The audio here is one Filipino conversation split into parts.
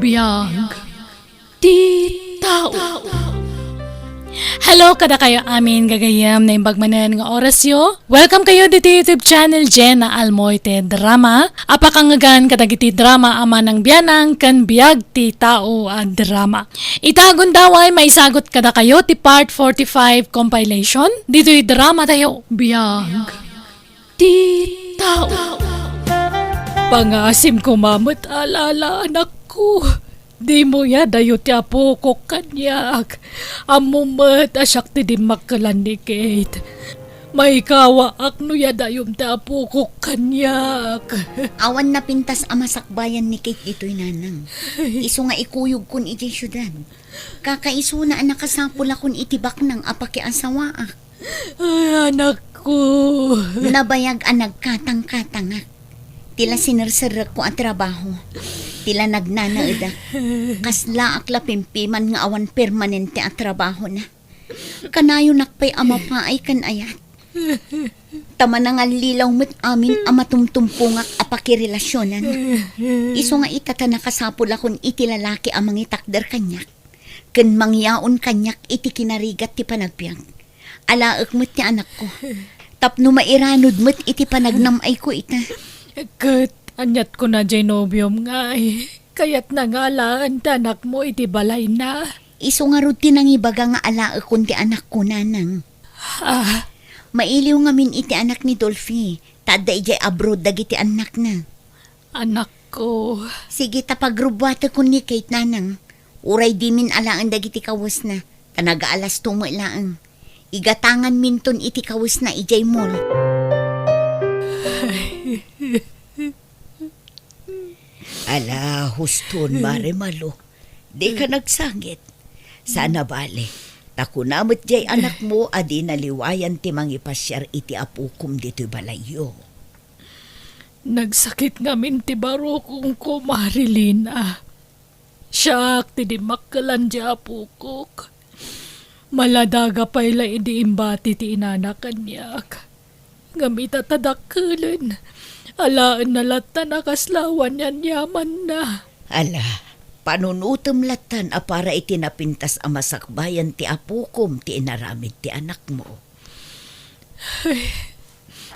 biyag ti tao. Hello kada kayo amin gagayam na imbagmanan nga orasyo. Welcome kayo dito YouTube channel Jenna Almoite Drama. Apakangagan kadagiti drama ama ng biyanang kan biyag ti tao ang drama. Itagon daw ay may sagot kada kayo ti part 45 compilation. Dito'y drama tayo biyag ti tao. Pangasim ko mamut alala anak ko. Di mo ya dayo ti apo ko kanyak. Amumat asyak ti di makalan ni Kate. May kawaak no ya dayom ti apo ko kanyak. Awan na pintas amasakbayan ni Kate dito'y nanang. Iso nga ikuyog kun iti syudad. Kakaiso na nakasapula kun itibak ng apaki asawaak. Ay, anak ko. Nabayag ang nagkatang-katanga. Tila sinarsarak ko ang trabaho. Tila nagnanaeda. Kasla akla pimpiman nga awan permanente ang trabaho na. Kanayo nakpay ama pa ay kanayat. Tama na nga lilaw mo't amin amatumtumpungak apakirelasyonan. Iso nga itata nakasapul akong itilalaki ang mangitakder kanyak. Ken mangyaon kanyak iti kinarigat ti panagpiyang. Alaak mo't ti anak ko. Tapno mairanod mo't iti panagnamay ko ita. Kat, anyat ko na Genobium nga eh. Kaya't nangalaan tanak mo iti balay na. Iso nga rutin ang ibaga nga alaak kun ti anak ko nanang. Ah, Mailiw nga min iti anak ni Dolphy. Tada ijay abroad dagiti anak na. anak ko. Sige tapagrubwata kun ni Kate nanang. Uray di min alaan dagiti kawas na. Tanagaalas tumo ilaang. Igatangan min ton iti kawas na ijay mall. Ala, huston, mare malo. Di ka nagsangit. Sana bale. Takunamot jay anak mo, adi naliwayan ti mangipasyar iti apukum dito'y balayo. Nagsakit nga min ti baro kong kumarilina. Siyak ti di makalan di apukok. Maladaga pa'y idi imbati ti inanakan niyak. Ngamita tadakalan. Alaan na lata nakaslawan yan yaman na. Ala, panunutom latan a para itinapintas a masakbayan ti apukom ti inaramid ti anak mo.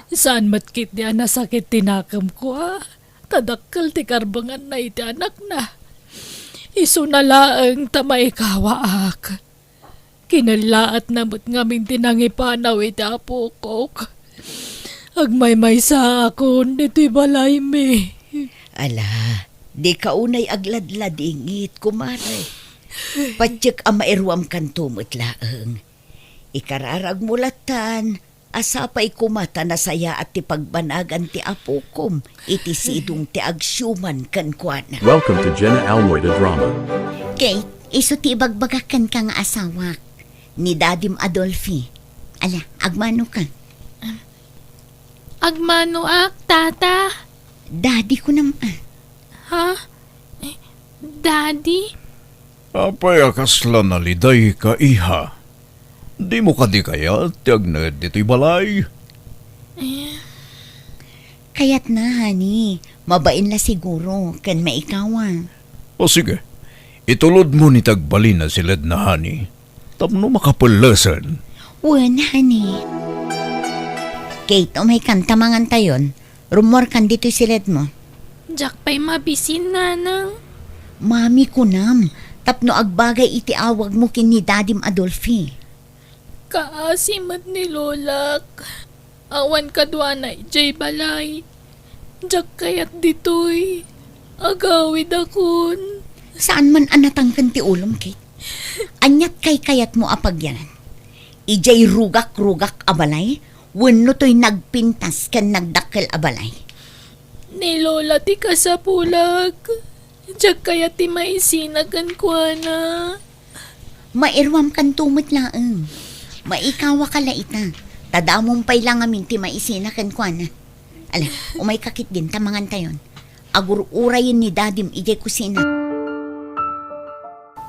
Saan matkit di nasakit tinakam ko ah? Tadakal ti karbangan na iti anak na. Isu na laang tamay kawaak. Kinalaat na mo't ngamin tinangipanaw iti apukok. Agmay-may sa akon, dito'y balay me. Ala, di kaunay agladlad ingit, kumare. Patsyak ang mairwam kantumot laang. Ikararag mulatan, asapay kumata na saya at ti pagbanagan ti apukom, iti sidong ti agsyuman kankwana. Welcome to Jenna Almoite Drama. Kate, iso ti ibagbagakan ka nga asawak, ni Dadim Adolphy. Ala, agmano ka? Agmanuak, tata. Daddy ko naman. Ha? Daddy? Apay akasla na liday ka iha. Di mo ka di kaya tiag na dito'y balay. Kaya't na, honey. Mabain la siguro, kan maikawan. O sige, itulod mo ni tagbalin na silad na hani. Tapno makapalasan. Wan, honey. Kate, may kantamangan tayon. Rumor kan dito'y silid mo. Jack pa'y mabisin, nanang. Mami ko nam. Tapno agbagay iti awag mo kin ni Dadim Adolphy. Kaasimat ni Lolak. Awan kadwa na ijay balay. Jack kayat dito'y. Agawid akon. Saan man anatangkan ti ulom, Kate? Anyat kay kayat mo apagyanan. Ijay rugak-rugak abalay. Wano to'y nagpintas kan nagdakkel abalay. Ni Lola ti kasapulag. Jack kayat ti maisinagan kwa na. Mairwam kan tumot laang. Maikawa ka laita. Tadamong pay lang amin ti maisina kan kwa na. Ala, umay kakit din tamangan tayon. Agur-urayin ni Dadim ijay kusina.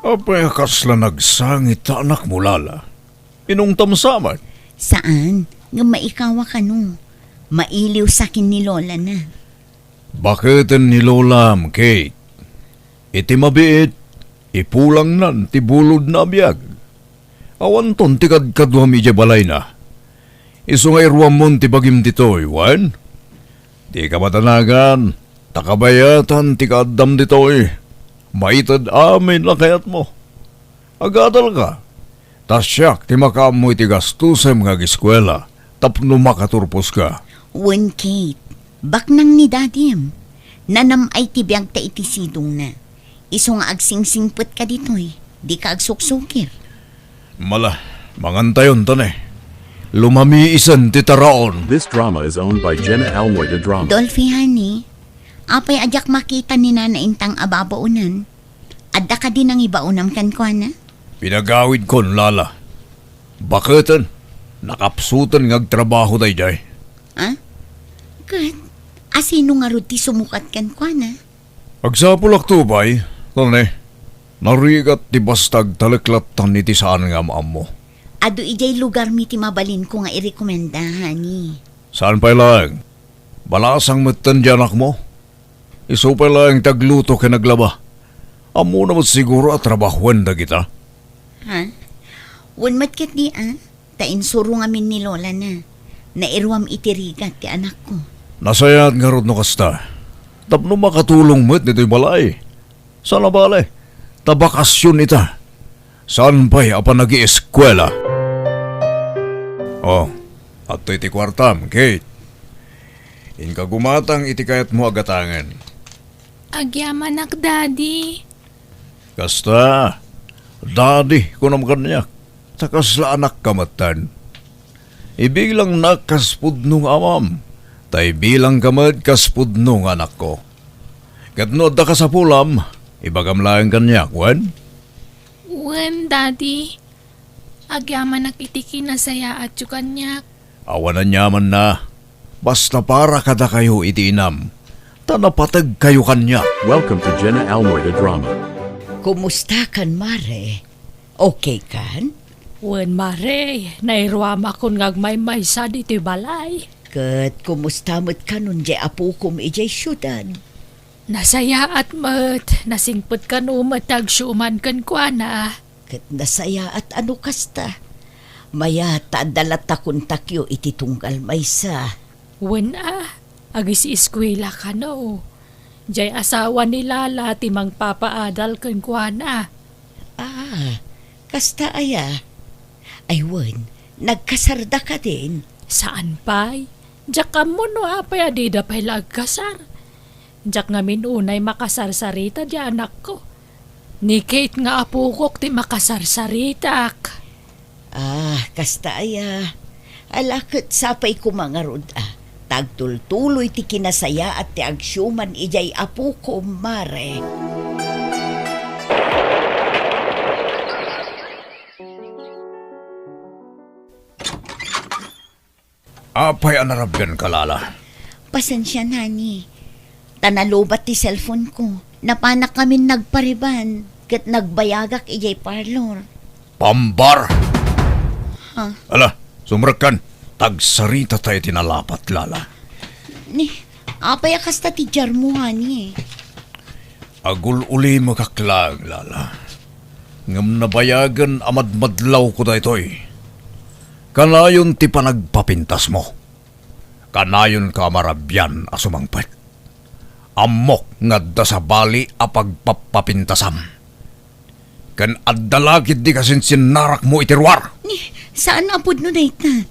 Apay akasla nagsangit ta anak mo lala. Inong tamsaman. Saan? Nga maikawa ka no. Mailiw sakin ni Lola na. Bakit ni Lola, Kate? Iti mabiit, ipulang nan ti bulod na biyag. Awan ton ti kadkadwa mi di balay na. Isu nga iruam mon ti bagim ditoy, wan? Di ka matanagan, takabayatan ti kaadam ditoy. Maitad amin na kayat mo. Agadal ka. Tasyak ti makaamoy ti gastusem nga giskwela, tapno makaturpos ka. Wen Kate, baknang ni dadim. Nanam ay tibiyag ta iti sidong na. Isu nga agsingsingput ka ditoy. Di ka agsuksukir. Mala, mangantayon tanay. Lumami isan ti taraon. This drama is owned by Jenna Almoy the Drama. Dolphy, honey, apay ajak makita ni Nana Intang ababaunan. Adda ka din ang ibaunam kan ko, na? Pinagawid kon, Lala. Bakatan, nakapsutan ngag trabaho day day. Ha? Kat, asino nga ro ti sumukat kan ko, na? Agsapulak tubay, tanay. Narigat ti bastag talaklatan ni ti saan nga maam mo. Ado ijay lugar mi ti mabalin ko nga irekomenda, honey. Saan pa lang? Balasang matan di anak mo? Iso pa lang tagluto ka naglaba. Amo naman siguro at trabahuan da kita. Ha? Unmat kat di, Tainsuro nga min ni Lola na. Nairuam itirigat ti anak ko. Nasayat nga rod no kasta. Tapno makatulong mo't nito'y balay. Sana balay? Tabakasyon ita. Saan pa'y apa nag-ieskwela? Oh, at iti kwartam, Kate. Inka gumatang iti kayat mo agatangan. Agyaman ak, Daddy. Kasta, daddy ko naman kanyak. Takasla anak kamatan. Ibilang nakaspud nung amam. Tay bilang kamad kaspud nung anak ko. Katnood da ka sa pulam, ibagam lang kanyak, wan? Wen, Daddy. Agyaman ak iti kinasaya at kanyak. Awanan nyaman na. Basta para kada kayo iti inam. Tanapatag kayo kanya. Welcome to Jenna Almoy the Drama. Kumusta kan, Mare? Okay kan? Wen, Mare, nairuam akon ngagmay sa dito balay. Kat kumusta mo't kanon jay apo kum ijay syudad? Nasaya at mat, nasingput ka no matag syuman kan kwa na. Kat nasaya at ano kasta? Maya taadalat takon takyo iti tunggal maysa. Wen agis iskwela ka no. Jay asawa ni Lala timang papaadal kan kwa na. Kasta aya. Aywan, nagkasarda ka din. Saan pa'y? Diyak ka mo no apay adida pa'y lagkasar. Diyak nga minunay makasarsarita di anak ko. Ni Kate nga apukok ti makasarsaritak. Kasta aya. Alakit sapay kumangarod Tagtultuloy ti kinasaya at ti agsyuman ijay apo ko, Mare. Apay anarabyan ka, Lala. Pasensya, honey. Tanalobat ti cellphone ko. Napanak kami nagpariban. Kat nagbayagak ijay parlor. Pambar! Ha? Ala, sumrakan. Tagsarita tayo tinalapat, Lala. Ni, apay akasta ti jar mo, honey. Agul uli makaklag, Lala. Ngam nabayagan amadmadlaw ko daytoy. Kanayon ti panagpapintas mo. Kanayon ka marabyan asumangpet. Amok ngadda sa bali apagpapapintasam. Kan addalagid di kasin sinarak mo itirwar. Ni, saan apod no dayta?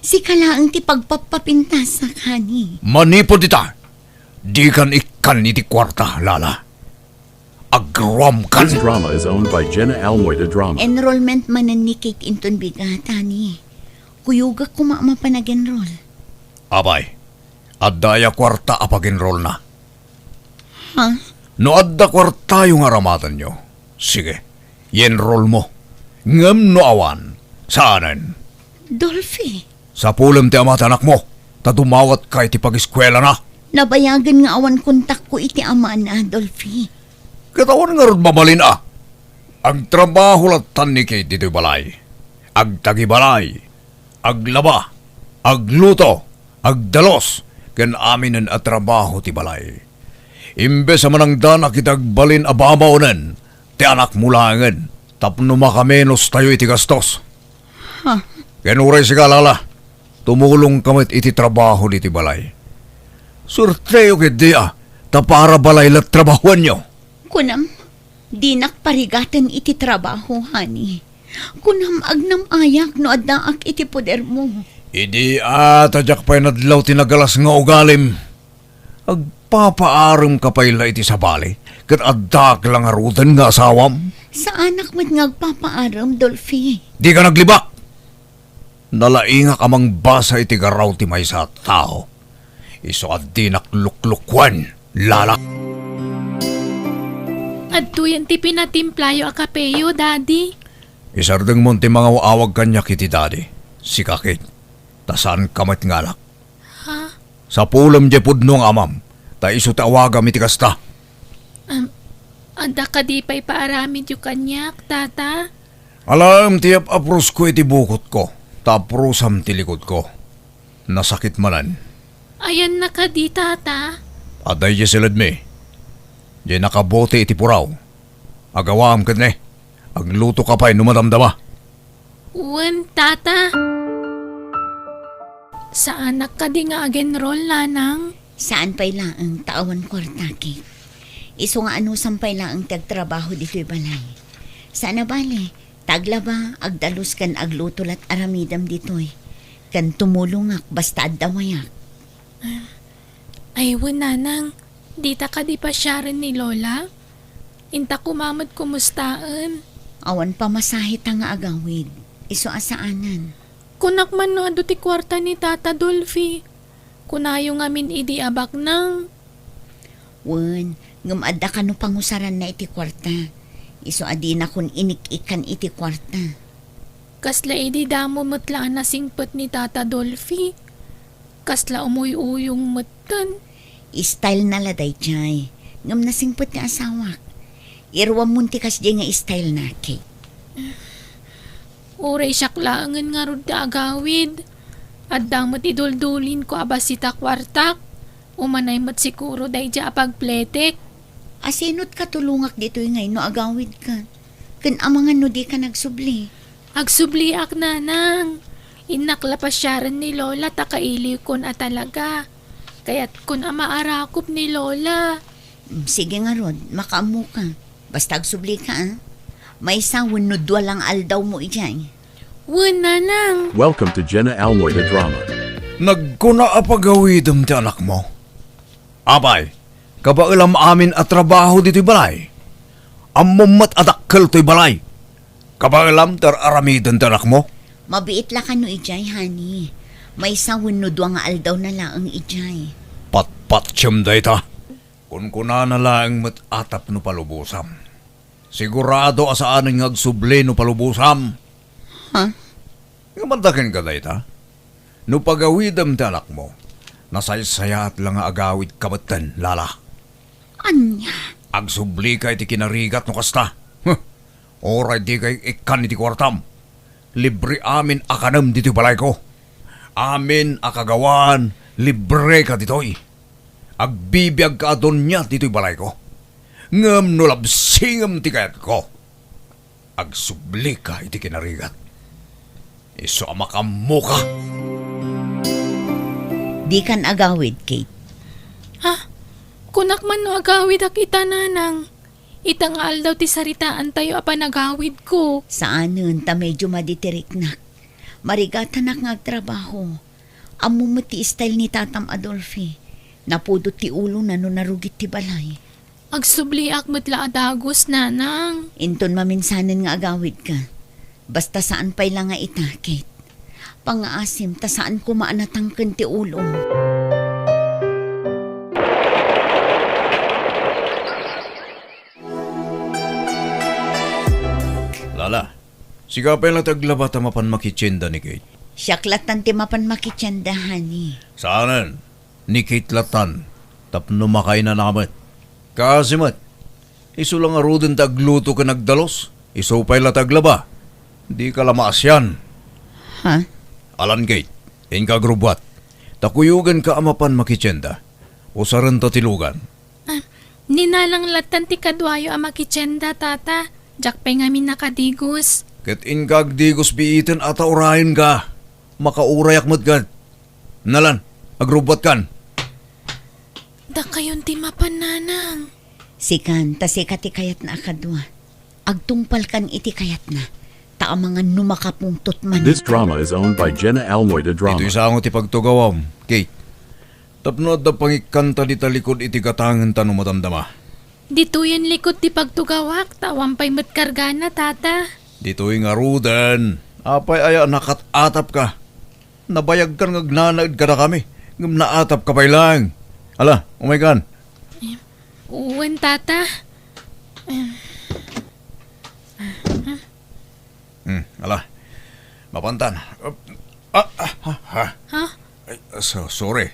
Si kalaang ti pagpapapintas sa kani. Manipod ita. Di kan ikan iti kwarta, Lala. Agrawam kan. This drama is owned by Jenna Almoy the Drama. Enrollment manan ni Kate Inton bigat, honey. Kuyuga kumama pa nag-enroll. Abay, addaya kwarta apag-enroll na. Ha? No adda kwarta yung aramatan nyo. Sige, i-enroll mo. Ngam no awan. Saanan? Dolphy, Sa pulam ti amat anak mo. Tadumawat ka iti pag-eskwela na. nabayagan nga awan kontak ko iti ama na, Dolphy. Katawan nga ron mabalin Ang trabaho latan ni Kate dito'y balay. Agtagibalay. Aglaba. Agluto. Agdalos. Kan aminen at trabaho ti balay. Imbes sa manangdan akitagbalin ababaunan, ti anak mulangan, tapno makamenos tayo iti gastos. Ha? Kenuray si kalala, tumulong kamit iti trabaho iti balay. Surteo kit dia, tapara balay lat trabahuan nyo. Kunam, di nakparigatan iti trabaho, honey. Kunam agnam ayak no addaak iti poder mo. Idi tadyak pa'y nadlaw tinagalas nga ugalim. Agpapaaram ka pa'y iti sabali, kat addak lang arutan nga asawam. Sa anak mo't ngagpapaaram, Dolphy. Di ka naglibak. Nalainga ka mang basa iti garaw ti may sa tao. Iso at di nakluklukwan, lalak. At tuyan ti pinatimplayo a kapeyo, Daddy. Isardeng mo ti mga awag kanya kiti daddy, si kakit, tasan kamit ngalak. Ha? Sa pulam di pudnong amam, ta iso tawagam iti kasta. Anda ka di pa'y paaramid yung kanyak, Tata. Alam tiyap apros ko iti bukot ko, taprosam ti likod ko. Nasakit manan. Ayan na ka di, Tata. Aday di silad mi. Di nakabote iti puraw. Agawam kat ne. Agluto ka pa'y numadamdama. Uwan, Tata. Sa anak ka di nga agenrol, Nanang. Saan pa'y laang taawan kwartaki? Iso nga ano sampay laang tagtrabaho dito'y balay. Sana bale, taglaba, agdalus kan aglutulat aramidam dito'y. Kan tumulong ak basta addawayak. Ay, uwan, Nanang. Dita ka di pa siya rin ni Lola? Inta kumamad kumustaan. Awan pa masahit nga agawid. Iso asaanan. Kunak man no ado ti kwarta ni Tata Dolphy. Kunayo ngamin idi abak nang. Wen, ngam adda ka no pangusaran na iti kwarta. Iso adi na kun inik-ikan iti kwarta. Kasla idi damo matlaan na singpet ni Tata Dolphy. Kasla umuy-uyong matan. Style na laday jay. Ngam nasingpot nga asawak. Irwam munti kas di nga style na kay. Uray siyaklaangan nga rod da agawid. At damot iduldulin ko abasita kwartak. Umanay mat siguro day dya pagpletek. Asinot ka tulungak dito ngay no agawid ka. Kan amangan no di ka nagsubli. Agsubliak, Nanang. Inakla pa siya rin ni Lola takaili kon at talaga. Kaya't kun amaarakop ni Lola. Sige nga rod, makaamu ka. Basta agsubli ka May sawon no lang aldaw mo ijay. Wen, Nanang. Welcome to Jenna Almoy the Drama. Nagkuna apagawidam ti anak mo. Abay, kabailam amin at trabaho dito'y balay. Amumat adakkel to'y balay. Kabailam tar aramidan ti anak mo. Mabiit la ka no ijay, honey. May sawon no nga aldaw na laang ijay. Pat siyam dayta. Kung kuna na lang mat atap no palubusam. Sigurado asaan ng agsubli no palubusam. Ha? Ngamantakin ka dayta. No pagawidam ti anak mo, nasaysayat lang nga agawid kabatan, lala. Anya? Agsubli ka iti kinarigat no kasta. Oray di kay ikan iti kwartam. Libre amin akanam dito balay ko. Amin akagawan, libre ka ditoy. Agbibiyag ka adon niya dito'y balay ko. Ngam no labsingam ti kayat ko. Agsubli ka iti kinarigat. Iso amakamu ka. Di kan agawid, Kate. Ha? Kunak man no agawid akita, Nanang. Itang aldaw ti saritaan tayo apa nagawid ko. Saanon ta medyo maditirik na. Marigatan na ngagtrabaho. Amo mo ti style ni Tatam Adolfi. Napudot ti ulo na no narugit ti balay. Agsubliak matla adagos, Nanang. Inton maminsanan nga agawid ka. Basta saan pa'y lang nga itakit. Pangaasim ta saan ko maanatangkan ti ulo. Lala, sigapay lang taglabat mapan makitsyenda ni Kate. Siyaklatan ti mapan makitsandahan ni. Saanan? Ni Kate Latan. Tapno makay na namat. Kasi mat, iso lang arudin tagluto ka nagdalos. Iso pa'y lataglaba. Di ka lamaas yan. Ha? Alan Kate, in ka grubat. Takuyugan ka amapan makitsyenda. Usaran ta tilugan. Ninalang latan ti kadwayo ama kitsyenda, tata. Jak pa ngamin nakadigos. Ket ingkag digos biiten ata orayon ka. Makaurayak mo't gad. Nalan, agrubot kan. Da kayon ti mapananang. Sikan, ta sikat ti kayat na akadwa. Agtungpal kan iti kayat na. Ta mga numakapungtot man. This drama is owned by Jenna Almoida Drama. Ito isa ti pagtugawam, Kate. Tapno at da pangikanta di talikod iti katangan tanong matamdama. Dito yan likod ti pagtugawak. Tawampay matkargana, tata. Dito'y nga rudan. Apay aya nakat-atap ka. Nabayag ka ngagnanaid ka na kami. Ngam naatap ka pa'y lang. Ala, oh my God. Uwan, tata. Ala, mapantan. Ha? Ay, sorry.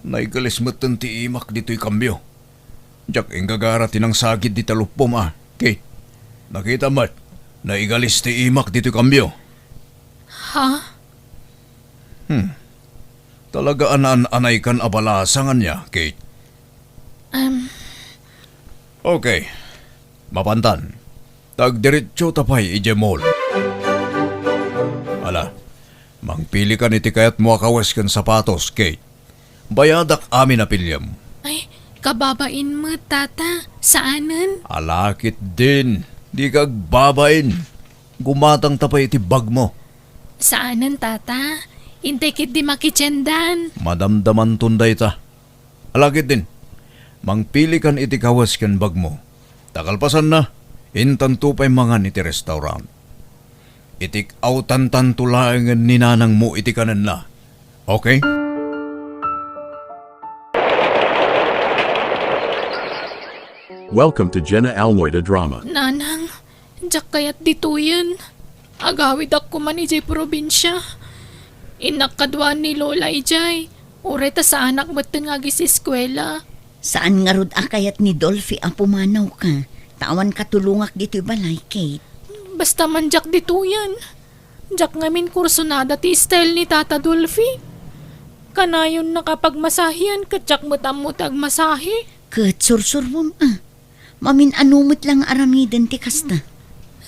Naigalismatan ti imak dito'y kambyo. Diyak ingagara tinang sakit di talupom Kate, nakita mat, naigalis ti imak dito'y kambyo. Ha? Talaga anay kan abalasangan niya, Kate. Okay. Mapantan. Tagdiretso tapay ijemol. Ala, mangpili ka niti kayat mo akawas kan sapatos, Kate. Bayadak amin na pilyam. Ay, kababain mo, tata. Saanan? Alakit din. Di kag babain. Gumatang tapay iti bag mo. Saanan, tata? Intekit di makitsendan. Madamdaman tunday ta. Alakit din. Mangpili kan iti kawas kan bag mo. Takalpasan na. Intan tupay mangan iti restaurant. Itik autan tantulaangan ninanang mo iti kanan na. Okay? Welcome to Jenna Almoida Drama. Nanang, jak kayat dito yan. Agawid ako man ijay probinsya. Inakadwan ni Lola ijay. Ureta sa anak batin nga gis eskwela. Saan nga rod akayat ni Dolphy ang pumanaw ka? Tawan katulungak dito balay, Kate. Basta man jak dito yan. Jak ngamin kursunada ti style ni Tata Dolphy. Kanayon nakapagmasahian katsak mutamutag masahe. Kat sursur mo Mamin anumot lang aramiden ti kasta.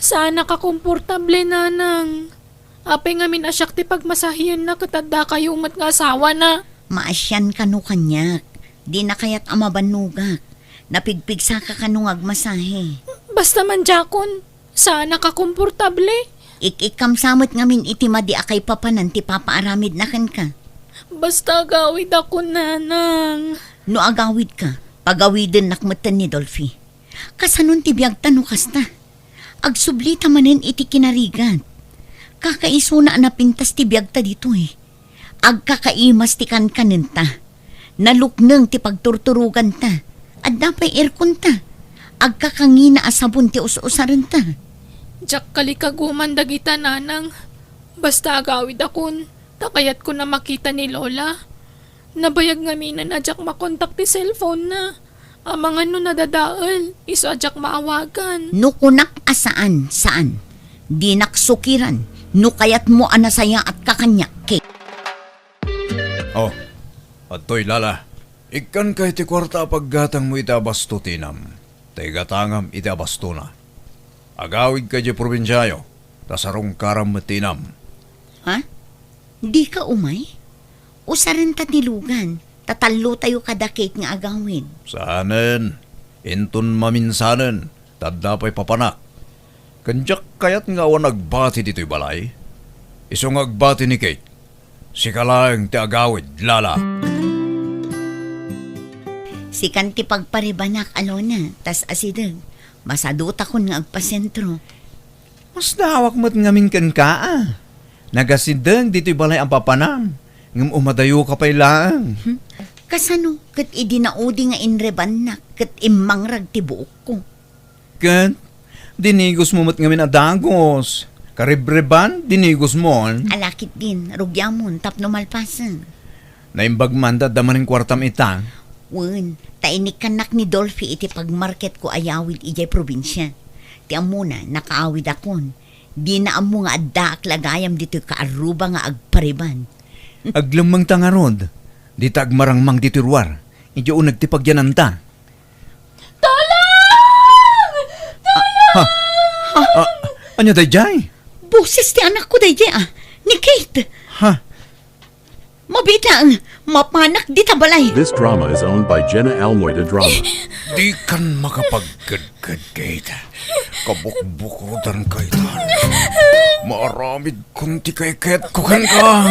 Sana ka komportable, nanang. Apay ngamin asyak ti pagmasahian na katadda kayo umat nga asawa na. Maasyan ka no kanyak. Di na kayat amabanugak. Napigpigsa ka kanungag masahe. Basta man jakon. Sana ka komportable. Ikikam samot ngamin iti madi akay papanan ti papaaramid na kan ka. Basta gawid ako, nanang. No agawid ka, pagawidin nakmatan ni Dolphy. Kasanon ti biyag tano kasta. Agsublita manen iti kinarigan. Kakaiso na napintas ti biyag ta dito Agkakaimas ti kankanin ta. Nalukneng ti pagturturugan ta. At dapay aircon ta. Agkakangina asabon ti us-usaran ta. Jak kalikaguman dagita, nanang. Basta agawid akon. Takayat ko na makita ni Lola. Nabayag nga minan ajak makontak ti cellphone na. Ang mga nadadaal, iso ajak maawagan. No kunak asaan, saan? Di naksukiran. No kayat mo anasaya at kakanyak, Kate. Oh, atoy lala. Ikan kay ti kwarta paggatang mo itabasto tinam. Tigatangam itabasto na. Agawid ka di probinsyayo. Tasarong karam matinam. Ha? Di ka umay? Usarin ta nilugan. Tatalo tayo kadakit nga agawin. Saanen, intun maminsanen, tadapay papanak. Kanjak kayat nga awan agbati dito'y balay. Isong agbati ni Kate. Sika lang ti agawid, lala. Sikan ti pagparibanak alona, tas asideg. Masaduta ko nga agpasentro. Mas dawak mo't ngamin kan ka Nagasideng dito'y balay ang papanam. Ngam umadayo ka pa'y lang. Kasano, kat idinaudi nga inreban na, kat imangrag ti buok ko. Kat, dinigos mo mo't ngamin adagos. Karibreban, dinigos mo. Alakit din, rugyamon, tapno malpasan. Naimbag man dadaman ng kwartam itang. Wen, tainik kanak ni Dolphy iti pagmarket ko ayawid ijay probinsya. Ti amuna, nakaawid akon. Di na amo nga adda aklagayam dito kaaruba nga agpariban. Aglamang tangarod. Di tagmarangmang ditiruar. Idyo unag ti pagyananta. Anya dayjay? Boses ti anak ko dayjay ni Kate. Ha? Mabitang, mapanak di tabalay. This drama is owned by Jenna Almoida Drama. Di kan makapagkadkad, Kate. Kabukbukudan kay tan. Maramid kunti kay Kate ko kan ka.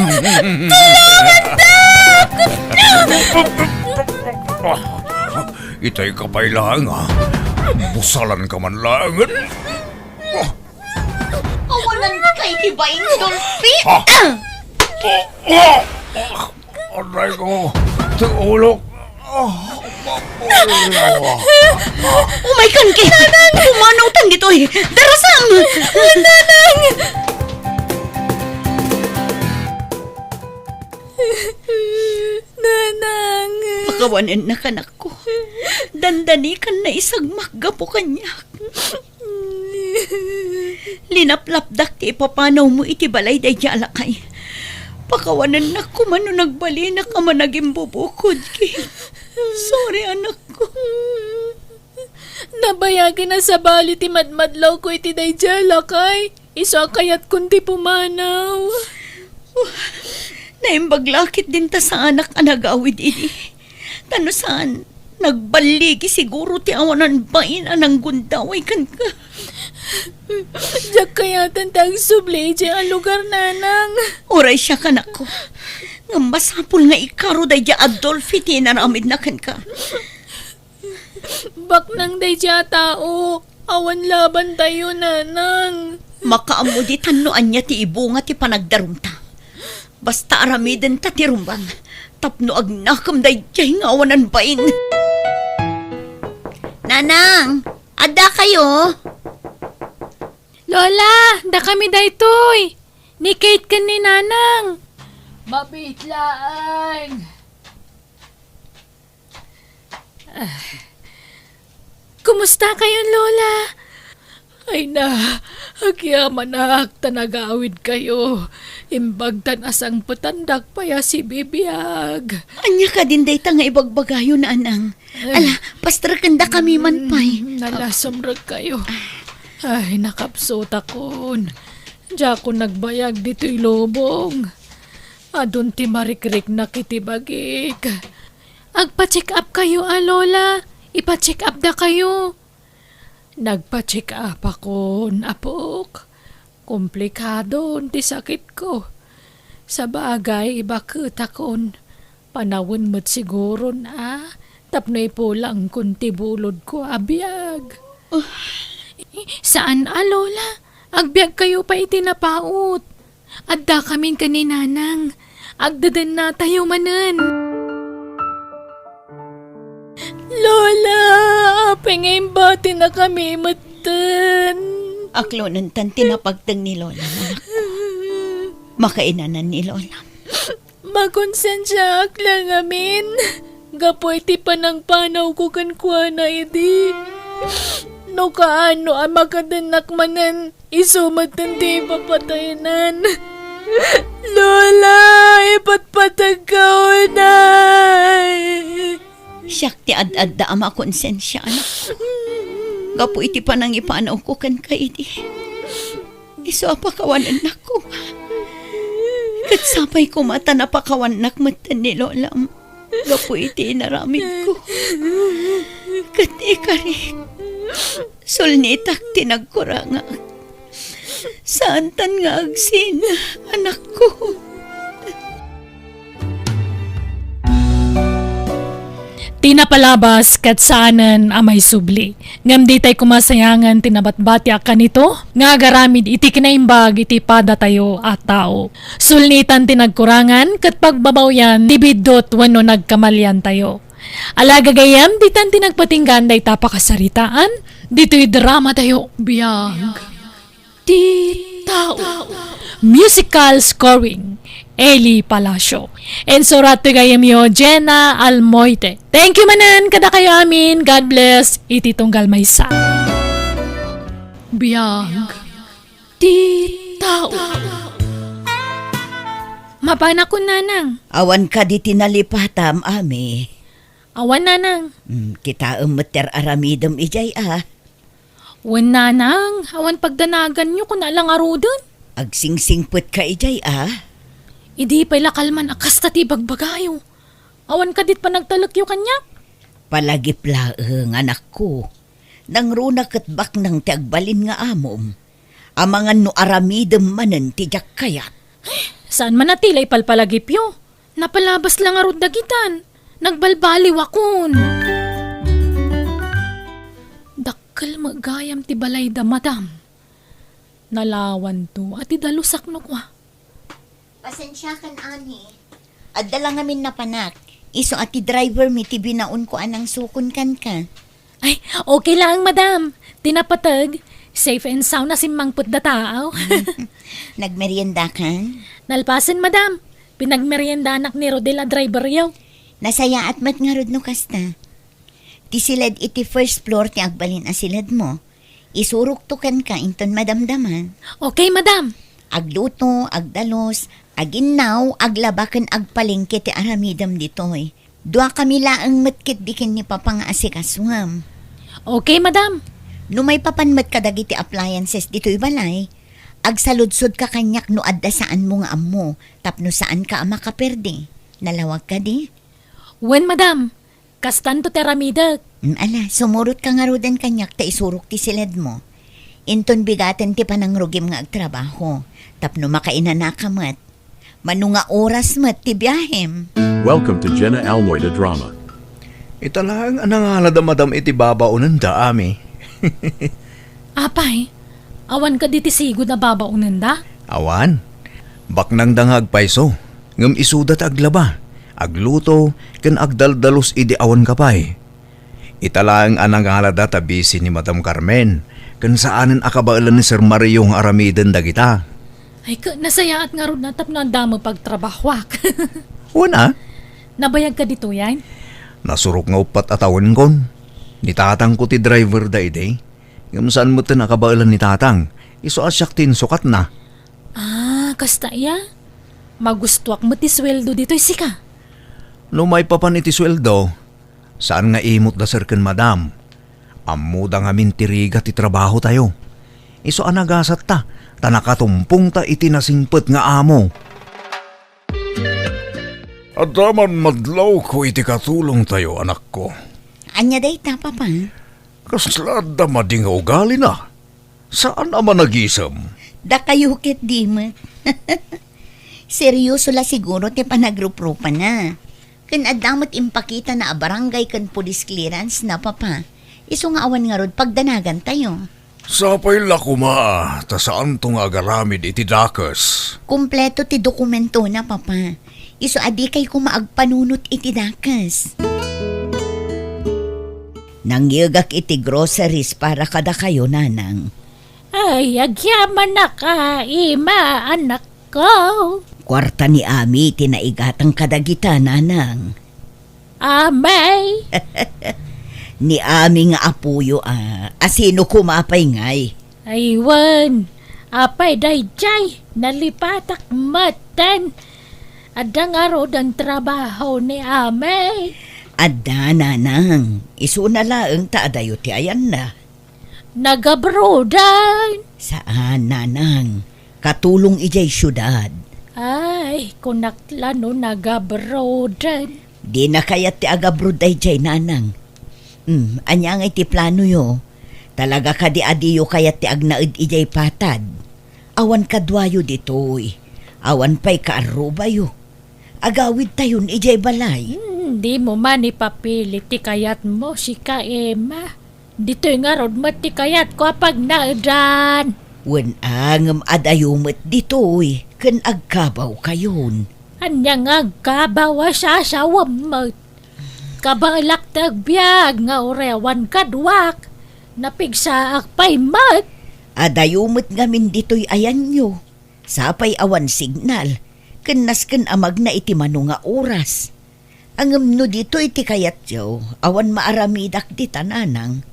Itay kapay lang Busalan ka man lang. Awanan kay Kibaing Dolphy. Aray ko. Tulog. Umay kan kay. Pumanaw tan dito eh. Darasam. Nanang. Nanang. Pakawanan na kanak ko. Dandani kan na isagmak gapo kanya. Linaplapdak ti ipapanaw mo iti balay day alakay. Pakawanan na ko mano nagbali na ka man naging bubukod ki. Sorry anak ko. Nabayagin na sa bali ti madmadlaw ko iti dayjala kay. Isa kayat kundi pumanaw. Naimbaglakit din ta sa anak anagawid ini. Tano saan? Nagbaligi siguro ti awanan bain anang gundaway kan ka. Diyak kayatan tag subli ang lugar nanang. Oray siya kanak ko. Ngambasapul nga ikaro day ja Adolfi ti naramid na kan ka. Bak nang dayja tao. Awan laban tayo nanang. Makaamuditan no anya ti ibunga ti panagdarumta. Basta aramiden ta ti rumbang. Tapno agnakam day jay nga awanan bain. Nanang, ada kayo? Lola, da kami daytoy. Ni Kate kan ni nanang. Mabitlaan. Kumusta kayo, Lola? Ay na, agyaman na tanagawid kayo. Imbagtan asang patandak pa ya si Bibiyag. Anya ka din day ta nga ibagbagayo na anang. Ala, pastra kanda kami man pay. Nalasomrag kayo. Ay, nakapsot akon. Diya ko nagbayag dito'y lobong. Adun ti marikrik na kitibagik. Agpa-check up kayo, Lola. Ipa-check up da kayo. Nagpa-check up akon, apok. Komplikado ti sakit ko. Sa bagay, bakit akon. Panawin mo't siguro na. Tapnoy po lang kung tibulod ko abiyag. Saan, Lola? Agbyag kayo pa itinapaot. Adda kamin kaninanang. Agdadan na tayo manan. Lola, pengayin bati na kami matan. Aklo ng tanti na pagtang ni Lola, anak ko. Makainanan ni Lola. Makonsensya lang amin. Gapoy ti panang panaw ko kan kuha na idi. No kaano ang makadanak manan, isumatan ti papatayanan. Lola, ipatpatagaw na. Siyak ti ad-ad da ama konsensya, anak ko. Gapo iti panang ipanaw ko kan ka iti. Iso apakawanan na ko. Kat sapay ko mata na pakawanak mata ni Lola. Gapo iti naramid ko. Kat ikarik. Sulnitak tinagkuranga. Saan tan nga agsin, anak ko? Tinapalabas kat saanan amay subli. Ngam di tay kumasayangan tinabatbati ka nito. Nga garamid iti kinaimbag iti pada tayo at tao. Sulnitan tinagkurangan kat pagbabawyan dibidot wano nagkamalyan tayo. Alaga gayam ditan tinagpatinggan day tapakasaritaan. Dito'y drama tayo biyag. Di tao. Musical scoring. Eli Palacio. And surat gayam yo, Jenna Almoite. Thank you manan kada kayo amin. God bless. Iti tunggal maysa. Biyag. Di tao. Mapana ko nanang. Awan ka di tinalipatam, ami. Awan nanang. Kita meter aramidem ijay Wen nanang, awan pagdanagan nyo kung nalang arudan. Agsingsingput ka ijay Idi pa'y lakalman akas tati bagbagayo. Awan ka dit pa nagtalakyo kanyak. Palagiplaeng anak ko. Nang runa katbak ng tiagbalin nga amom. Amangan no aramidem manen tijak kayat. Saan man natilay palpalagipyo? Napalabas lang arud dagitan. Nagbalbaliw akon. Dakkel magayam ti balay da madam. Nalawan to at idalusak no kwa. Pasensya kan, ani. Adala ngamin na panak. Iso ati driver mi ti binaon ko anang sukon kan ka. Ay, okay lang madam. Tinapatag. Safe and sound na simangput da tao. Nagmerienda kan? Nalpasin madam. Pinagmerienda anak ni Rodela driver yaw. Nasaya at mat nga rod no kasta. Ti silad iti first floor ti agbalin asilad mo. Isurok to kan ka inton madamdaman. Okay madam. Agluto, agdalos, aginaw, aglabakan agpalengke ti aramidam ditoy. Dua kami laang matkit bikin ni papang asikaswam. Okay madam. No may papanmat kadagi ti appliances dito'y balay, agsaludsod ka kanyak no adda saan mo nga ammo, tapno saan ka makaperde. Nalawag ka di? Wen madam. Kastan to teramidag. Ala, sumurot ka nga rodan kanyak ta isurok ti silad mo. Inton bigaten ti panangrugim nga agtrabaho, tapno makainanakamat. Manu nga oras mat ti biyahem. Welcome to Jenna Almoida Drama. Italang anangalad madam iti babaunan da ami. Apay, awan ka diti sigod na babaunan da? Awan, baknang dangag paiso, ngam isudat aglaba, agluto, ken agdaldalos idi awan kapay. Italang anangalada tabisi ni Madam Carmen, ken saanen akabailan ni Sir Mario ang aramiden dagita. Ay ka, nasayaat nga ron natap na damo pagtrabahwak. Una, Nabayag ka dito yan? nasurok nga upat atawan kon. Ni tatang ko ti driver da ide. Ngam saan mo ti nakabailan ni tatang, iso asyak tin sukat na. Ah, kasta iya? Magustuak mo ti sweldo dito sika. No may papan iti sweldo, saan nga imot da sir ken madam? Ammo da ngamin tiriga ti trabaho tayo. Iso anagasat ta, tanakatumpong ta iti nasingpet nga amo. Adaman madlaw ko iti katulong tayo anak ko. Anya day ta, papa? Kaslad da mading ugali na. Saan naman nagisam? Da kayo kit di mo. Seryoso la siguro ti panagrupropa na. Kan adamot impakita na barangay kan police clearance na, papa. Iso nga awan nga rod pagdanagan tayo. Sapay lakuma, ta saan tong agaramid iti dakas? Kumpleto ti dokumento na, papa. Iso adi kay kumaagpanunot iti dakas. Nangyagak iti groceries para kada kayo, nanang. Ay, agyaman na ka, ima, anak ko. Kwarta ni Ami tinaigatang kadagita, nanang. Amay. Ni Ami nga apuyo, asino kumapay ngay. Aywan. Apay dayjay, nalipatak matan. Adang arod ang trabaho ni Amay. Adda, nanang. Iso na laeng taadayo ti ayan na. Nagabrodan. Saan, nanang? Katulong ijay syudad. Ay, kunaklano nagabrodan. Di na kayat ti agabruday jay, nanang. Anya nga iti plano yo. Talaga ka di adiyo kayat ti agnaid ijay patad. Awan kadwayo ditoy. Awan pa'y kaarubayo. Agawid tayon ijay balay. Hindi mo man ipapilit ti kayat mo si ka Emma. Dito nga rod mat ti kayat ko apag naadan. Wen angam adayumet ditoy. Ken agkabaw kayon. Anyang agkabawa sa asawam mo. Kabalak tagbiag nga orewan kadwak. Napigsaak pa'y mat. Adayumet ngamin ditoy ayan nyo. Sapay awan signal. Kenas ken amag na iti mano nga oras. Angem no dito iti kayat yaw, awan maaramidak di tananang.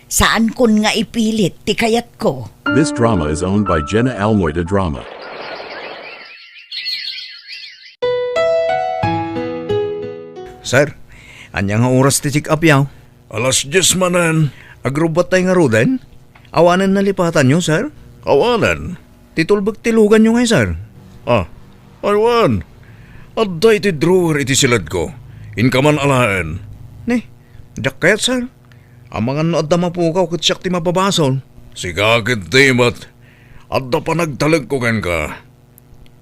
Saan kon nga ipilit ti kayat ko? This drama is owned by Jenna Almoida Drama. Sir, anya nga oras ti check up yaw? Alas 10 manan. Agrubat tayo nga roden? Awanan na lipatan nyo, sir? Awanan. Titulbag tilugan nyo ngay, sir. Ah, aywan. Adda iti drawer iti silad ko. Inkaman alaen. Ne, jak kayat, sir. Amangan no adda mapukaw kat siyak ti mapabasol. Sigagit di mat. Adda pa nagtalag ko ken ka.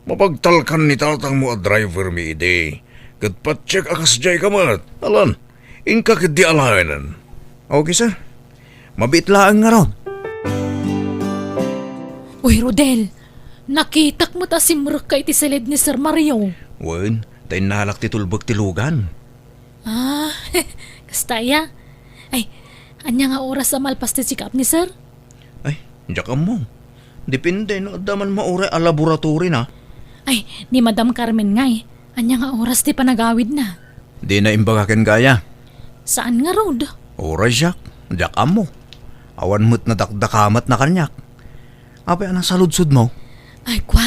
Mapagtalkan ni tatang mo a driver mi ide. Kat patsek akas jay kamat. Alan, inka kit di alaenan. Okay, sir. Mabitlaan nga ron. Uy, Rodel, nakitak mo ta si Murk kay ti salid ni Sir Mario. Wen, tayo nalak ti tulbag tilugan. Ah, kastaya. Ay, anya nga oras sa malpas ti sikap ni Sir? Ay, jak mo. Depende no adda man maure a laboratory na. Ay, ni Madam Carmen ngay. Anya nga oras ti panagawid na. Di na imbagaken kaya. Saan nga road? Oras jak, jak mo. Awan mo't nadakdakamat na kanyak. Apay anang saludsod mo? Ay, kwa.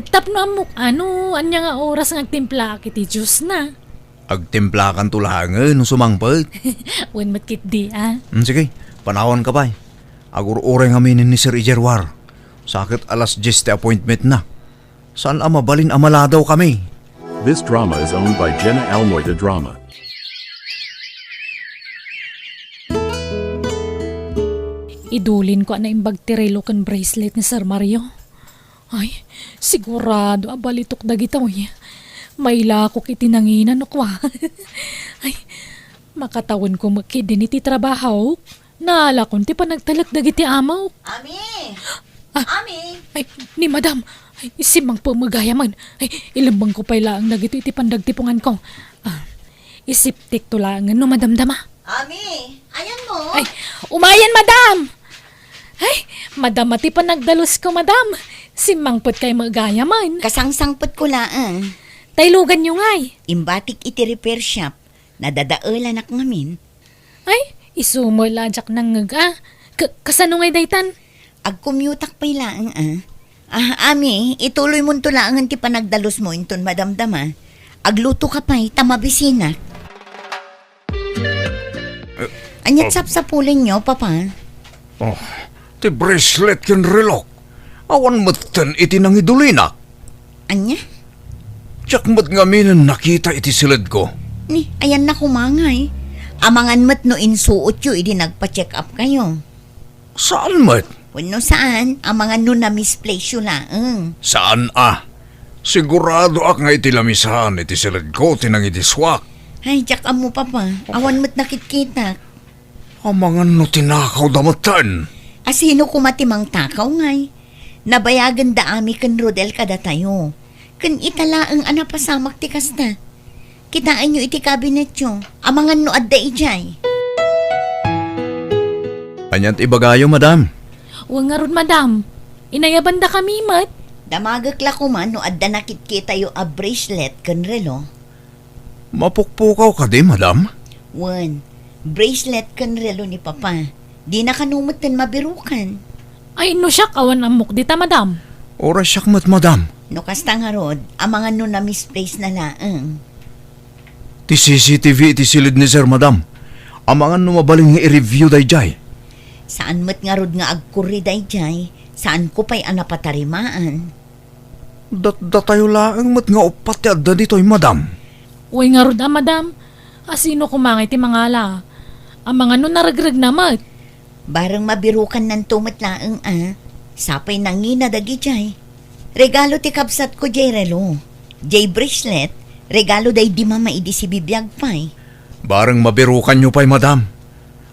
Tap na mo, anya nga oras ng timpla kiti Diyos na. Agtimplakan tulangan no sumangpet. Wen matkit di, ah. Sige, panahon ka pa. Agur-ure nga minin ni Sir Ijerwar. Sakit alas 10 ti appointment na. Saan mabalin amala daw kami? This drama is owned by Jenna Almoida Drama. Idulin ko na imbag tirelo kan bracelet ni Sir Mario. Ay, sigurado abalitok dagitaw ya. Maila ko kiti nanginan no kwa. Ay, makatawan ko makidin iti trabaho. Naala kon ti panagtalak dagiti amaw. Ami! Ah. Ami! Ay, ni Madam. Ay, isimang pumagayaman. Ay, ilambang ko pa ilaang dagito iti pandagtipungan ko. Ah, isiptik to lang no Madam Dama. Ami! Ayan mo! Ay, umayan, Madam! Ay, Madam, mati pa nagdalos ko, Madam. Simangpot kay magayaman. Kasangsangpot ko laang. Taylugan nyo ngay. Imbatik iti repair shop. Nadadaelan ak ngamin. Ay, isumulajak ng ngaga. Kasano ngay daytan? Agkumyutak pa'y laang Ami, ituloy mo to laangan ti panagdalos mo inton madamdama. Agluto ka pa'y tamabisina. Anyat sapsapulin nyo, papa. Oh, ti bracelet ken relok. Awan matan iti nang idulina. Anya? Tsak mat nga minin nakita iti silad ko. Ni, ayan na kumangay. Amangan mat no insuot yo, idi nagpa-check up kayo. Saan mat? Wano saan, amangan no na misplace yun laang. Saan Sigurado ak nga iti lamisahan iti silad ko tinang iti swak. Ay, tsak mo, papa. Awan mat nakikita. Amangan no tinakaw damatan. Asino kumatimang takaw ngay. Nabayagan da ami kan Rodel kada tayo. Kan itala ang anapasamak ti kasta. Kitaan nyo iti kabinet nyo. Amangan no adda ijay. Anyat ibagayo, Madam. Huwag nga ron, Madam. Inayaban da kami, mat. Damagak la ko man no adda nakitkita yo a bracelet kan relo. Mapukpukaw ka di, Madam? Wan, bracelet kan relo ni papa. Di na kanumutan mabirukan. Ay, no siya kawan amok dita, Madam. Oras siyak mat, Madam. No kasta nga rod, amangan no na misplace na laang. Ti CCTV iti silid ni Sir, Madam. Amangan no mabaling nga i-review day jay. Saan mat nga rod nga agkuri day jay, saan ko pa'y anapatarimaan. Datayo laang mat nga upat ti adda dito'y, Madam. Uy nga ron, Madam. Asino kumangay ti mangala. Ang mga no naragrag na, mat. Barang mabirukan ng tumat laang sapay nangina dagi jay. Regalo ti kapsat ko jay relo. Jay bracelet, regalo day di mama idi si bibiyag pay. Barang mabirukan nyo pa'y, Madam.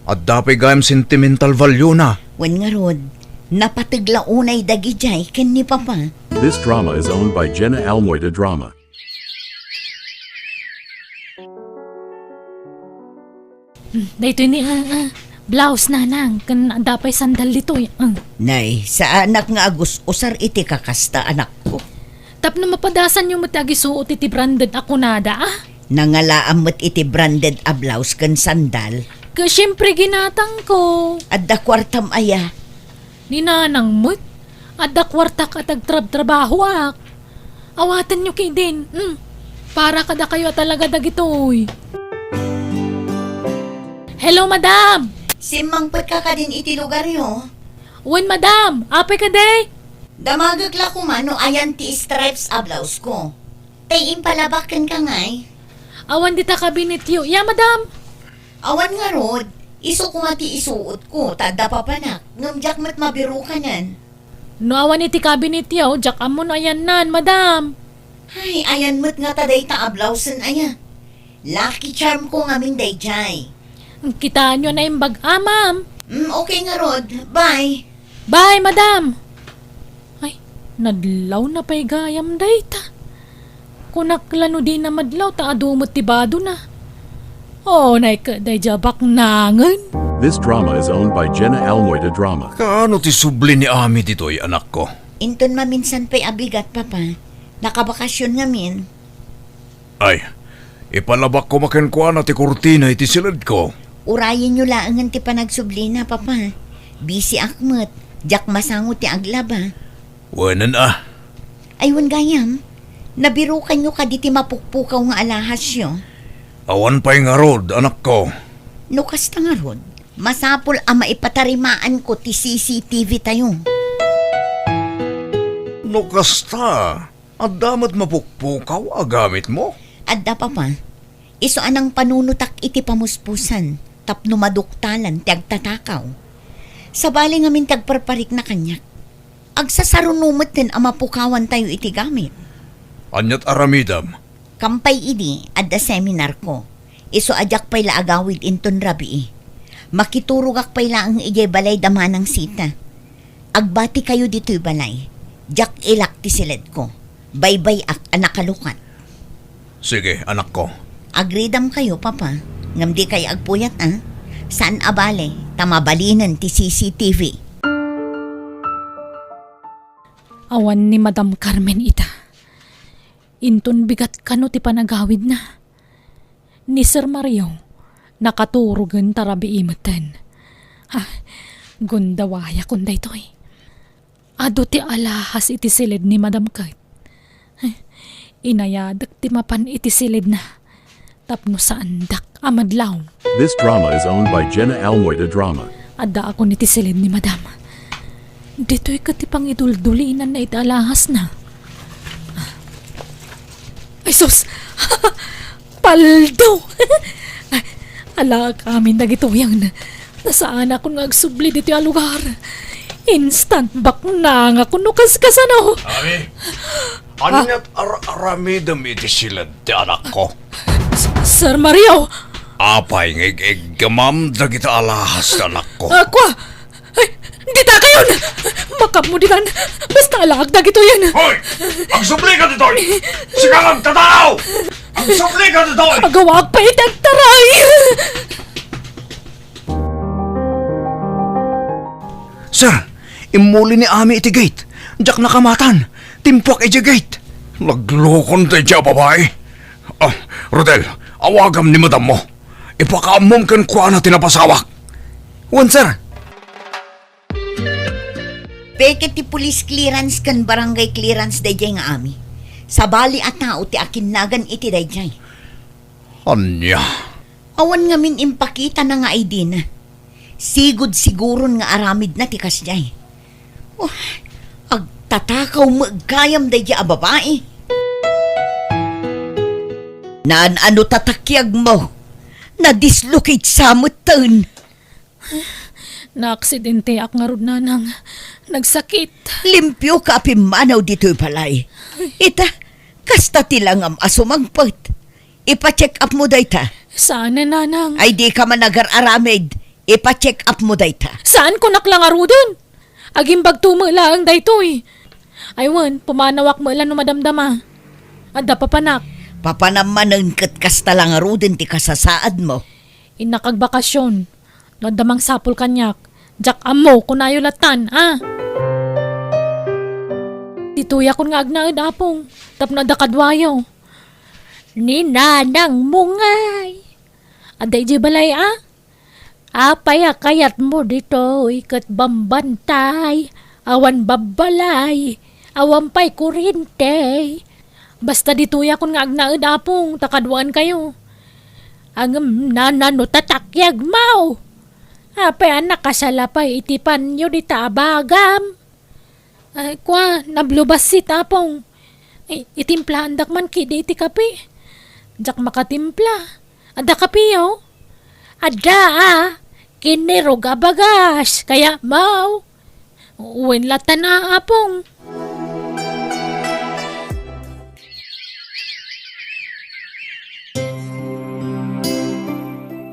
At dapay gayam sentimental value na. Wen nga rod, napatigla unay dagi jay ken ni papa. This drama is owned by Jenna Almoida Drama. Dito ni blouse na nang. Kan dapay sandal dito. Nay, sa anak nga agus usar iti kakasta anak ko. Tap na mapadasan yung matagi suot iti branded ako nada, Nangalaam mo't iti branded a blouse kan sandal. Ka syempre ginatang ko. Adda kwartam aya. Ninanang mo't. Adda kwarta ka tagtrabaho ak. Awatan nyo kay din. Para kada kayo talaga dagitoy. Hello, Madam! Simang ka din iti lugar yo. Uwan, madam! Apay ka, day! Damagag la ko man no ayan ti stripes a blouse ko. Tay impalabakan ka ngay. Awan dita kabinityo. Ya, madam! Awan nga rod, iso ko nga ti isuot ko, tada pa panak. Ngamjak mat mabiru ka nan. No awan iti kabinityo, jak amo no ayan nan, madam! Ay, ayan mat nga taday ta a blousean aya. Lucky charm ko ngaming dayjay. Kita nyo na yung bag, ma'am! Okay nga rod, bye. Bye, madam! Ay, nadlaw na pa'y gayam day ta. Kunaklano di na madlaw ta adumot tibado na. Oh, day jabak nangan. This drama is owned by Jenna Almoida Drama. Kaano ti subli ni Ami ditoy, anak ko? Inton maminsan pa'y abigat, papa. Nakabakasyon ngamin. Ay, ipalabak ko makenkuan ti kurtina iti silid ko. Urayin nyo laangan ti panagsublina, papa. Busy akmet, jak masangot ti aglaba. Wanan Aywan gayam, nabirukan nyo ka di ti mapukpukaw nga alahas yo. Awan pa'y nga rod, anak ko. No kasta nga rod, masapol ang maipatarimaan ko ti CCTV tayo. No kasta, adamat mapukpukaw agamit mo? Adda papa, iso anang panunutak iti pamuspusan, tapno maduktalan ti agtatakaw. Sabali ngamin tagparparik na kanyak. Agsasarunumot din ang mapukawan tayo iti gamit. Anyat aramidam. Kampay idi adda seminar ko. Iso adyak pay laagawid inton rabi. Makiturugak pay laang ijay balay damanang sita. Agbati kayo dito'y balay. Jak ilak ti silid ko. Baybay ak anakalukat. Sige, anak ko. Agridam kayo, papa. Ngam di kayo agpuyat, Saan abale? Tamabalinan ti CCTV. Awan ni Madam Carmen ita. Inton bigat kano ti panagawid na. Ni Sir Mario, nakaturugan tarabi imatan. Gundawaya kunday to'y. Ado ti alahas iti silid ni Madam Kate. Inayadak ti mapan iti silid na. Tapno sa andak amadlaw. This drama is owned by Jenna Almoida Drama. Adda ako niti silid ni Madam. Dito'y katipang iduldulinan na italahas na. Ay sus! Paldo! Ala kami nagituyang na. Nasaan ako nga agsubli dito ang lugar. Instant back na nga kuno kaskasano. Ami, anyat aramidam iti silid ti anak ko. Sir Mario! Apay ngig gamam dagita alahas anak ko. Aqua! Ay, dita kayon! Makap mo ditan! Basta alag dagito yan! Hoy! Ang subli ka dito! Sigalang tatao! Ang subli ka dito! Agawag pa itagtaray! Sir, imuli ni Ami iti gate. Diyak nakamatan. Timpuak iti gate. Naglokon tayo dyan, babae. Rodel, awagam ni madam mo. Ipakaamom kan kuha na tinapasawak. Wan, sir. Peke ti police clearance kan barangay clearance dayjay nga ami. Sabali at tao ti akinagan iti dayjay. Anya? Awan nga min impakita na nga ID na. Sigud siguron nga aramid na ti kasjay. Oh, agtatakaw magkayam dayjay a babae. Naan ano tatakyag mo? Na-dislocate sa mutan. Naaksidente ak nga rod nanang. Nagsakit. Limpyo ka apimanaw dito'y palay. Ita, kasta tilang am asumangpot. Ipa-check up mo dayta. Saan na nanang? Ay di ka man nagar-aramid. Ipa-check up mo dayta. Saan ko naklangaro dun? Agimbag tumula ang daytoy. Aywan, pumanawak mo ilan no madamdama. Adda papanak. Papanamanan kat kasta lang arudin ti kasasaad mo. Inakagbakasyon. Nadamang sapol kanyak. Jak amo kunayo latan, Tituya kun nga agnaid apong. Tapno da kadwayo. Ni nanang mungay. Aday di balay, Apay kayat mo dito, ikat bambantay. Awan babalay. Awan pa'y kurinte. Basta dituya kun nga agnaid apong. Takadwaan kayo. Ang nanano tatakyag mau. Apay anak kasalapay itipan nyo di taabagam. Ay kwa, nablubas si tapong. Ay, itimplahan dak man kidi iti kape. Jak makatimpla. Ada kapiyo. Ada kinirog abagas. Kaya mau. Uwin latan na apong.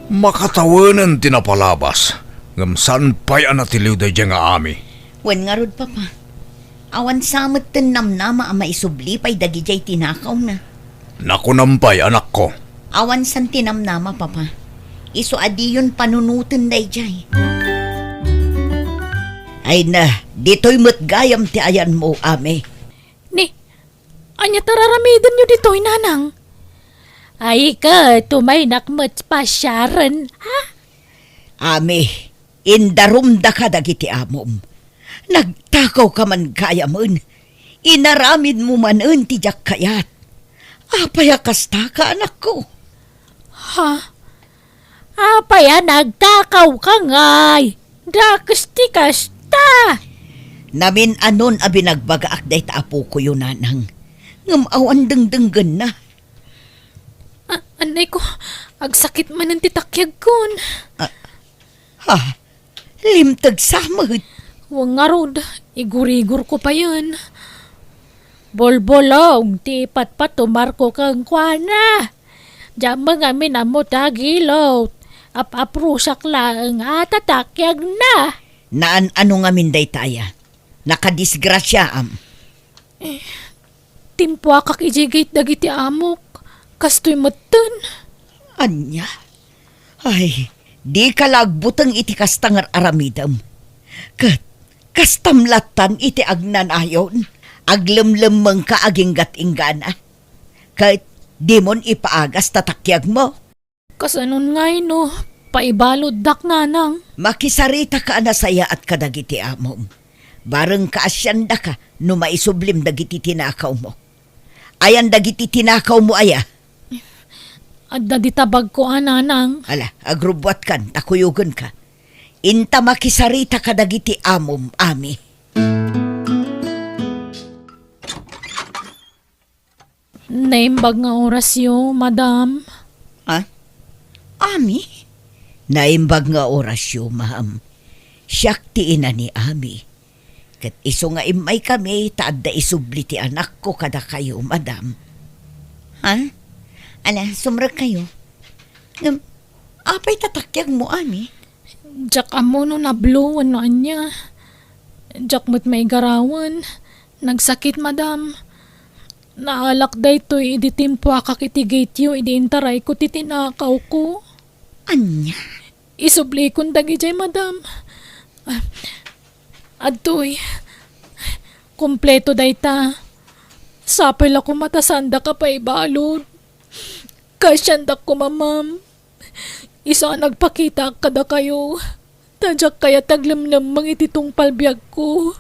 Makatawanan tinapalabas. Ngam san pa'y anatiliw da dyan nga ami. Wen nga rod, Papa. Awan samot tinam nama ang maisubli pa'y dagijay tinakaw na. Nakunampay anak ko. Awan san tinam nama, Papa. Iso adi yun panunutin day jay. Ay na, dito'y matgayam ti ayan mo, ame. Ni, anya tararamidan nyo dito'y nanang. Ay ka, tumay nakmat pa Sharon, ha? Ame, indarumda ka dagiti amom. Nagtakaw ka man kaya mon. Inaramid mo man ti jak kayat. Apaya kasta ka, anak ko. Ha? Apaya nagtakaw ka ngay. Dakas ti kasta. Namin anon abi nagbagaak day taapo ko yun, nanang. Ngamawan dengdenggan na. Anay ko, agsakit man ang titakyag kon. Ha, limtag samad. Huwag nga rod, igurigur ko pa yun. Bolbolong, ti patpat tumarko kang kwana. Diyan mga minamo tagilot. Aprusak lang atatakyag na. Naan ano nga minday taya? Nakadisgrasya am. Timpwa kak ijigit dagiti amok. Kastoy matan. Anya? Ay, di ka lagbutang iti kastangar aramidam. Kastamlatan iti agnan ayon. Aglemlemeng ka aginggat inggana. Kahit di mon ipaagas tatakyag mo. Kasanon ngay no, paibalod dak nanang. Makisarita ka na saya at kadagiti amom. Bareng kaasyanda ka no maisublim dagiti tinakaw mo. Ayan dagiti tinakaw mo aya. Adda di tabag ko nanang. Ala, agrubwat kan, takuyugan ka. Inta makisarita ka dagiti amom, ami. Naimbag nga orasyo, madam. Ha? Ami? Naimbag nga orasyo, ma'am. Siyak ti ina ni ami. Kat iso nga imay kami, taad da isubli ti anak ko kada kayo, madam. Ha? Ala, sumrag kayo. Apay tatakyag mo, ami? Jak amo no nabluwan no anya. Jak mo't may garawan. Nagsakit, madam. Naalak day to'y iditimpwa kakitigate yu, idiintaray ko titinakaw ko. Anya? Isubli kong dagi jay, madam. Adtoy, kompleto day ta. Sapay la ko matasanda ka pa ibalod. Kasyandak ko, mamam. Isa nagpakita kada kayo. Tadyak kaya taglamlam mang ititong palbiyag ko.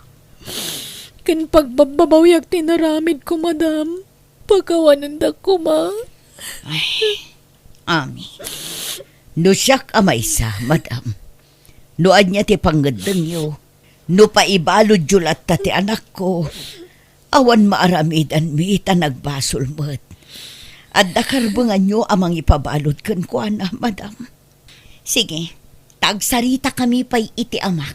Kin pagbabawyak tinaramid ko, madam. Pagkawanan da ko, ma. Ami. No siyak amay sa, madam. Noad niya ti panggadang yo. No paibalod julat ta ti anak ko. Awan maaramidan mi ita nagbasol mo't. At nakarbangan nyo amang ipabalod kan ko, ana, madam. Sige, tagsarita kami pa'y iti amak.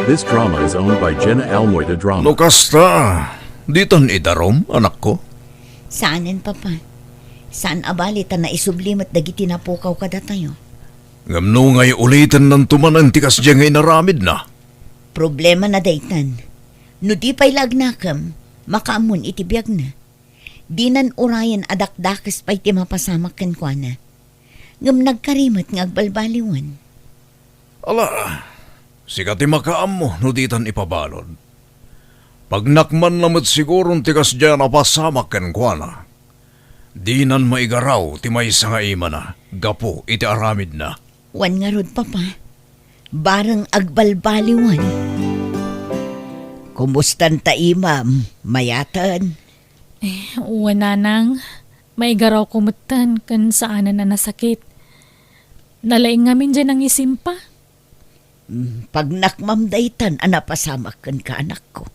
This drama is owned by Jenna Almoita Drama. No kasta, ditan idarom, anak ko. Saanin, Papa? Saan abalita na isublimat dagiti napukaw kada tayo? Ngamno ngay ulitan ng tumanan tikas dyan ngay naramid na. Problema na daytan. No di pa'y lagnakam, makaamun itibiyag na. Dinan urayan adakdakes pa'y ti mapasamak ken kwa na. Ngam nagkarimat ng agbalbaliwan. Ala, sikati makaam mo no ditan ipabalod. Pag nakman namat sigurong tikas dyan napasamak ken kwa na. Dinan maigaraw ti may nga ima na, gapo iti aramid na. Wan nga rod, Papa. Barang agbalbaliwan. Kumustan ta imam, mayatan. Wananang, may garaw kumutan kan saanan na nasakit. Nalaing ngamin dyan ang isimpa. Pag nakmamdaytan, anapasamakan ka anak ko.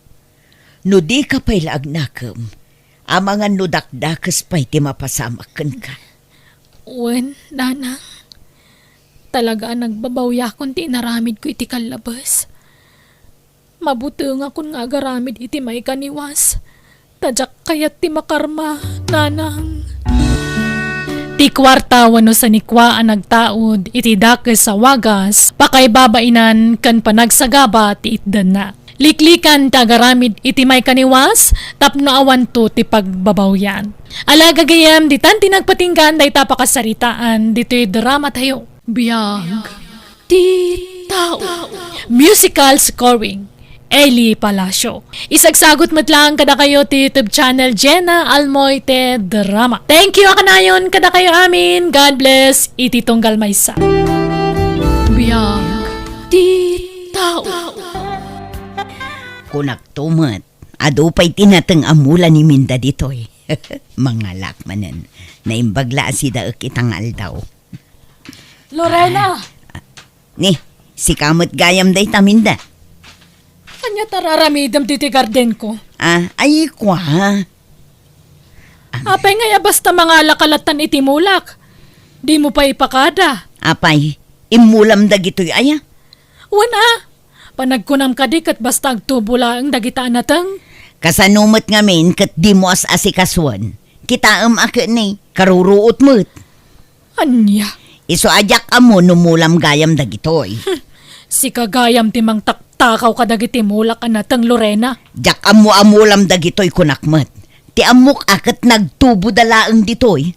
No di ka pa'y laagnakam, amangan no dakdakas pa'y ti mapasamakan ka. Wen, nanang. Talaga nagbabawya kung ti naramid ko iti kalabas. Mabuti nga kung nga garamid iti may kaniwas. Tadyak kayat ti makarma, nanang. Ti kwarta wano sa nikwa ang nagtaod, iti dakes sa wagas, pakay babainan kan panagsagaba ti itdan na. Liklikan tagaramid iti may kaniwas, tapno awan to ti pagbabawyan. Alaga gayam, ditan tinagpatinggan day tapakasaritaan, dito'y drama tayo. Biyag ti tao. Musical scoring. Eli Palacio. Isagsagot mo't lang kada kayo ti YouTube channel Jenna Almoite Drama. Thank you akanayon kada kayo amin. God bless. Iti tunggal maysa. Biyag ti tao. Kunak tumat, ado pa'y tinatang amula ni Minda dito'y. Mga lakmanan, naimbagla si daak itang aldaw. Lorena! Ni, si kamot gayam day taminda. Anya tararamidam diti garden ko. Ay kwa. Apay ngaya basta mga lakalatan iti mulak. Di mo pa ipakada. Apay, imulam dagito'y aya. Wana, panagkunam kadik at basta agtubula ang dagitaan natang. Kasanumot ngamin kat di mo as asikaswan. Kitaam ako ni, karuruot mo't. Anya, Iso ajak amo numulam gayam dagitoy. si kagayam timang taktakaw kadagiti mulak anatang Lorena. Jak amo amulam dagitoy kunakmat. Ti amok akat nagtubo dalaang ditoy.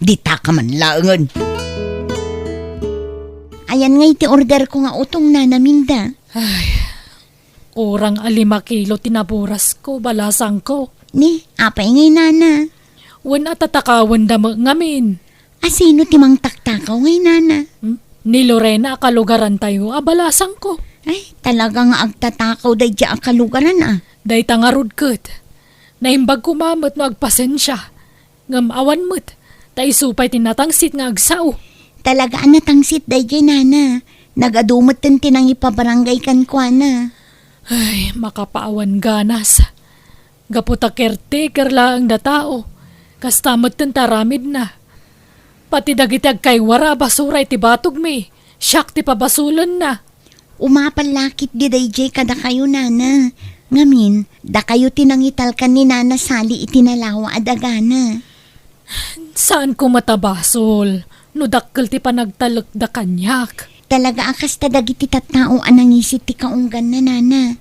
Di ta ka man laangan. Ayan nga iti order ko nga utong na naminda. Kurang 5 kilo tinaburas ko, balasang ko. Ni, apay ngay nana. Wan atatakawan damo ngamin. Asino timang taktakaw ngay nana? Ni Lorena akalugaran tayo, balasang ko. Ay, talagang agtatakaw day dya akalugaran Day tangarod kat. Naimbag kumamot no agpasensya. Ngam awan mo't. Tay supay tinatangsit nga agsaw. Talaga natangsit day dya nana. Nagadumot tin tinang ipabarangay kan kwa na. Ay, makapaawan ganas. Gaputa caretaker lang da tao. Kastamot tin taramid na. Pati dagitag kay wara basura iti batog mi. Siyak ti pabasulan na. Umapalakit di day dya kada kayo nana. Ngamin, da kayo tinangital kan ni nana sali itinalawa adagana. Saan ko matabasol? Nudakkel ti panagtalek da kanyak. Talaga akas tadagiti tattao anang isit ti kaunggan na nana.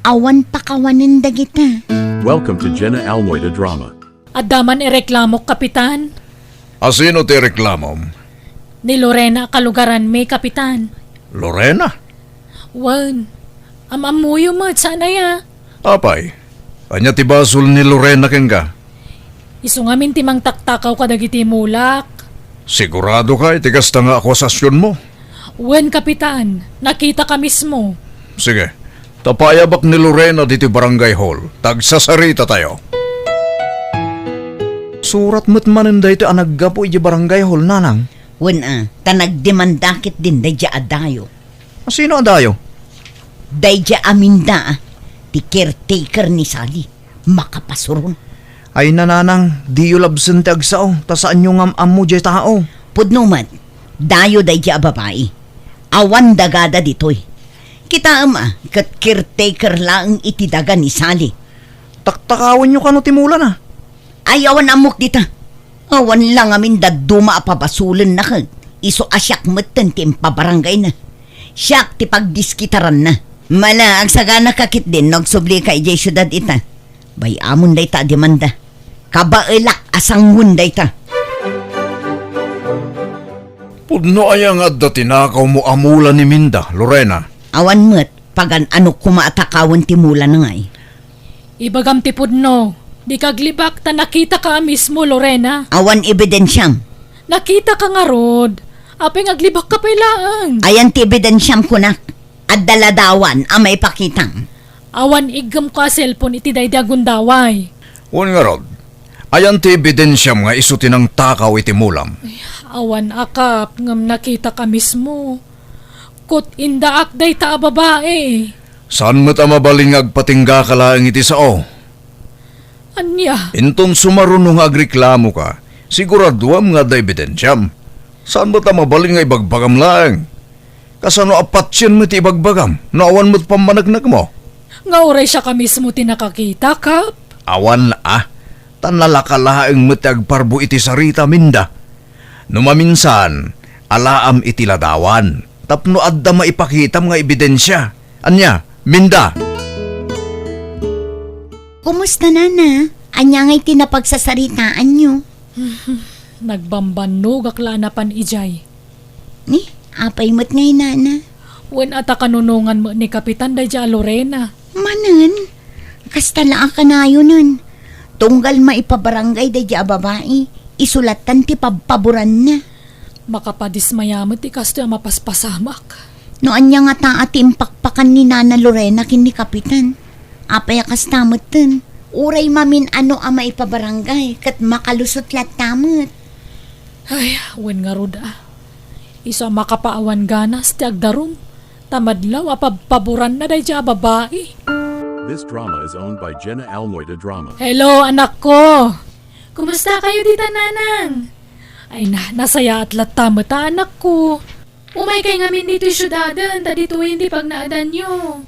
Awan pakawanan dagita. Welcome to Jenna Almoita Drama. Adaman ireklamo kapitan. Asino ti reklamom? Ni Lorena kalugaran may kapitan. Lorena? Wan, amamuyo mo sana ya. Apay, anya ti basol ni Lorena kenga? Isu ngamin timang taktakaw kadagiti mulak. Sigurado ka, itigas nga akusasyon mo. Wan kapitan, nakita ka mismo. Sige, tapayabak ni Lorena diti barangay hall. Tagsasarita tayo. Surat mo't maninday iti anaggapo iti barangay hall, nanang. Wan tanagdemandakit din day dya adayo. Sino adayo? Day dya aminda ti caretaker ni Sally. Makapasuron. Ay nananang, di yu labsen ti agsao, ta saan yung am-am jay tao. Pudnuman, dayo day dya babae. Awan dagada ditoy. Kita kat caretaker lang iti daga ni Sally. Taktakawan nyo kano timula na. Ay awan amok dita. Awan lang amin daduma apabasulan na kag. Iso asyak meten ti impabarangay na. Siyak ti pagdiskitaran na. Mala, agsagana kakit din, nagsubli ka ijay syudad ita. Bay amon day ta demanda. Kabailak asang day ta. Pudno ayang adda tinakaw mo amula ni Minda, Lorena. Awan mo't, pagan ano kumaatakawan ti mula na ngay. Ibagam tipod no. Di kaglibak ta nakita ka mismo Lorena. Awan ebidensyam. Nakita ka nga rod. Apeng aglibak ka pailaan. Ayan ti ebidensyam kunak. At daladawan amay pakitang. Awan igam ka cellphone iti daydagun daway. Wan nga rod, ayan ti ebidensyam nga iso tinang takaw iti mulam. Awan akap ngam nakita ka mismo. Kot indaak day ta babae. Saan mo ta mabalingag patingga ka laang iti sao? Anya, Inton sumarunong agreklamo ka, siguraduam nga da ebidensyam. Saan mo ta mabaling nga ibagbagam laang? Kasano apatsyan mo ti ibagbagam, naawan mo't pamanagnag mo? nga oray siya ka mismo tinakakita, Kap. Awan tanlalakalaeng mo't agparbo iti sarita minda. Numaminsan, alaam iti ladawan, tapno adda maipakitam nga ebidensya. Anya, minda. Kumusta nana? Anya nga'y tinapagsasaritaan nyo? Nagbambanog aklanapan ijay. Ni, apay mo't ngay nana. Wen ata kanunungan mo ni Kapitan Dayja Lorena. Manan, kastala ka na yun. Tunggal maipabarangay da babae, isulatan ti paboran na. Makapadismayamot ikasto yung mapaspasamak. No anya nga ta ati impakpakan ni Nana Lorena kin ni Kapitan. Apay kastamot ten. Uray mamin ano ang maipabarangay kat makalusot lat tamot. Ay, wen nga ruda. Iso ang makapaawan ganas ti agdarum. Tamadlaw apabpaburan na Dayja babae. This drama is owned by Jenna Almoyda Drama. Hello, anak ko. Kumusta kayo dito, Nanang? Ay nasaya at latama ta, anak ko. Umay kay ngamin dito syudadan, ta dito hindi pag naadan nyo.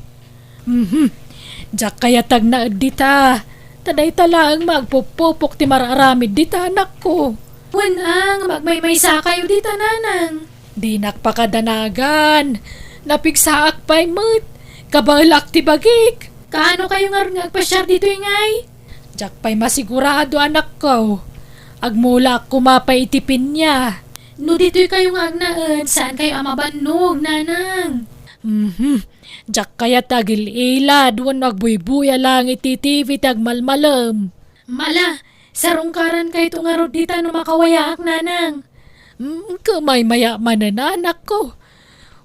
Diyak kaya tag naad dita. Taday talaang magpupupok ti mararamid dita, anak ko. Wanang, magmay-maysa kayo dita, Nanang. Di nakpakadanagan. Napigsaak pa'y mo't. Kabalak ti bagik. Kaano kayo nga ngagpasyar dito ingay? Diyak pa'y masigurado, anak ko. Agmula kumapay itipin niya. No dito'y kayo nga agnaan, saan kayo amabannog, Nanang? Diyak kaya tagil ilad, wan agbuybuya lang iti-TV tag malmalam. Mala, sarungkaran kayo tungarod dita no makawayaak, Nanang. Kamay maya manan, anak ko.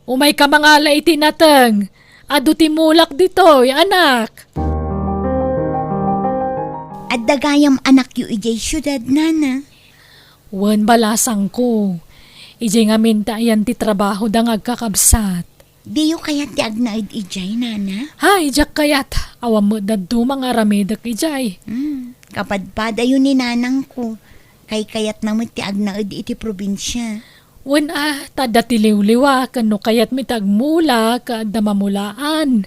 Umay ka mangala itinatang. Adu timulak dito'y, anak. At dagayam anak yu ijay syudad, Nana. Wan balasang ko. Ijay nga minta yan ti trabaho dang agkakabsat. Di yu kaya ti agnaid ijay, Nana. Hay, jak kayat. Awam mo daddo mga ramedak ijay. Kapadpada yun ni Nanang ko. Kay kayat naman ti agnaid iti probinsya. Wan tada tiliw-liwa kano kayat mitagmula kada mamulaan.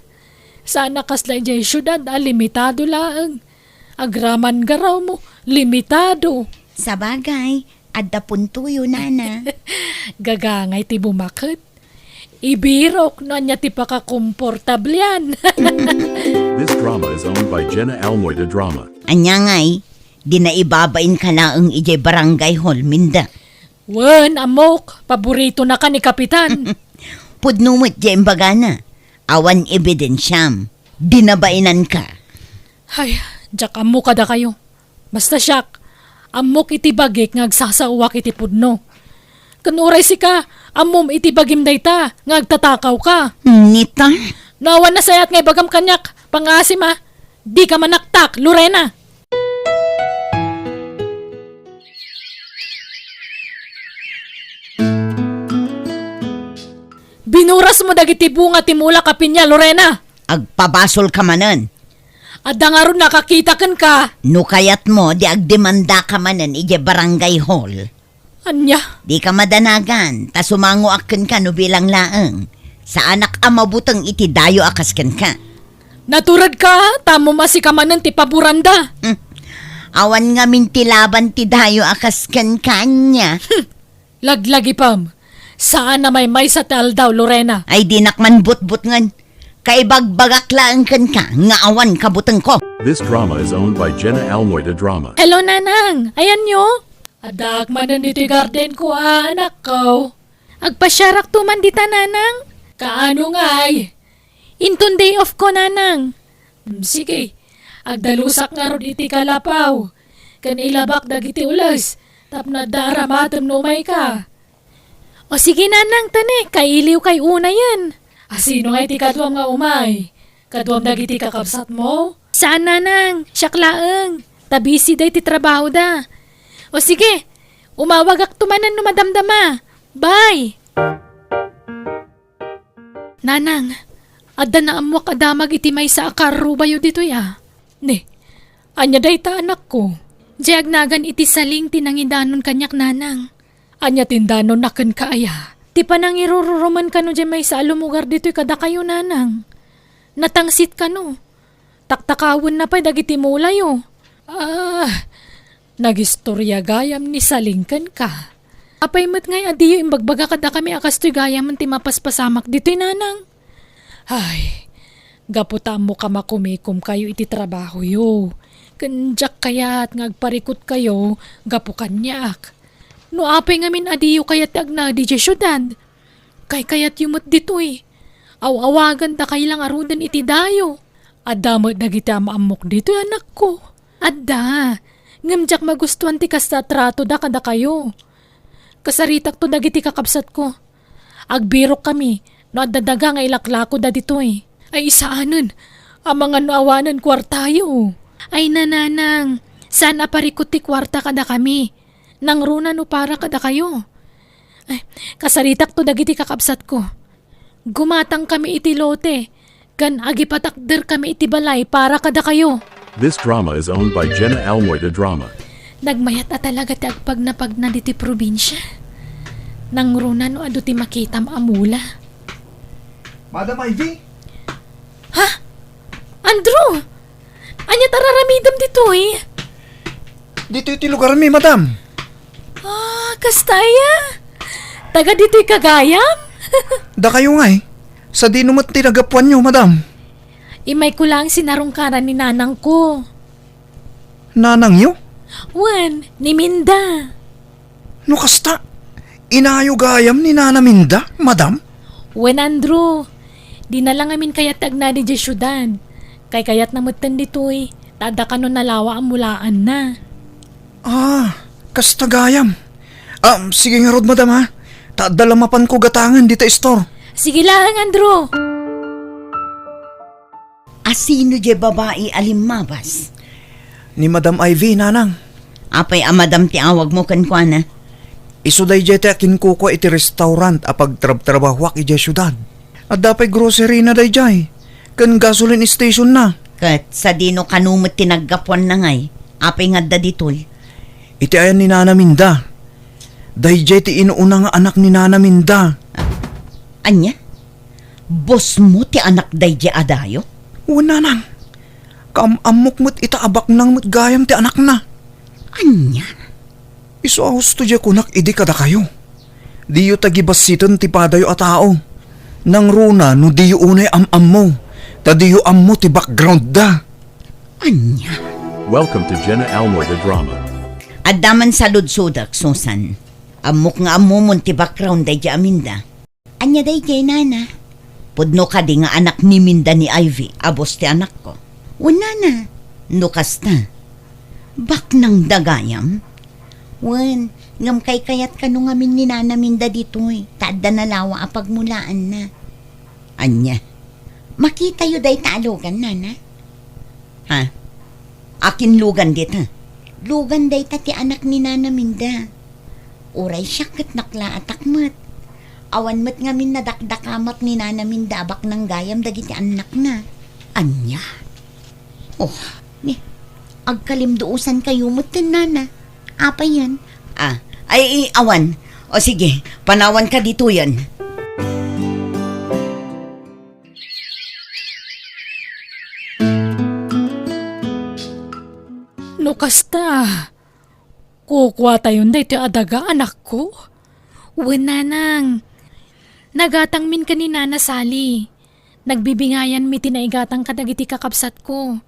Sana kasla ijay syudad limitado laang. Agraman garaw mo, limitado. Sa bagay, adda puntuyo, Nana. Gagangay ti bumakit. Ibirok no anya ti pakakomportable yan. This drama is owned by Jenna Almoyda Drama. Anya ngay, di na ibabain ka na ang ijay barangay hall, minda. Wan, amok, paborito na ka ni Kapitan. Pudnumot jay imbaga na. Awan ebidensyam. Dinabainan ka. Ay, jak amok kada kayo. Basta siyak, amok iti bagik ngagsasawak iti pudno. Kanuray si ka, amom iti bagim dayta, ngagtatakaw ka. Nita? Nawan na sayat ngay bagam kanyak, pangasim ha. Di ka manaktak, Lorena. Binuras mo dagiti bunga timula kapinya, Lorena. Agpabasol ka manan. Adda nga ron nakakita kan ka. No kayat mo, di agdemanda ka manan ije barangay hall. Anya, Di ka madanagan, ta sumango akin ka no bilang laeng. Sa anak amabutang iti dayo akasken ka. naturad ka, tamo masikamanan ti paburanda. Awan nga mintilaban ti dayo akasken kanya. Laglagi pam. Saan na may sa tal daw, Lorena? Ay dinakman but-but ngan. Kay bagbagak laeng ken ka, nga awan kabuteng ko. This drama is owned by Jenna Almoyda Drama. Hello, Nanang. Ayan nyo. Adak manan dito garden ko, anak ko. Agpasyarak tuman dita, Nanang. Kaano nga'y? Intun day off ko, Nanang. Sige. Agdalusak nga ron iti kalapaw. Kan ilabak dagiti ulas. Tapna daramatem numay ka. O sige, Nanang, tane. Kailiw kay una yan. Asino nga iti kadwam nga umay? Kadwam dagiti kakabsat mo? Saan, Nanang? Syaklaeng. Tabisi day ti trabaho da. O sige, umawag ak tumanan no madamdama. Bye! Nanang, adda na amwak adamag iti may sa akarro bayo dito ya. Ne, anya day ta anak ko. Diag nagan iti saling tinangidanon kanyak nanang. Anya tindanon naken kaaya. Ti panang irururoman ka no may sa alumugar dito'y kada kayo nanang. Natangsit ka no. Taktakawon na pa dagiti mulayo. Nagistorya gayam ni salingkan ka. Apay mat ngay adiyo imbagbaga kada kami akastoy gayam ti mapaspasamak dito'y nanang. Ay, gaputa mo ka makumikom kayo iti trabaho yo. Kanjak kayat ngagparikot kayo, gapu kanyak. No apay ngamin adiyo kayat agnadi di syudad. Kay kayat yumot dito'y. Awawagan ta kailang arudan iti dayo. Adamot dagiti amaamok dito'y anak ko. Adda, ngamjak magustuhan ti kasta trato da kada kayo. Kasaritak to dagiti kakabsat ko. Agbirok kami, no adadaga nga ilaklako da dito'y. Ay isaanan, ang mga noawanan kwartayo. Ay nananang, saan aparikot ti kwarta kada kami? Nang runa no para kada kayo. Ay, kasaritak to dagiti kakabsat ko. Gumatang kami iti lote, kan agipatakder kami iti balay para kada kayo. This drama is owned by Jenna Almoyda Drama. Nagmayat na talaga ti agpag na pag na diti probinsya. Nang runa no ado ti makitam amula. Madam Ivy? Ha? Andrew! Anya tararamidam dito eh. Dito iti lugar mi, madam. Kastaya? Taga dito'y kagayam? Da kayo nga eh. Sa dinumat tinagapuan nyo, madam. Imay ko lang sinarungkaran ni nanang ko. Nanang nyo? Wan, ni Minda. No kasta, inayo gayam ni Nana Minda, madam? Wan Andrew, di na lang amin kayat agnadi di syudad. Kay kayat namutan dito'y, tada ka nun nalawa ang mulaan na. Kasta gayam. Sige nga rod, madam ha. Tadalamapan ko gatangan dito store. Sige lang, Andrew. Asino je babae alimabas? Ni Madam Ivy, nanang. Apay amadam ti awag mo kan kwa na. Isuday jete akin ko iti restaurant apag trabahwak iti syudad. At dapay grocery na day jay. Kan gasoline station na. Kat sa dino kanumot tinaggapuan na ngay. Apay nga da ditoy. Iti ayan ni Nana Minda. Day jay ti inuuna nga anak ni Nana Minda. Anya? Boss mo ti anak day di adayo? Nanang. Kamamok mo't itaabak nang mo't gayam ti anak na. Anya? Iso ahos to jay kunak idi kada kayo. Diyo tagibasiton ti padayo a tao. Nang runa no diyo unay am mo. Ta diyo mo ti background da. Anya? Welcome to Jenna Almoyda Drama. Adaman sa ludsudak, Susan. Amok nga amumon ti background day di Aminda. Anya day di nana. Pudno ka di nga anak ni Minda ni Ivy, abos ti anak ko. Una na, nukas na. Bak nang dagayam? Wan, ngam kay kayat ka nung amin ni Nana Minda dito'y. Tada na lawa apagmulaan na. Anya, makita yu day taalogan, nana? Ha? Akin lugan dita. Lugan day ti anak ni Nana Minda. Uray siya kat nakla atakmat. Awan mat ngamin na dakdakamat ni Nana Minda abak ng gayam dagiti anak na. Anya? Oh, ni, agkalimduusan kayo mutin, nana. Apa yan? Ay, awan. O sige, panawan ka dito yan. No kasta. Kukuha tayo na ito adaga anak ko. Nanang. Nagatang min ka ni Nana Sally. Nagbibingayan mi tinaigatang kadagiti kakabsat ko.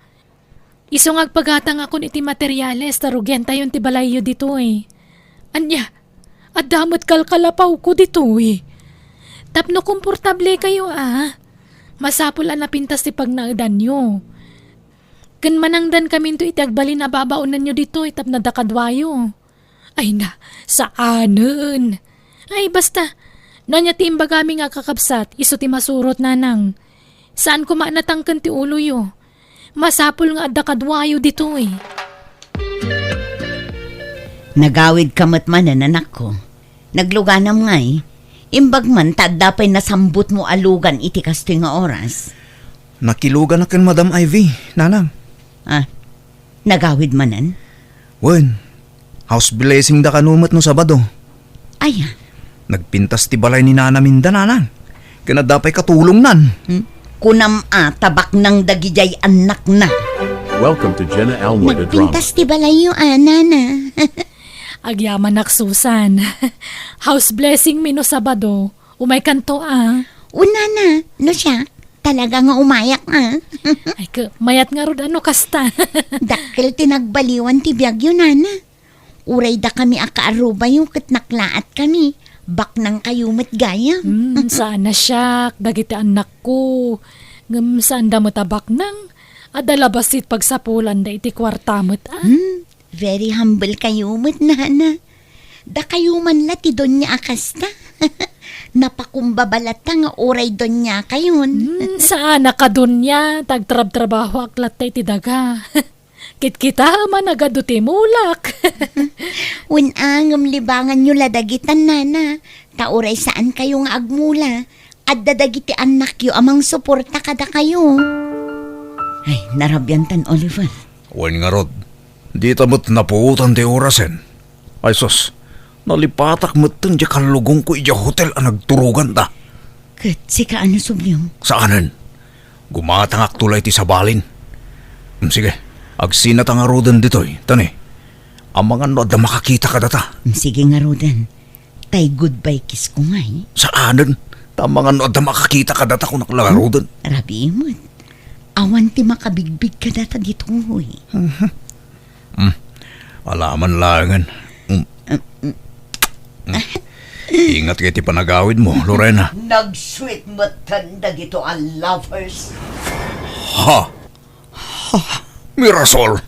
Isong agpagatang ako iti materyales tarugyan tayon ti balayo dito eh. Anya, adamot kalkalapaw ko dito eh. Tapno komportable kayo Masapul na pintas ti pagnaadan nyo. Kan manangdan kami to itagbali na babaunan nyo dito tap nadakadwayo. Ay na, saanen? Ay basta, nanya ti imbagami nga kakabsat, iso ti masurot nanang. Saan ko maanatangkan ti ulo yo? Masapul nga adakadwayo dito eh. Nagawid kamat manan anak ko. Nagluganam nga Imbag man, tagdapay nasambut mo alugan iti kastoy nga oras. Nakilugan na kan Madam Ivy, nanang. Ah, nagawid manan? Wen, house blessing da kanumat no Sabado. Ay, Nagpintas ti balay ni Nana Minda, nanang. Kanadapay katulong nan. kunam tabak ng dagijay anak na. Welcome to Jenna Almoy the Drama. Nagpintas ti balayo, nana. Agyaman nak Susan. House blessing mi no Sabado. Umay kanto Una na, no siya? Talaga nga umayak Ay mayat nga rod ano kasta. Dakkel tinagbaliwan ti biyag yun, nana. Uray da kami akaaruba yung katnaklaat kami. Bak nang kayumat gaya. Sana siya. Dagiti anak ko. Ngam saan da mo tabak nang. Adalabasit pagsapulan da iti kwartamot Very humble kayumat, nana. Da kayuman la ti doon niya akasta. Napakumbabalata nga oray doon niya kayon. Saan nakadunya. Tagtrab-trabaho aklat ta iti daga. Kit-kita man agado ti mulak. Unangam libangan nyo ladagitan, nana. Tauray saan kayo nga agmula. At dadagiti anak yo amang suporta kada kayo. Ay, narabyantan, Oliver. Wen nga rod, di tamot napuutan ti orasen. Ay sos, nalipatak matan di kalugong ko ija hotel ang nagturugan ta. Kat, sika ano subyong? Saanan? Gumatangak tulay ti sabalin. Sige, agsinat ang arudan ditoy, tani. Ang mga no da makakita ka data. Sige nga, Rodan. Tay goodbye kiss ko nga, Saanan? Ta mga no da makakita ka data kung naklarudan. Rabi mo. Awan ti makabigbig ka data dito, huy. Alaman langan. Ingat kayo ti panagawid mo, Lorena. Nag-sweet matan dagito ang lovers. Ha? Mirasol,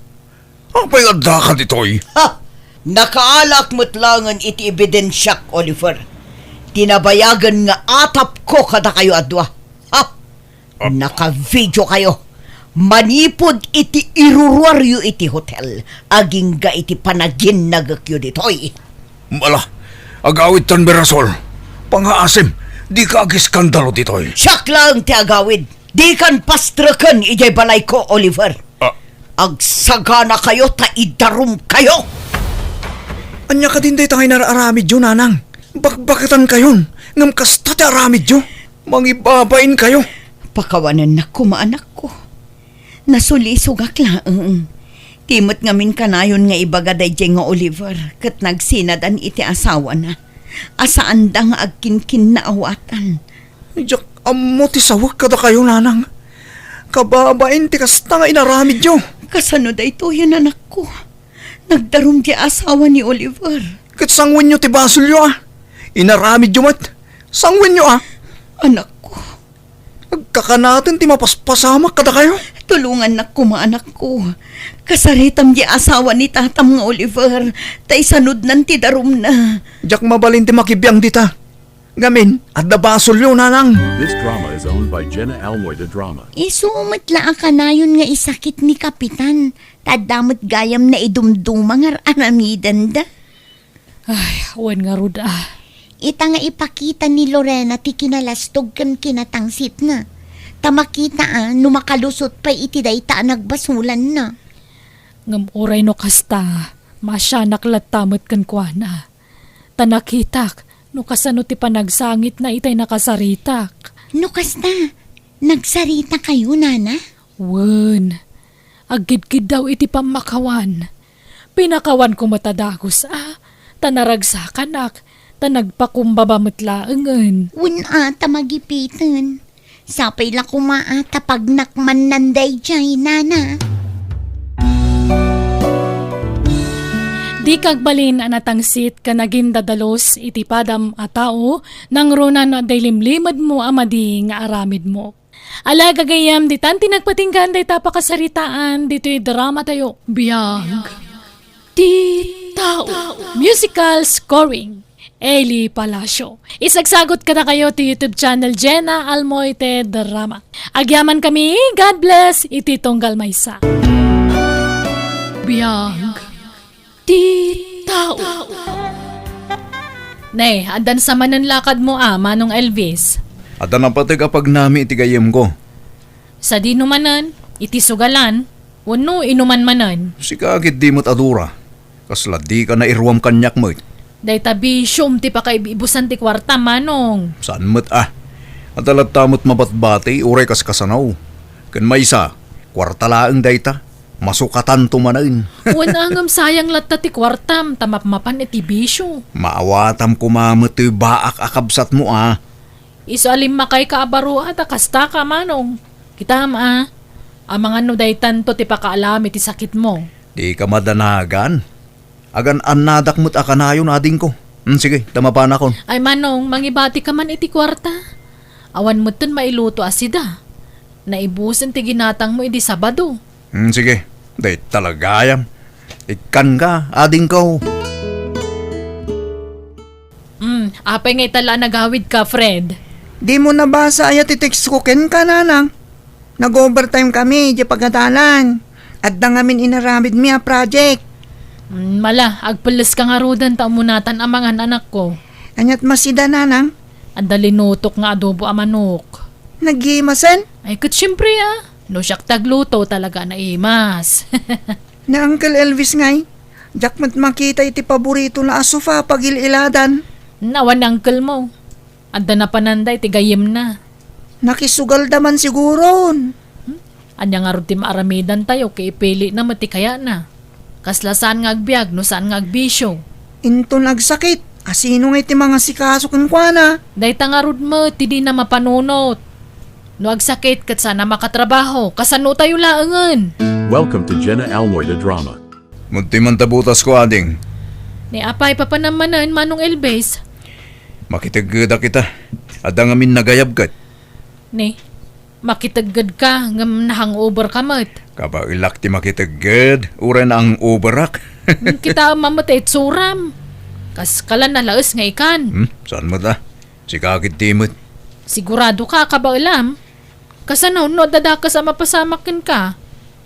apay adda ka ditoy. Ha! Nakaalak mo't langan iti ebidensyak, Oliver. Tinabayagan nga atap ko kada kayo adwa. Ha? Naka-video kayo. Manipod iti irurwaryo iti hotel. Aging ga iti panagin nagakyo ditoy. Mala, agawid tan Mirasol. Pangaasim, di ka agiskandalo ditoy. Siyak lang ti agawid. Di kan pastrakan ijay balay ko, Oliver. Agsagana kayo ta idarum kayo. Anya ka din day tangay nararamid yun, nanang. Bakbakatan kayon. Ngam kasta ti aramid yun. Mangibabain kayo. Pakawanan na ko, maanak ko. Nasulisog aklaan. Timot ngamin kanayon nga ibagaday dyan nga Oliver. Kat nagsinadan iti asawa na. Asaan da nga agkinkin na awatan. Jak, amo ti sawak kada kayo, nanang. Kababain ti kasta nga inaramid yun. Kasano da ito yun, anak ko? Nagdarum di asawa ni Oliver. Kat sangwin nyo ti basulyo, Inaramid yun mat. Sangwin nyo, Anak ko, Agkakanatin ti mapaspasamak kada kayo. tulungan na ko, maanak ko. Kasaritam di asawa ni tatam nga Oliver. Tay sanud nan ti darum na. Jak mabalin ti makibiyang dita. Gamin, at nabasulyo, nanang. This drama is owned by Jenna Almoy the Drama. Isumot la ka na yun nga isakit ni Kapitan. Tadamot gayam na idumdumang aramidan da. Ay, wan nga rod Ita nga ipakita ni Lorena ti kinalastog kan kinatangsit na. Tamakita numakalusot pa iti dayta nagbasulan na. Ngam oray no kasta. Masya naklattamot kan kwa na. Tanakitak. No kasano ti panagsangit na itay nakasaritak. Nukas na, nagsarita kayo, nana? Wen, agid-gid daw iti pamakawan. Pinakawan ko matadagos tanaragsakan tanagpakumbaba matlaangan. Tamagipitan. Sapay la tapag nakman nanday jay, nana. Di kagbalin anatangsit ka naging dadalos iti padam a tao nang ronan day limlimad mo amadi nga aramid mo. Ala gagayam di tanti nagpatinggan day tapakasaritaan dito'y drama tayo. Biyag. Ti tao. Musical scoring. Eli Palacio. Isagsagot ka na kayo ti YouTube channel Jenna Almoy the Drama. Agyaman kami, God bless, iti tunggal maysa. Biyag. Ti tao. Nay, adan sa manan lakad mo Manong Elvis. At ang patag apag nami itigayim ko. Sa di numanan, iti sugalan, wano inuman manan. Si kagit di mo't adura. Kasla di ka na irwam kanyak mo. Day tabi, syum ti pa kaibibusan ti kwarta, Manong. Saan mo't At alat tamot mabatbati, uray kas kasanaw. Kan may isa, kwarta laang dayta. Masukatan tumanain. Wanangam sayang latta ti kwartam, tamapmapan iti bisyo. Maawatam kumamot ti baak akabsat mo Iso alim makay kaabaro at akasta ka, Manong. Kitam ang mga nuday tanto ti pakaalam iti sakit mo. Di ka madanagan. Agan anadak mo't akanayon ading ko. Sige, tamapan ako. Ay Manong, mangibati ka man iti kwarta. Awan mo ton mailuto asida. Naibusin ti ginatang mo iti Sabado. Sige, day talagayam. Ikan ka, ading ko. Apay ngay tala nagawid ka, Fred. Di mo nabasa ay titext ko ken ka nanang. Nag-overtime kami di pagkatalan. At da ngamin inaramid mi a project. Mala, agpalas ka nga rodan taumunatan ang mga anak ko. Anyat masida nanang. Ang dalinutok nga adobo a manok. Nag-imasan. Ay kat syempre no siyak tagluto talaga na imas. Na Uncle Elvis ngay. Diyak mat makita iti paborito na asufa pagililadan. Nawan uncle mo. Anda na pananday tigayim na. Nakisugal daman siguro. Anya nga rin ti maaramidan tayo kay ipili na matikaya na. Kaslasan nga agbyag no saan nga agbisyo. Into nagsakit. Asino nga iti mga sikaso kwa na. Dahita nga rin mo ti di na mapanunot. No agsakit kat sana makatrabaho kasano tayo laangan. Welcome to Jenna Almoyda Drama. Munti man tabutas ko ading. Ni apay pa panamanan Manong Elvis. Makitagada kita. Adang amin nagayab kat. Ni, makitagad ka ngam nahangover ka mat. Kaba ilak ti makitagad. Ura na ang uberak. Kita mamatay suram. Kas kala nalaos nga ikan. Saan mo ta? Si kakit timot. Sigurado ka kabailam. Kasanaw no dadaka sa mapasamakin ka.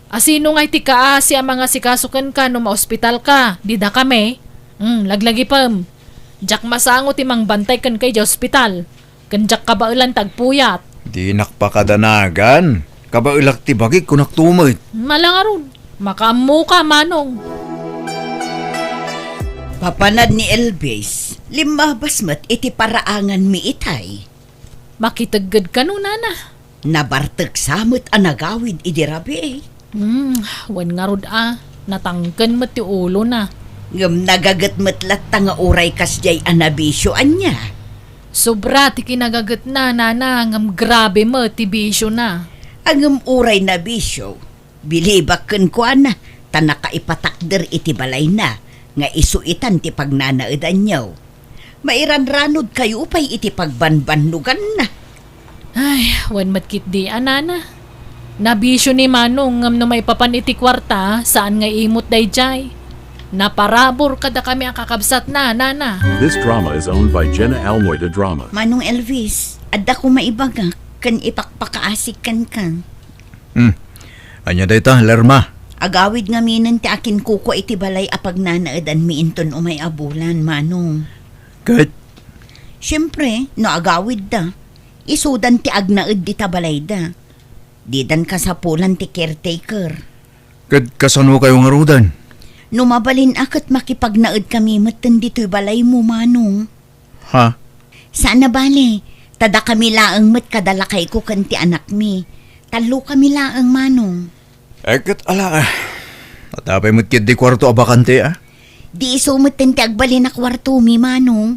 Asino nga iti ka si ang mga sikasukan ka no maospital ka. Dida kami. Laglagi pam. Diyak masango timang bantay kan kay di ospital. Kanjak kabailan tagpuyat. Di nakpakadanagan. Kaba ilak ti bagik kunak tumot. Malangarod. Makamu ka Manong. Papanad ni Elvis, limabas mat iti paraangan mi itay. Makitagad ka no nana. Nabartag samot anagawid idirabi Wan nga rod natangken mo ti ulo na. Ngam nagagat matlat nga uray kasjay anabisyo anya. Sobra ti kinagagat na nana ngam grabe mo ti bisyo na. Angam uray na bisyo, bilibaken ko na, tanaka ipatakder iti balay na, nga isuitan ti pagnanaedan nyaw. Mairanranod kayo upay iti pagbanbanlugan na. Ay, wan matkit di anana. Nabisyo ni Manong ngam no may papan iti kwarta saan nga imot dayjay. Naparabor kada kami ang kakabsat na nana. This drama is owned by Jenna Almoyda Drama. Manong Elvis, adda ko maibagak, kan ipakpakaasik kan kang. Anya dayta, Lerma. Agawid nga minan ti akin kuko iti balay apag nanaadan miinton umay abulan, Manong. Kat, Siyempre, no agawid da. Isudan ti agnaed di tabalay da. Didan kasapulan ti caretaker. kat kasano kayo nga rudan? Numabalin akat makipagnaed kami matan dito'y balay mo, Manong. Ha? Sana bale, tada kami laang mat kadalakay ko kanti anak mi. Talo kami laang, Manong. Kat ala Atapay mo't kid di kwarto abakante Di isumatan ti agbalin na kwarto mi, Manong.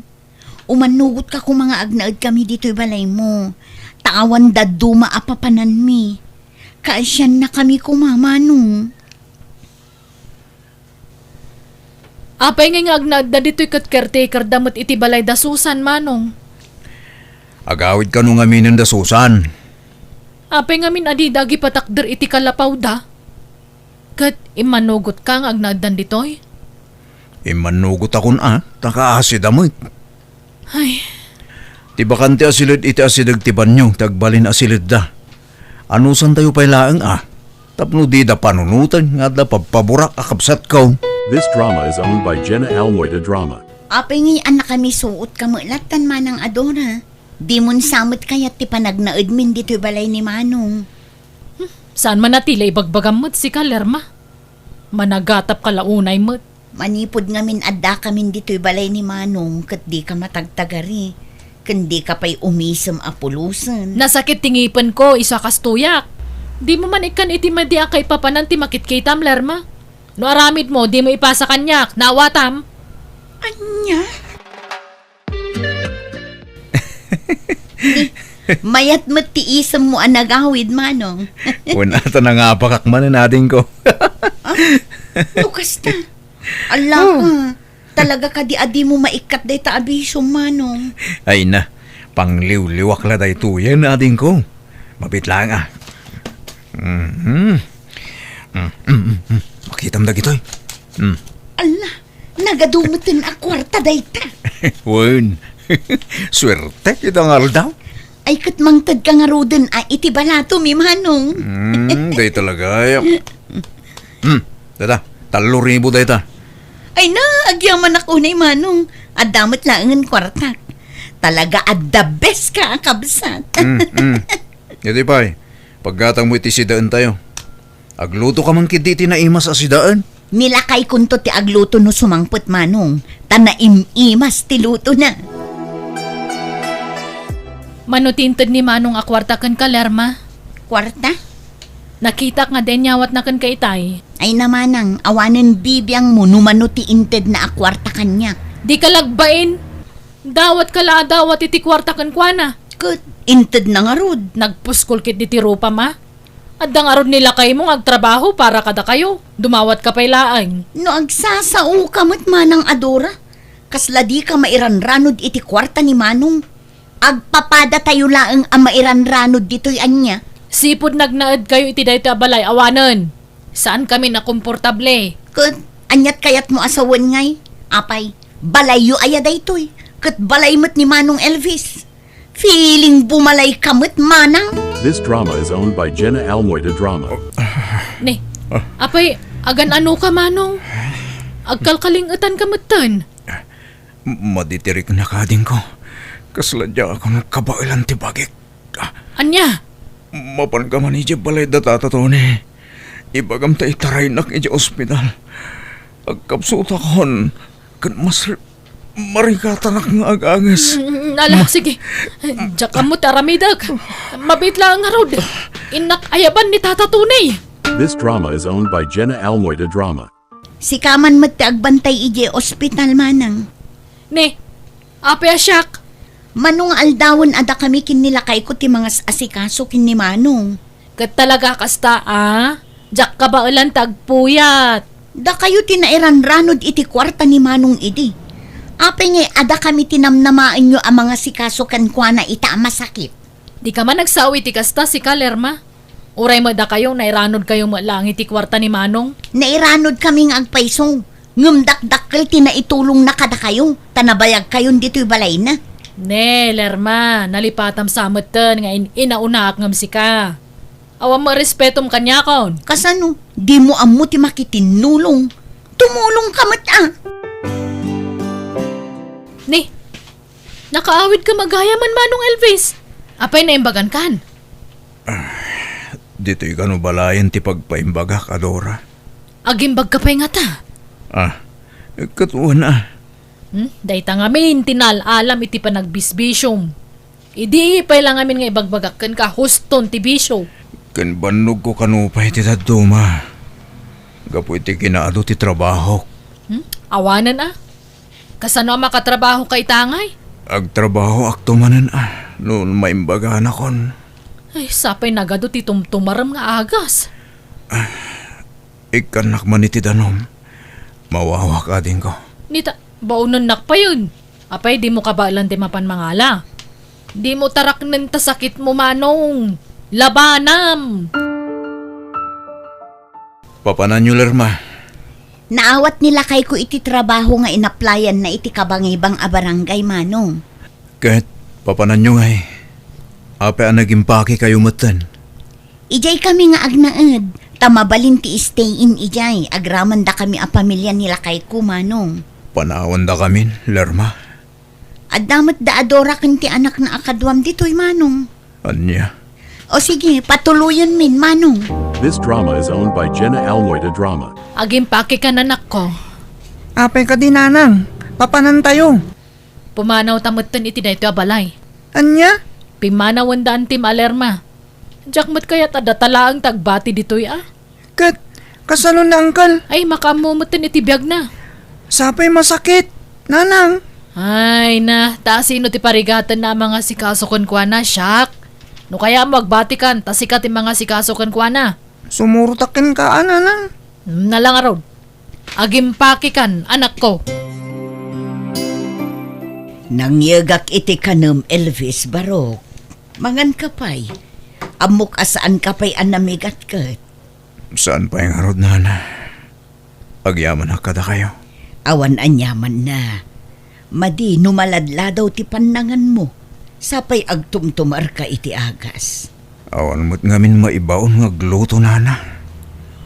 Umanugot ka kung mga agnaed kami dito'y balay mo. Taawan daduma apapanan mi. Kaasyan na kami kumamanong. Apay nga agnada dito'y kat caretaker damot iti balay dasusan Manong. Agawid ka nung aminin da Susan. Apay nga min adi dagi patakder iti kalapaw da. Kat imanugot ka nga agnadan dito'y. Imanugot akon takaasid amoy. Ay, Ti bakante asilid iti asidag ti banyo, tagbalin asilid da. Anusan tayo pay laang Tapno di da panunutan nga da pagpaburak akapsat ko. This drama is owned by Jenna Almoyda Drama. Apay ngay anak kami suot kamulatan manang Adora. Di mon samot kayat ti panagnaed min dito'y balay ni Manong. Saan man natila ibagbagam mo't si Kalerma? Managatap kalaunay mo't. Manipod ngamin adda kamin dito'y balay ni Manong kat di ka matagtagari. Kundi ka pa'y umisem apulusan. Nasakit tingipan ko, isa kastuyak. Di mo man ikan itimadi akay papanan ti makit kay Tam, Lerma. No aramid mo, di mo ipasa kanyak. Nawatam. Anya? Mayat mo tiisam mo ang nagawid, Manong. Wala ta na nga pakakman na natin ko. Lukas ta. Ala ka. Talaga ka di adi mo maikat day ta abisyo, Manong. Ay na, pangliw-liwak la day tuyan natin ko. Mabit lang ah. Makitam na gito'y. Ala, nagadumutin a kwarta day ta. Wen, swerte kitang aldaw. Ay katmangtad ka nga roden iti balato mi, Manong. Day talaga. Data, 3,000 day ta. Ay na, agyaman ako na Manong. Adamot lang ang kwarta. Talaga at the best ka, kabsat. Yati pa'y, paggatang mo iti sidaan tayo. Agluto ka man kiti na imas a sidaan. Nilakay kunto ti agluto no sumangput, Manong. Tanaim-imas ti luto na. Manutintad ni Manong akwarta kan Kalerma. Kwarta? Nakita nga din yawat na kan kaitay. Ay namanang, awanan bibiyang mo numano ti inted na akwarta kanya. Di ka lagbain. Dawat kala dawat iti kwarta kan kuana. Kud, inted na nga rod. Nagpuskol kit di rupa ma. At ang arod nila kayo mong agtrabaho para kada kayo. Dumawat ka pailaan. No agsasao ka mo't manang Adora. Kasla di ka mairanranod iti kwarta ni Manong. Agpapada tayo laang ang mairanranod dito'y anya. Sipod nagnaad kayo iti dayto abalay awanan. Saan kami na komportable? Kud, anyat kayat mo asawan ngay. Apay, balayo aya daytoy. Kud balay mo't ni Manong Elvis. Feeling bumalay ka mo't manang. This drama is owned by Jenna Almoida Drama. Ne, apay, agan ano ka Manong? Agkalkalingutan ka mutan. Maditirik na kading ko. Kasladya ako ng kabailan ti bagik. Anya? Mapan ka man iti balay datatatone. Ibagam ta itaray nak iti ospital. Agkapsuta kon. Kan mas marikatanak nga agangas. Ala, sige. Diyak ka mo taramidag. Mabit lang nga rod. Inak ayaban ni Tata Tunay. This drama is owned by Jenna Almoida Drama. Si kaman mo't ti agbantay ije ospital, Manang. Ne, ape asyak. Manong aldawon ada kami kinilakay ko ti mga asikaso kin ni Manong. Kat talaga kasta Diyak ka ba ulan tagpuyat? Da kayo tinairanranod iti kwarta ni Manong idi. Ape nga ada kami tinamnamaan nyo ang mga sikaso kan kwa na ita masakit. Di ka man nagsawi ti kasta si Kalerma. Uray mo da kayong nairanod kayong malangi ti kwarta ni Manong. Nairanod kaming agpaysong. Ngumdak-dakkel tinaitulong na kada kayo. Tanabayag kayon dito'y balay na. Ne, Lerma, nalipatam samatan nga inaunak ngam si ka. Awam mo respetom kanya kon. Kasano, di mo amo ti makitinulong. Tumulong ka mata. Ne, nakaawid ka magayaman Manong Elvis. Apay na imbagan kan. Dito'y kanubalayan ti pagpaimbagak, Adora. Agimbag ka pa'y nga ta. Katuan na. Dayta nga min, tinalalam iti panagbisbisyom. Idi pa'y lang amin nga ibagbagakan ka huston ti bisyo. Kan banog ko kanupay ti daduma. Gapo iti kinaado ti trabaho. Awanan Kasano makatrabaho kay tangay? Agtrabaho aktumanan noon maimbaga na kon. Ay, sapay nagado ti tumtumaram nga agas. Ikanak man iti danom. Mawawa ka din ko. Nita, baunan pa yun. Apay, di mo kabalan ti mapan mangala. Di mo tarak ng tasakit mo Manong. Labanam! Papanan nyo, Lerma. Naawat nila kay ko iti trabaho nga inaplayan na iti kabangibang abarangay, Manong. Kahit papanan nyo ngay. Ape ang nagimpaki kayo matan. Ijay kami nga agnaed. Tamabalin ti stay in ijay. Agraman da kami a pamilya nila kay ko, Manong. Panahon da kami, Lerma. At damat da adora kan ti anak na akadwam dito'y manong. Anya. O sige, patuluyan min, manong. This drama is owned by Jenna Almoida Drama. Aging paki ka nanak ko. Apay ka din, nanang. Papanan tayo. Pumanaw tamutan iti na ito abalay. Anya? Pimanaw ang daan tim alerma. Jakmat kaya tadatala ang tagbati dito'y Kat, kasano na, Uncle? Ay, makamumutan iti biyag na. Sapay masakit. Nanang. Ay na, sino ti parigatan na mga sikaso kon kwa na, Shak. No kaya magbati kan, tasikat ti mga sikaso kon kwa na. Sumurutakin ka, nanang. Nalang araw. Aging paki kan, anak ko. Nangyagak iti kanam Elvis Barok. Mangan kapay. Amok asaan kapay anamigat kat. Saan pa yung harod, Nana? Agyaman na kada kayo. Awan anyaman na. Madi numaladla daw ti panangan mo. Sapay agtumtumar ka iti agas. Awan mo't ngamin maibaon nga gluto, Nana.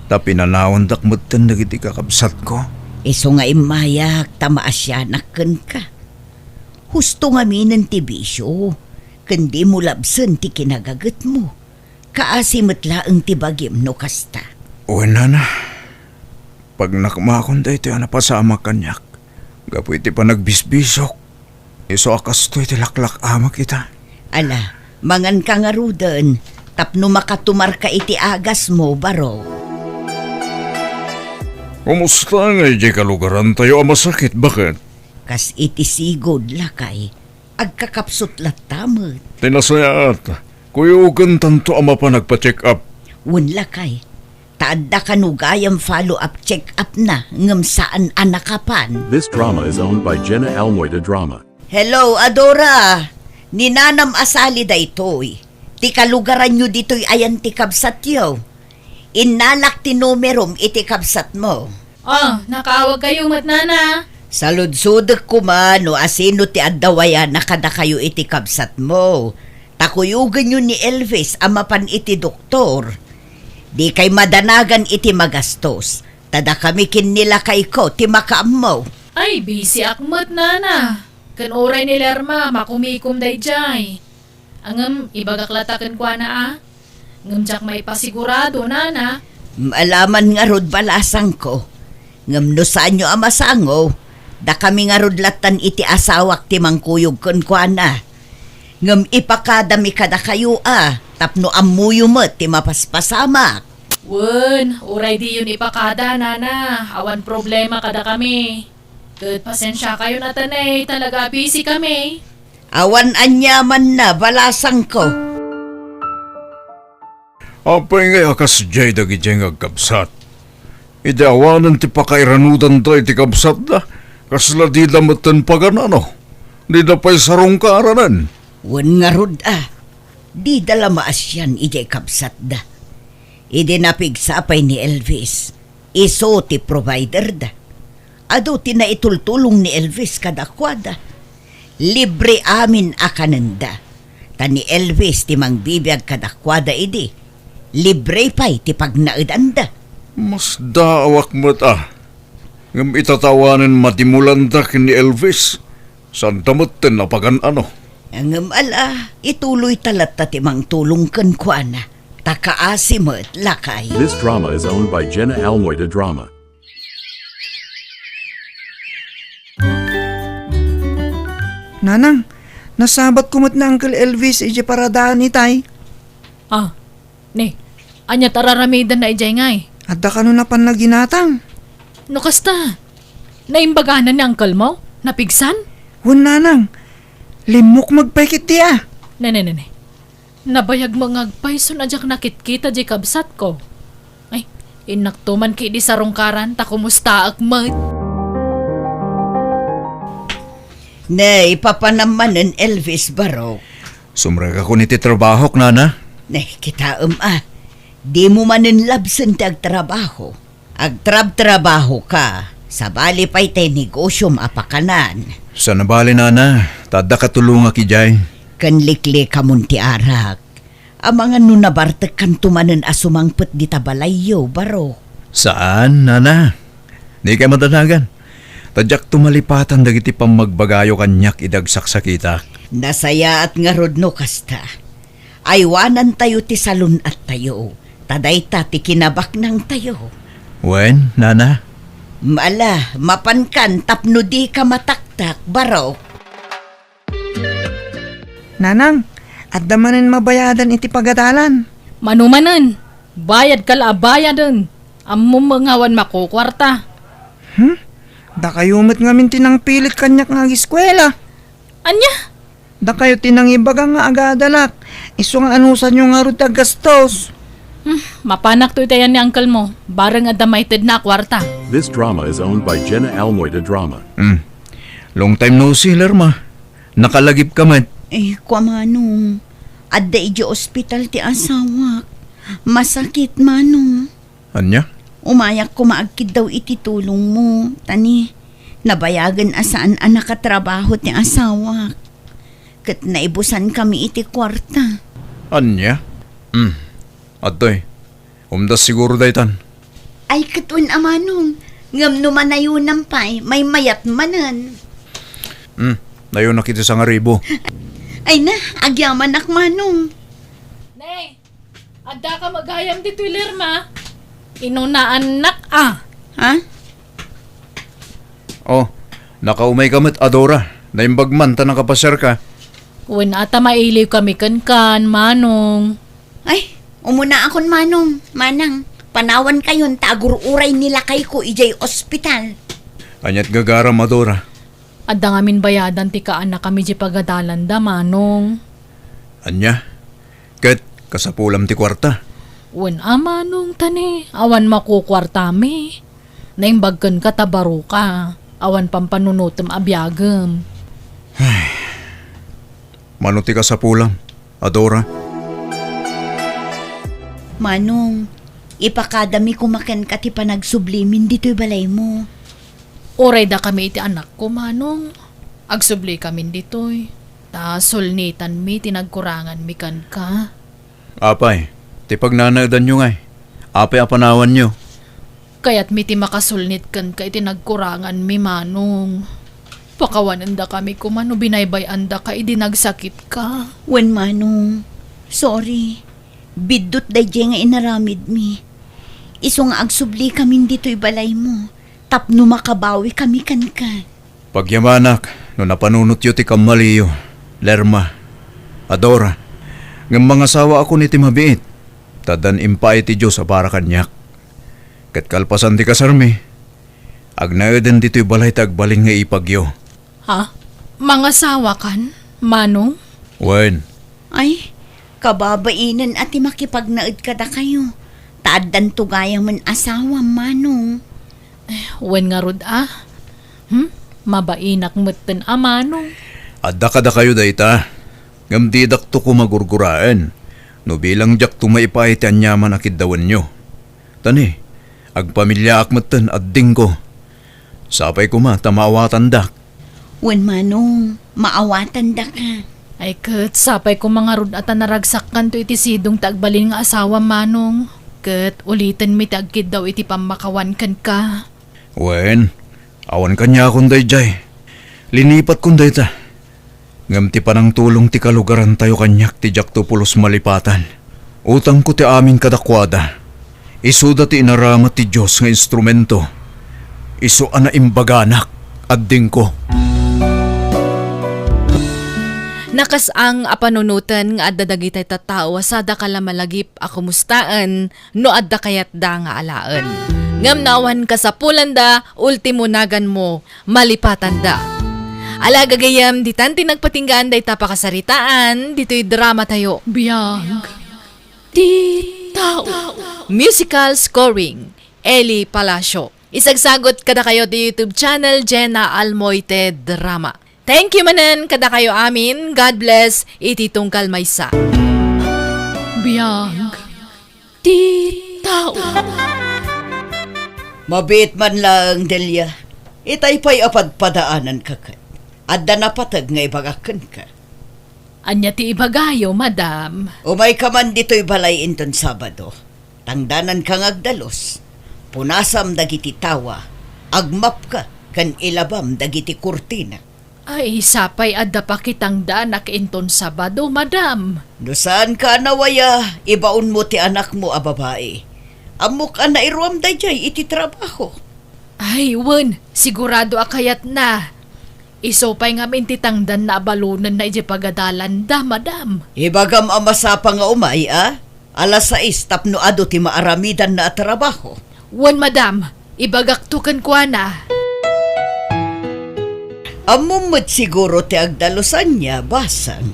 Tapi nanawan dakmat tan nagiti kakabsat ko. Iso nga imayak tamaasyanak ka. Husto nga minan ti bisyo. Kandi mo labsan ti kinagagat mo. Kaasimat laang ti bagim no kasta. Uy, Nana. Pag nakmakon da ito yung napasama kanyak. Gapu iti pa nagbisbisok. Iso akas to iti laklak ama kita. Ala, mangan ka nga rudan. Tapno makatumar ka iti agas mo, Baro. Kumusta nga iti kalugaran tayo ang masakit? Bakit? Kas iti sigod lakay. Agkakapsot latamot. Tinasayat. Kuyugan tanto ama pa nagpa-check up. Wun lakay. Taadda kanugayang follow-up check-up na ngam saan anakapan. This drama is owned by Jenna Almoida Drama. Hello, Adora. Ninanam asali da ito'y. Ti kalugaran nyo dito'y ayan ti kabsat yaw. Inalak ti numerom iti kabsat mo. Nakaawag kayo matnana. Saludsudek ko man o asino ti adawaya nakada kayo iti kabsat mo. Takuyugan nyo ni Elvis amapan iti doktor. Di kay madanagan iti magastos. Tada kami kin nila kay ko ti makaam mo. Ay, busy akmat nana. Kan oray ni Lerma, makumikom day jay. Angam, ibagaklatakan kwa na Ngam jak may pasigurado nana. Malaman nga rod balasang ko. Ngam no saan nyo amasango. Da kami nga rod latan iti asawak ti mangkuyog kon kwa na. Ngam ipakadami kada kayo tapno amuyo mo ti mapaspasamak. Wen, oray di yun ipakada nana. Awan problema kada kami. Good pasensya kayo na tanay, talaga busy kami. Awan anyaman na balasang ko. Apay nga akas jay dagi jay nga kabsat. Idawanan ti pakairanudan tayo ti kabsat na. Kasla di damatan paganano. Di na pa'y sarong kaaranan. Wen nga rod Di dala maasyan ijay kabsat da. Idi napigsapay ni Elvis. Iso ti provider da. Ado tinaitultulong ni Elvis kadakwada. Libre amin akananda. Tani Elvis ti mangbibiyag kadakwada idi. Libre pa'y ti pagnaedanda. Mas daawak mo't Ngam itatawanan matimulanda ni Elvis. Santa mo't tinapagan ano. Ang ituloy talat ti mangtulong kan kuana. Takaasi mo't lakay. This drama is owned by Jenna Almoida Drama. Nanang, nasabat kumot na Uncle Elvis ije paradaan ni tay. Ne, anya tararamidan na ijay ngay. Adda ka na pan naginatang. No kasta, naimbaganan ni uncle mo? Napigsan? Wun nanang, limok magpaikit diya. Ne. Nabayag mga agpayso na jak nakit-kita di kabsat ko. Ay, inaktuman ki di sarungkaran, ta kumusta akmat? Nay, papanamanan Elvis Barok. Sumrega ko ni ti trabahok, Nana. Nay, kita di mo manin labsan ti agtrabaho. Agtrab-trabaho ka. Sa bali pa'y tay negosyo apakanan. Sa nabali, Nana. Tada katulunga ki jay. Kanlikli ka mun ti arak. Ang mga nunabartek kan tumanan asumangpet di tabalayo, Barok. Saan, Nana? Di ka madanagan. Tadyak tumalipatan dagiti pamagbagayo kanyak idagsak sa kita. Nasaya at nga rodno kasta. Aywanan tayo ti salun at tayo. Taday ta ti kinabak ng tayo. Wen, nana? Mala, mapankan tapno di ka mataktak, baro. Nanang, at damanin mabayadan iti pagadalan. Manumanan, bayad ka la bayadan. Ammo mangawan makukwarta. Da kayo met ngamin tinang pilit kanyak nga eskwela. Anya? Da kayo tinang ibaga nga agadalak. Iso nga anusan nyo nga ro gastos. Mapanak to itayan ni uncle mo. Barang adamited na kwarta. This drama is owned by Jenna Almoyta Drama. Long time no see, Lerma. Nakalagip ka man. Kwa manong, adda iji ospital ti asawak. Masakit manong. Anya? Umayak ko maagkid daw iti tulong mo. Tani, nabayagan asaan ang nakatrabaho ti asawak. Kat naibusan kami iti kwarta. Anya? Atoy, umdas siguro daytan. Ay katun amanong, ngam numanayunan pa'y may mayat manan. Dayo nakita sa nga ribo. Ay na, agyaman ak manong. Nay, adda ka magayam dito Lerma. Inunaan nak Ha? Oh, nakaumay ka mat, Adora. Naimbagman ta nakapasyar ka. When ata mailiw kami kan manong. Ay, umuna akon manong. Manang, panawan kayon tagururay nila kay ko ijay ospital. Anyat gagaram, Adora. Adda ngamin bayadan ti kaan na kami di pagadalan da manong. Anya? Ket, kasapulam ti kwarta. When manong tani, awan makukwartami. Naimbagkan ka tabaro ka. Awan pampanunutom abiyagam. Manuti ka sa pulam, Adora. Manong, ipakadami kumakan ka ti panagsublimin dito'y balay mo. Oray da kami iti anak ko manong. Agsubli kami ditoy. Ta sulnitan mi tinagkurangan mi kan ka. Apay, ti pagnanadan nyo ngay. Apay apanawan nyo. Kaya't mi ti makasulnit kan ka iti nagkurangan mi manong. Pakawanan da kami kumano binaybayan da ka iti nagsakit ka. Wen manong, sorry. Bidot day nga inaramid mi. Iso nga agsubli kami dito'y balay mo. Tapno makabawi kami kan ka. Pagyamanak, no napanunot yo ti kamaliyo. Lerma, Adora, ng mga sawa ako ni ti mabiit. Tadan impay ti Diyos a para kanyak. Kat kalpasan ti kasarmi. Agnayodan dito'y balay tagbalin nga ipagyo. Ha? Mga sawa kan? Manong? Wen, Ay, kababainan ati makipagnaid kada kayo. Taadan tugayang man asawa manong. Wen nga rod Mabainak mutten manong. adda kada kayo dayta. Ngam di dakto ko magurguraan. No bilang jak tumaipay ti anyaman akiddawan nyo. Tani, agpamilya akmatan adding ko. Sapay ko ma, tamawatan dak. Wen manong, maawatan da ka. Ay kat, sapay ko mga rod at naragsakan to iti sidong tagbalin nga asawa manong. Kat, ulitin mi tagkid daw iti pamakawan kan ka. Wen, awan kanya akong dayjay. Linipat kong dayta. Ngam ti panang tulong ti kalugaran tayo kanyak ti jakto pulos malipatan. Utang ko ti amin kadakwada. Isuda ti inaramat ti Diyos nga instrumento. Isu ana imbaganak, adding ko. Nakasang apanunutan nga adda dagitay tattao sada kalamalagip a kumustaan no adda kayat da nga alaan. Ngam nawan ka sa pulanda, ultimo nagan mo, malipatan da. Alaga gayam, ditan tinagpatinggaan day tapakasaritaan, dito'y drama tayo. Biyag. Di tao. Musical scoring, Eli Palacio. Isagsagot kada kayo di YouTube channel Jenna Almoyte Drama. Thank you manan kada kayo amin. God bless. Iti tungkal maysa. Biyag. Di tao. Mabit man lang, Delia. Itay pa'y apadpadaanan ka ka. Adda na patag nga ibagakan ka. Anya ti ibagayo, madam. Umay ka man dito'y balay inton Sabado. Tangdanan kang agdalos. Punasam dagiti tawa. Agmap ka. kan ilabam dagiti kurtina. Ay, sapay adda pa kitang danak inton Sabado, madam. No saan ka nawaya, ibaon mo ti anak mo a babae. Amok na iruam dayjay iti trabaho. Ay, wen, sigurado akayat na. Isopay nga mintitangdan na abalunan na iti pagadalan da, madam. Ibagam amasapa nga umay, Alas 6 tapno ado ti maaramidan na trabaho. Wen, madam, ibagaktukan kwa na. Amumot siguro ti agdalusan niya, basang.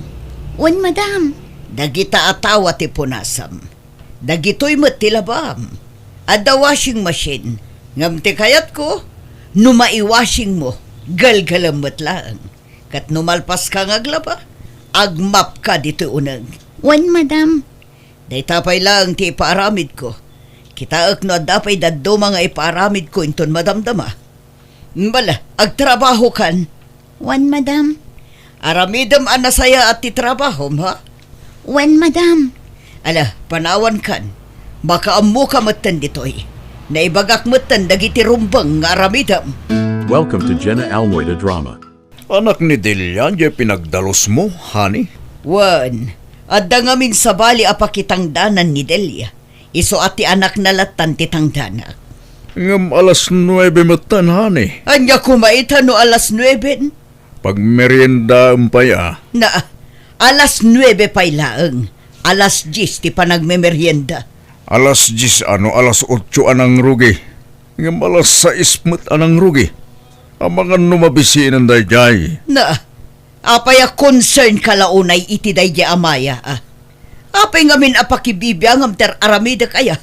Wan, madam. Dagita atawa ti punasam. Dagito'y matilabam. Ada washing machine. Ngam ti kayat ko, numai-washing mo, galgalamot lang. Kat numalpas ka ngaglaba, agmap ka dito unang. Wan, madam. Day tapay lang ti ipaaramid ko. Kitaak no dapay daddo mga ipaaramid ko inton madamdama. Mbala, agtrabaho kan. Wan, madam. Aramidam anasaya at ti trabaho, ha? Wan, madam. Ala, panawan kan. Baka amu ka matan ditoy. Naibagak matan dagiti rumbang nga aramidam. Welcome to Jenna Almoida Drama. Anak ni Delia, di pinagdalos mo, honey? Wan, adda ngamin sa bali apakitang danan ni Delia. Iso ati anak nalatan titang danak. Ngam alas 9 matan, honey. Anya kumaita no alas 9? Pag merienda umpaya, Na, alas 9 pa'y laeng. Alas 10 ti panagmemeryenda. alas 10 alas 8 anang rugi. Ngam alas 6 mat anang rugi. Ang mga numabisinan dayjay. Na, apay a concern kalaunay iti dayjay amaya, Apay ngamin apakibibiyang am ter aramida kaya.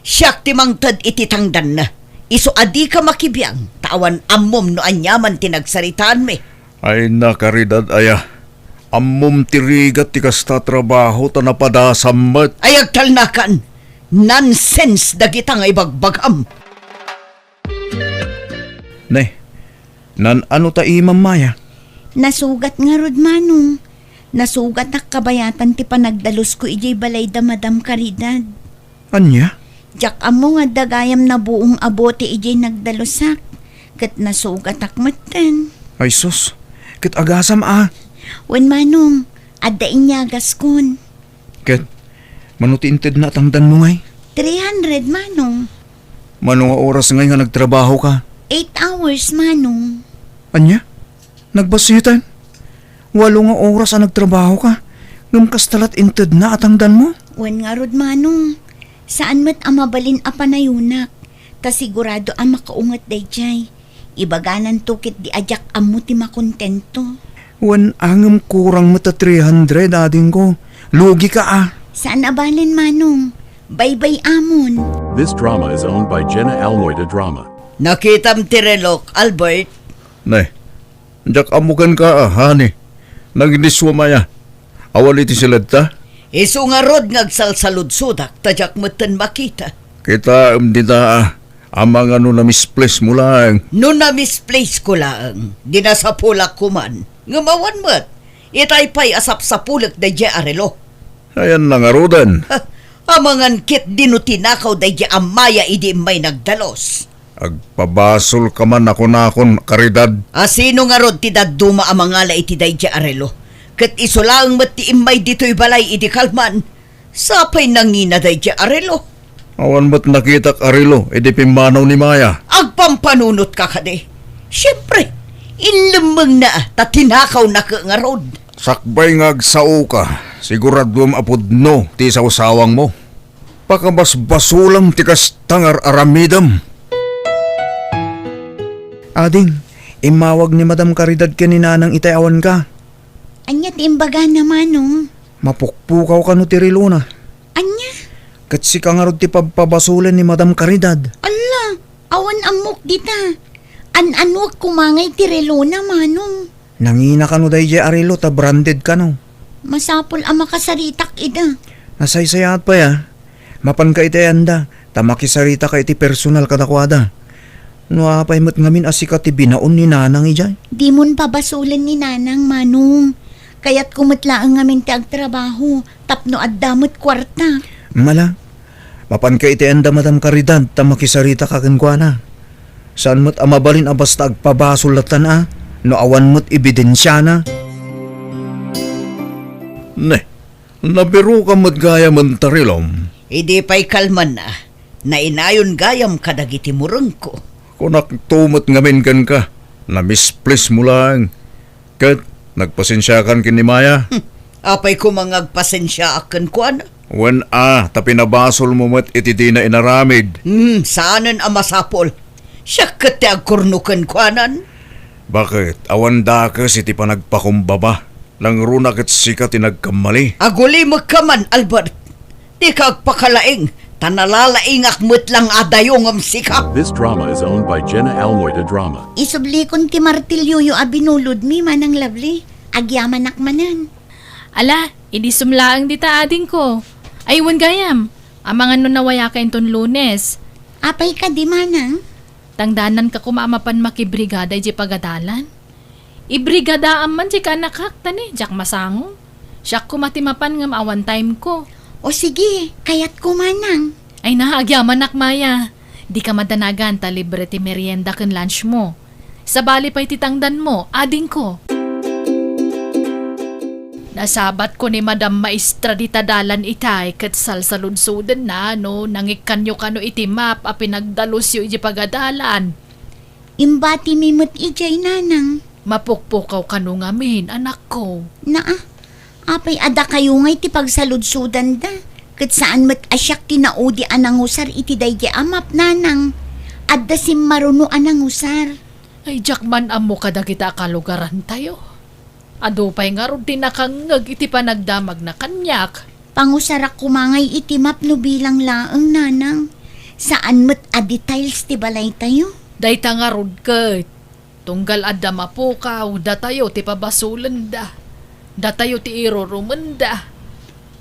Siyak ti mangtad iti tangdan na. Iso adi ka makibiyang. Tawan ammom no anyaman tinagsaritaan me. Ay nakaridad aya. Ammom tirigat ti kasta trabaho ta napadasammat. Ay agtalnakan. Nonsense dagitang ibagbagam. Ne, nan ano ta imam Maya? Nasugat nga rod, manong. Nasugat ak kabayatan ti panagdalos ko ijay balay da Madam Caridad. Anya? Jak amo nga dagayam na buong abote ijay nagdalusak. Kat nasugat ak matan. Ay sus, ket agasam Wen, manong, adda inyagas kun. Ket, manutinted na tangdan mo ngay. 300, manong. Manong oras ngay nga nagtrabaho ka? 8 hours, manong. Anya? Nagbasitan? 8 nga oras ang nagtrabaho ka? Ngam kastalat inted na atangdan mo? Wen nga rod, manong. Saan mat amabalin a panayunak? Ta sigurado ang makaungat dayjay. Ibaganan tukit di ajak amo ti makontento. Wan angam kurang mata 300 ading ko. Lugi ka Saan abalin, manong? Bye-bye amon. This drama is owned by Jenna Almoida Drama. Nakitam tirelok, Albert. Ne, jak amukan ka honey. Nagdiswa maya. Awal iti silad ta. Iso nga rod ngagsalsaludsudak, tadyak matan makita. Kita dita ang mga na misplace mo lang. No na misplace ko lang, dinasapulak ko man. Ngamawan mo't, itay pa'y asap-sapulak da dya arelo. Ayan na nga rodan. Amangan kit dinutinakaw da dya amaya idi may nagdalos. Agpabasol ka man ako na akong Caridad. Asino nga rod ti daduma amangala iti da dya arelo. Kat iso lang mat ti imay dito'y balay idi kalman. Sapay nangina da dya arelo. Awan ba't nakita Arilo, edi pimanaw ni Maya. Agpampanunot ka kade. Siyempre, inlamang na tatinakaw na ka nga rod. Sakbay ngagsao ka, siguraduam apudno ti sawsawang mo. Pakabasbasulang ti kastangar aramidam. Ading, imawag ni Madam Caridad kaninanang itayawan ka. Anya ti imbaga na, manong. Mapukpukaw ka no ti Rilona. Anya? Kat si kangarod ti pagpabasulan ni Madam Caridad. Ala, awan amok dita. An-anwag kumangay ti relona, manong. Nangina ka no dahi Arilo ta branded ka no. Masapol ang makasaritak ida. Nasaysayat pa ya. Mapan ka itayanda, tamakisarita ka iti personal kadakwada. No apay mo't ngamin asika ti binaon ni nanang ijay. Di mon pabasulan ni nanang, manong. Kaya't kumatlaang ngamin ti agtrabaho, tapno addamot kwarta. Mala, mapan ka itayanda Madam Caridad, tamakisarita ka kankwana. Saan mo't amabalin a basta agpabasulatan no awan mo't ebidensya na? Ne, nabiro ka gaya man tarilom. Idi pa'y kalman na. Nainayon gayam kadagiti murang ko. Kunak tumot ngamin kan ka. Na misplace mo lang. Kat, nagpasensya kan kini Maya. Apay ko mangagpasensya akan ko ano. Wen tapi nabasol mo mat iti di na inaramid. Saanan ang masapol? Siya kati agkurnukan ko anan. Bakit? Awan da ka si ti pa nagpakumbaba. Lang runa kat sika tinagkamali. Aguli magkaman, Albert. Di ka agpakalaing. Tanalalaing akmut lang adayong am sikap. This drama is owned by Jenna Almoyda Drama. Isublikon ti martilyo yu abinulod mi manang lovely. Agyaman akmanan. Ala, idi sumlaang dita ading ko. Aywan gayam, amang ano nawaya ka inton Lunes. Apay ka di manang? Tangdanan ka kumamapan makibrigada iji pagadalan. Ibrigada man si ka nakaktan jak masangong. Siya kumatimapan ngam awan time ko. O sige, kayat ko manang. Ay naagyaman Maya. Di ka madanagan ta libre ti merienda ken lunch mo. Sa bali pa'y titangdan mo, ading ko. Nasabat ko ni Madam Maestra di tadalan itay ket salsaludsudan na no nangikkanyo kano iti map a pinagdalos yu iti pagadalan. Imbati mimot ijay nanang. Mapukpukaw kano ngamin, anak ko. Apay ada kayo ngay ti pagsaludsudan da. Kat saan mat asyak tinaudi anang usar iti daydi amap nanang. Adda sim maruno anang usar. Ay jakman amo kada kita kalugaran tayo. Ado pa'y nga ron tinakangag iti panagdamag na kanyak. Pangusarak kumangay iti map no bilang laeng nanang. Saan mat a details ti balay tayo? Dayta nga ron ket. Tunggal adda mapukaw, datayo ti pabasulan da. Datayo ti irorumanda.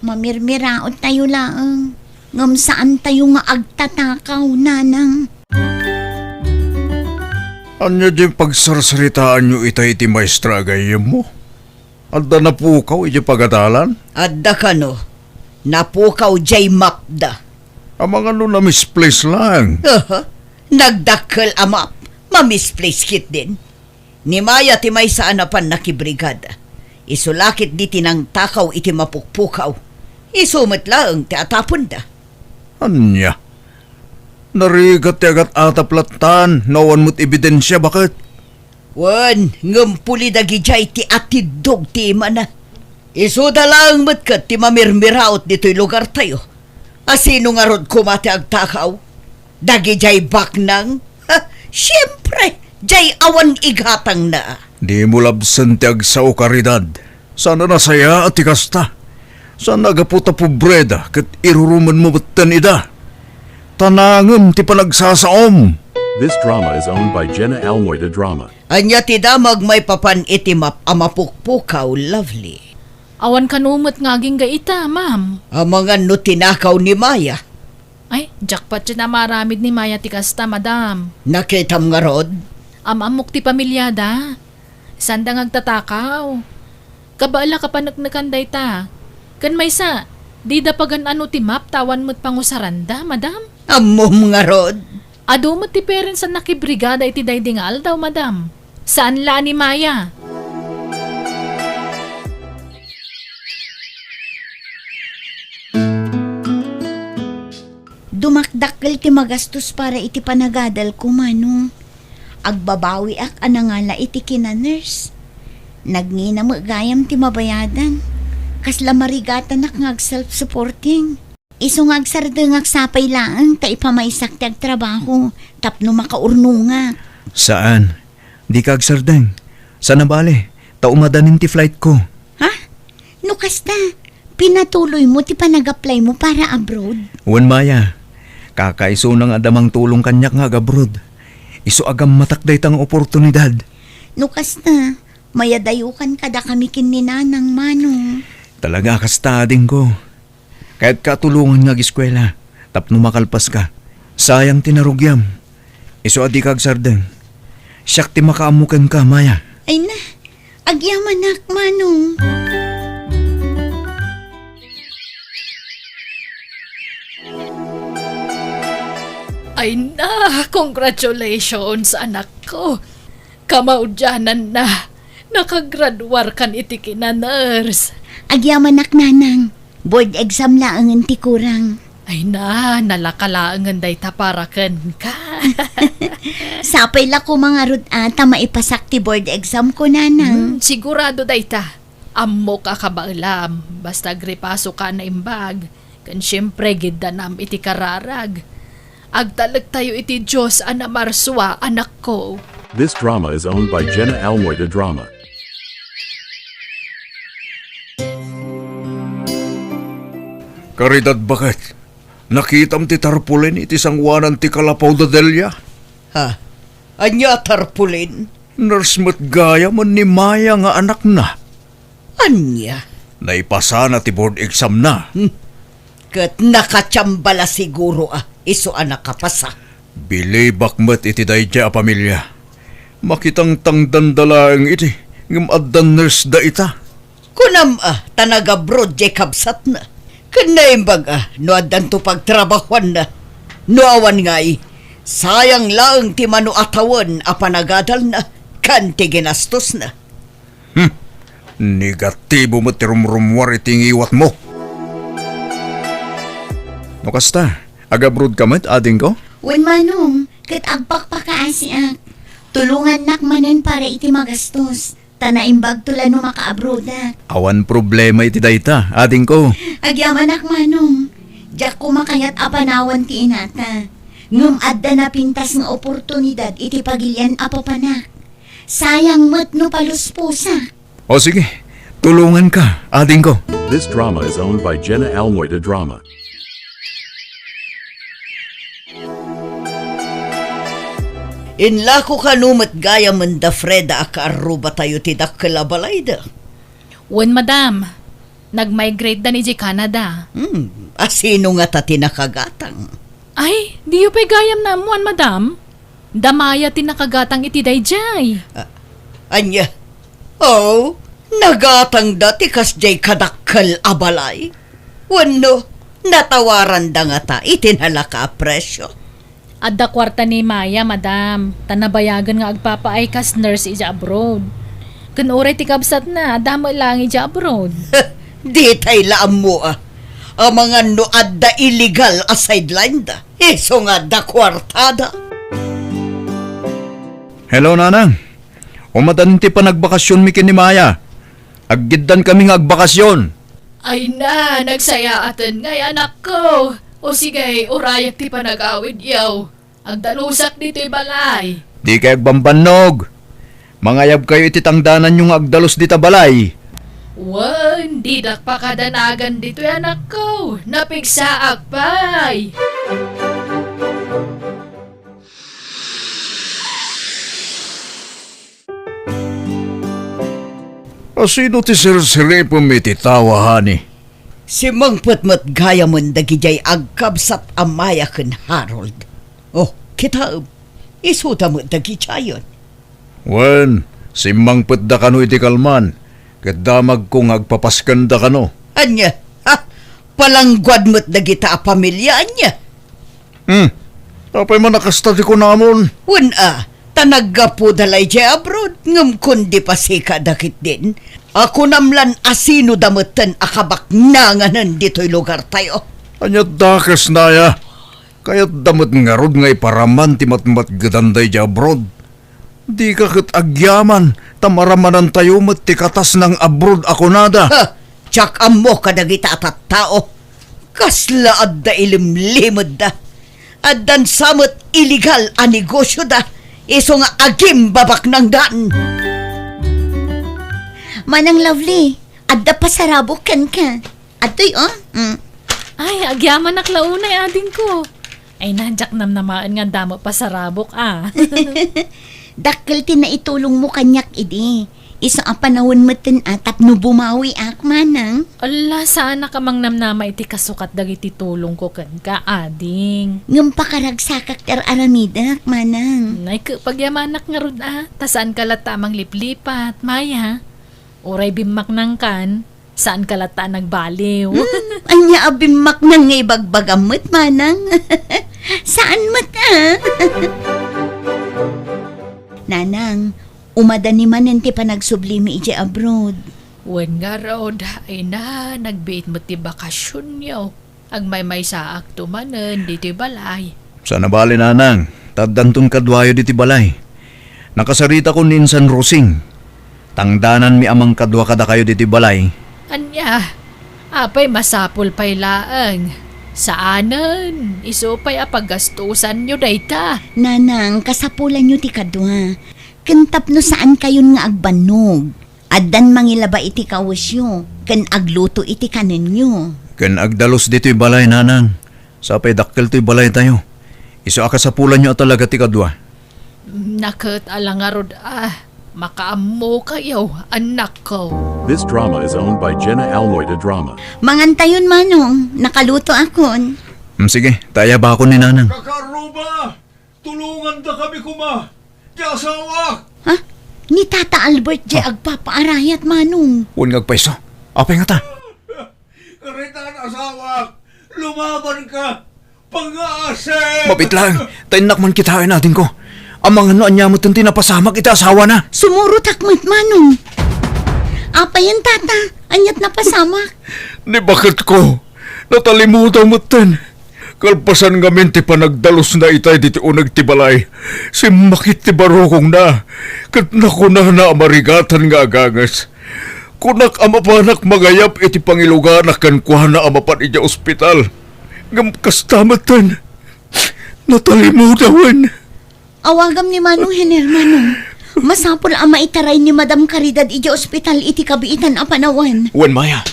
Mamirmiraot tayo laeng. Ngam saan tayo nga agtatakaw nanang. Anya di pagsarsaritaan nyo itay iti maestra gayem mo? Adda na pukaw iti pagadalan? Adda ka no. Napukaw jay mapda. Amang ano na misplace lang. Nagdakkel amap. Ma-misplace kit din. Ni Maya ti may saan na pan nakibrigada. Isulakit di tinang takaw iti mapukpukaw. Isumit lang ti atapon da. Anya? Narigat ti agat ataplatan. Nawan mo't ebidensya bakit? Wan, ngumpuli dagi jay ti atidog ti mana. Isuda lang matkat ti mamirmiraot dito'y lugar tayo. Asino nga rod kumati agtakaw? Dagi jay baknang? Siyempre, jay awan igatang na. Di mo labsan ti agsaw karidad. Sana nasaya at ikasta. Sana agaputa pobreda kat iruruman mo batan ida. Tanangam ti panagsasaom. This drama is owned by Jenna Almoyda Drama. Anya ti damag may papan itimap amapukpukaw, lovely. Awan kanumot ngaging gaita, ma'am. Amangan no tinakaw ni Maya. Ay, jackpot siya na maramid ni Maya tikasta, madam. Nakitam nga rod? Amok ti pamilyada. Sanda ngagtatakaw. Kabala ka panagnakanday ta. Kan may sa, di da pagan ano ti map tawan mo't pangusaranda, madam. Amom nga rod? Ado mo't ti parents sa nakibrigada iti daydingal daw, madam. Saan la ni Maya? Dumakdakkel ti magastos para iti panagadal ko manong. Agbabawi ak anangala iti kinaners. Nagngina mo gayam ti mabayadan. Kasla marigatan ak ngag self-supporting. Iso ngag sardengak sapay laang ta ipamaysak ti agtrabaho. Tapno makaurno nga. Saan? Di ka agsardeng. Sana bale, taumadanin ti flight ko. Ha? No kasta, pinatuloy mo ti panag-apply mo para abroad. Wan Maya, kakaiso nang adamang tulong kanyak nga abroad. Iso agam matakday tang oportunidad. No kasta, mayadayukan kada kami kininanang manong. Talaga kastading ko. Kahit katulungan nga giskwela, tapno makalpas ka. Sayang tinarugyam. Iso adi kag sardeng. Siyak ti makaamukan ka, Maya. Ay na, agyaman ak manong. Ay na, congratulations anak ko. Kamaudyanan na. Nakagraduar kan iti kina nurse. Agyaman nak nanang. Board exam lang ang kurang. Ay na, nalakalaangan day taparakan ka. Sapay la ko mga rod ata maipasak ti board exam ko nanang. Sigurado day ta. Ammo ka kabailam. Basta gripaso ka na imbag. Kan siyempre gidanam iti kararag. Agtalag tayo iti Diyos ana marswa anak ko. This drama is owned by Jenna Almoita Drama. Karidad bakit? Nakitam ti tarpulin iti sangwanan ti Kalapaw da Delia? Ha? Anya tarpulin? Nurse mo't gaya man ni Maya nga anak na. Anya? Naipasa na ti board exam na. Kat nakatsambala siguro iso anak kapasa. Bili bakmat iti dayja a pamilya. Makitang tangdandalaang iti ngam addan nurse da ita. Kunam tanaga bro Jacobsat na. Kanaimbag no addan to pagtrabahuan na. No awan nga sayang lang ti mano atawan panagadal na. Kanti ginastos na. Negatibo mo ti rumrumwar iti iwat mo. No kasta, agabrod ka mat ading ko? Wen manong, kat agpakpakaasiak. Tulungan nak manen para iti magastos. Tanaimbag tula no makaabroda. Awan problema iti dayta, ading ko. Agyaman nak manong. Diyak ko makayat apanawan ti inata. Ngum adda na pintas ng oportunidad iti pagilyan apapanak. Sayang mat no paluspusa. O sige, tulungan ka, ading ko. This drama is owned by Jenna Almoita Drama. Inla ko kanumat gaya man da Freda akaaruba tayo ti dakalabalay da. Wen madam, nag-migrate da ni J Canada. Asino nga ta tinakagatang? Ay, di yu pa'y gayam na muan madam. Damaya tinakagatang iti dayjay. Anya? Oh, nagatang dati kas jay kadakkel abalay. Wano, natawaran da nga ta itinhalaka presyo. Adda kwarta ni Maya, madam. Tanabayagan nga agpapaay kas nurse ija abroad. Kanuray ti kabsat na, damo lang ija abroad. Di tay laam mo Ang mga noad da illegal sideline da. Iso nga da kwartada. Hello, nanang. Umadanti pa nagbakasyon mi kini Maya. Aggiddan kami nga agbakasyon. Ay na, nagsaya atan ngay anak ko. O sige, urayak ti panagawid yaw. Ang dalusak dito'y balay. Di kayo bambanog. Mangayab kayo iti tangdanan yung agdalos dita balay. Wan, di dakpakadanagan dito'y anak ko. Napigsaak pa'y. Asino ti sirsiri pumiti-tawa, hani? Si Mang Patmat gaya man dagijay agkabsat amaya ken Harold. Oh, kita isuta mo dagijayon. Wen, simmangpet da kano iti kalman. Kadamag kong agpapaskan da kano. Anya, palanggwad mo't dagita a pamilya anya. Apay man nakastati ko namon. Wen tanagga po dalay jay abroad, ngam kundi pasika dakit din. Ako namlan asino damutan akabak na nga nandito'y lugar tayo. Anyat dakas na ya. Kaya't damot nga rod ngay paraman ti matmat gadanday ja abroad. Di ka kat agyaman, tamaramanan tayo mat ti katas ng abroad ako nada. Tsak amo kadagita at tao. Kasla adda ilimlimod da. Addan samot illegal a negosyo da. Iso nga agim babak ng daan. Manang lovely, adda pasarabok kan ka. Atoy Ay, agyaman naklaunay ading ko. Ay, nandiyak namaan nga damo pasarabok Dakkel tin na itulong mo kanyak idi. Isa ang panahon mo tin atap no bumawi ak manang. Ala, sana ka mang namnama iti kasukat dagiti tulong ko kan ka, ading. Ngam pakaragsakak ter aramidak manang. Nay, pagyamanak nga rod tasaan ka tamang liplipat, Maya. Oray bimak nang kan, saan ka nagbaliw. Anya abimak nang ngay bagbagamot manang. Saan mo ta? Nanang, umada ni manenti pa nagsublimi ije abroad. Wen nga rod, ay na, nagbiit mo ti bakasyon niyo. Ang may saak tumanen, dito balay. Sana bali nanang, tadantun kadwayo diti balay. Nakasarita ko ninsan Rosing. Tangdanan mi amang kadwa kada kayo diti balay. Anya, apay masapol pay laang. Saanan, isupay apagastusan nyo dayta. Nanang, kasapulan nyo ti kadwa. Kentap no saan kayon nga agbanog. Addan mangilaba iti kawasyo. Ken agluto iti kanin nyo. Ken agdalos dito'y balay nanang. Sapay dakkel to'y balay tayo. Iso akasapulan nyo talaga ti kadwa. Nakat alangarod makaammo kayo, anak ko. This drama is owned by Jenna Almoyda Drama. Mangantayon manong, nakaluto akon. Sige, taya ba ako ni nanang? Kakaruba! Tulungan da kami kuma! Di asawa! Ha? Ni Tata Albert je agpapaarayat manong. Huwag ngagpaiso. Apay nga ta. Karitan asawa! Lumaban ka! Pang-aasip! Mapit lang. Tainak man kita natin ko. Ang mga noan niya mo tinti na pasamak ita asawa na. Sumurot akmat manong. Apayan tata, anyat na pasamak. Ni bakit ko? Natalimutan mo tan. Kalpasan nga ti panagdalos na itay diti unag ti balay. Si makit ti barokong na. Kat naku na amarigatan nga agangas. Kunak amapanak magayap iti pangiluganak kan kuhana amapan ija ospital. Ngam kastamatan. Natalimutawan. Awagam ni Manong Hener manong. Masapol ang maitaray ni Madam Caridad ija ospital iti kabiitan a panawan. Wan Maya.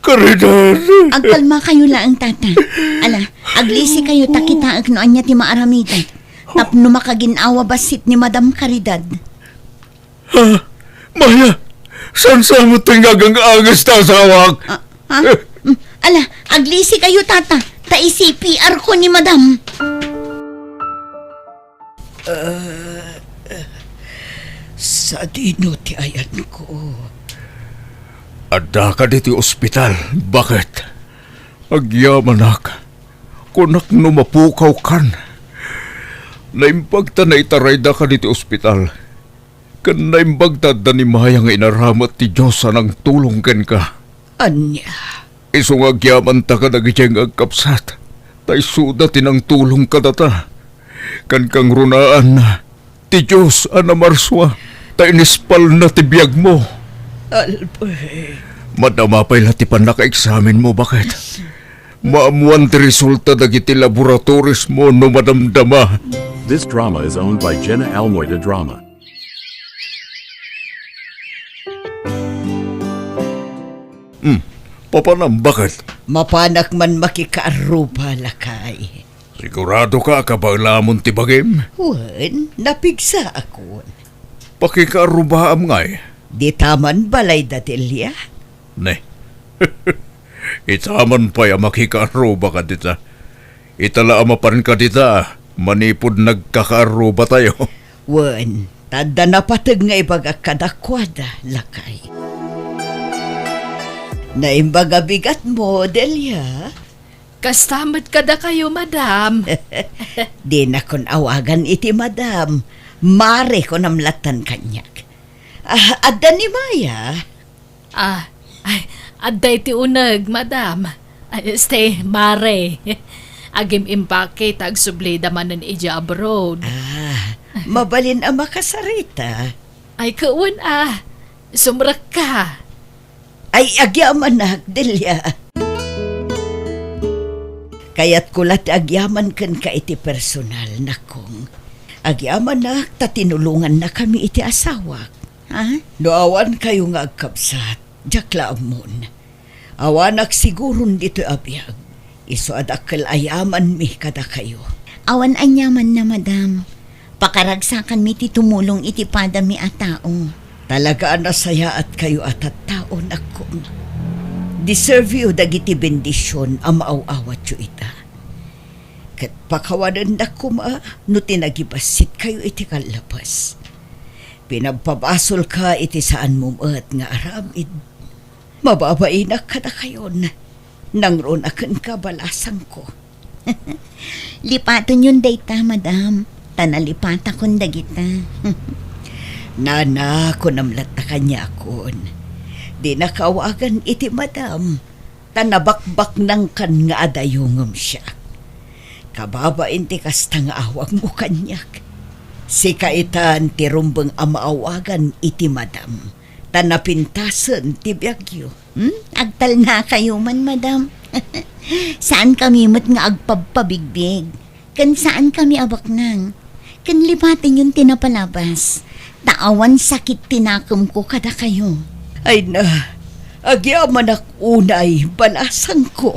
Caridad. Agkalma kayo lang tata. Ala, aglisi kayo takitaag no anya ti maaramida. Tapno makaginawa basit ni Madam Caridad. Ha? Maya, saan sa mo tingagang angas ta sawak? Ala, aglisi kayo tata. Taisi PR ko ni Madam. Sa dino ti ayan ko. Adda ka diti ospital. Bakit? Agyamanak. Kunak no mapukaw kan. Naimbagta na itaray da ka diti ospital. Kan naimbagta da ni Maya nga inaramat ti Diyos anang tulong ken ka. Anya, Isong agyaman ta ka nagitiyang agkapsat. Tay suda tinang tulong ka data. Kan kang runaan na. Ti Diyos anamarswa. Tay nispal na ti biyag mo. Albert. Madamapay lati pa naka-examen mo, bakit? Maamuan ti resulta dagiti laboratories mo no madamdama. This drama is owned by Jenna Almoyda Drama. Papanam, bakit? Mapanak man makikaarupa lakay. Sigurado ka kabanglamon ti bagim? Wan, napigsa ako. Pakikarubaam ngay. Di taman balay datilya. Ne. Itaman pa yung makikaruba ka dita. Itala amapan ka dita. Manipod nagkakaruba tayo. Wan, tanda na patag nga ibaga kadakwada lakay. Naimbaga bigat mo, Delia. Kastamat kada kayo, madam. Di na kon awagan iti madam. Mare ko namlatan kanyak. Adda ni Maya. Adday ti uneg, madam. Stay, mare. Agim impake tag sublida manen ija abroad. Mabalin ang makasarita. Ay, kawan sumrak ka. Ay, agyaman na, Delia. Kaya't kulat agyaman kan ka iti personal na kong. Agyaman na, tatinulungan na kami iti asawak. Ha? Noawan kayo nga agkapsat, jakla amon. Awanak sigurun dito abiyag. Iso adakal ayaman mi kada kayo. Awan anyaman na Madam. Pakaragsakan mi ti tumulong iti pada mi a tao. Talaga nasaya at kayo at tao na kong. Deserve you dagiti bendisyon ang maaw-awat yu ita. Kat pakawanan na kuma no tinagibasit kayo iti kalapas. Pinagpabasol ka iti saan mumat nga aramid. Mababainak ka na kayon. Nangron akan ka balasang ko. Lipaton yun dayta, madam. Tanalipata kun dagita. Nana, kunamlat na kanya akon. Di nakawagan iti madam. Tanabakbak ng kan nga adayungom siya. Kababain ti kasta nga awag mo kanyak. Si kaitan ti rumbang amaawagan iti madam. Tanapintasan ti biyagyo. Agtal na kayo man, madam. Saan kami mat nga agpabpabigbig? Kan saan kami abaknang? Kan lipatin yung tinapalabas. Taawan sakit tinakam ko kada kayo. Ay na, agyaman ak unay, balasan ko.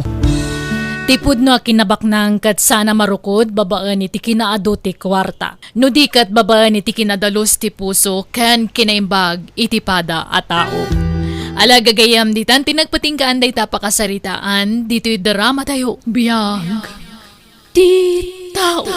Tipod no kinabaknang kat sana marukod babaan iti kinaado ti kwarta. No di kat babaan iti kinadalos ti puso kan kinaimbag iti pada a tao. Alagagayam ditan tinagpatingkaan day tapakasaritaan dito'y drama tayo. Biyag ti tao.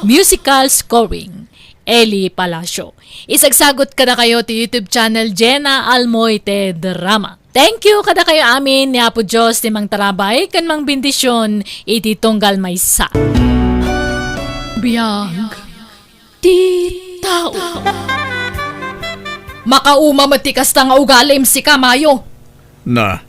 Musical scoring. Eli Palacio. Isagsagot kada kayo ti YouTube channel Jenna Almoite Drama. Thank you kada kayo amin ni Apo Diyos ti mang tarabay kan mang bendisyon iti tunggal maysa. Biyag ti tao. Makauma matikas ta nga ugalim si Kamayo. Na,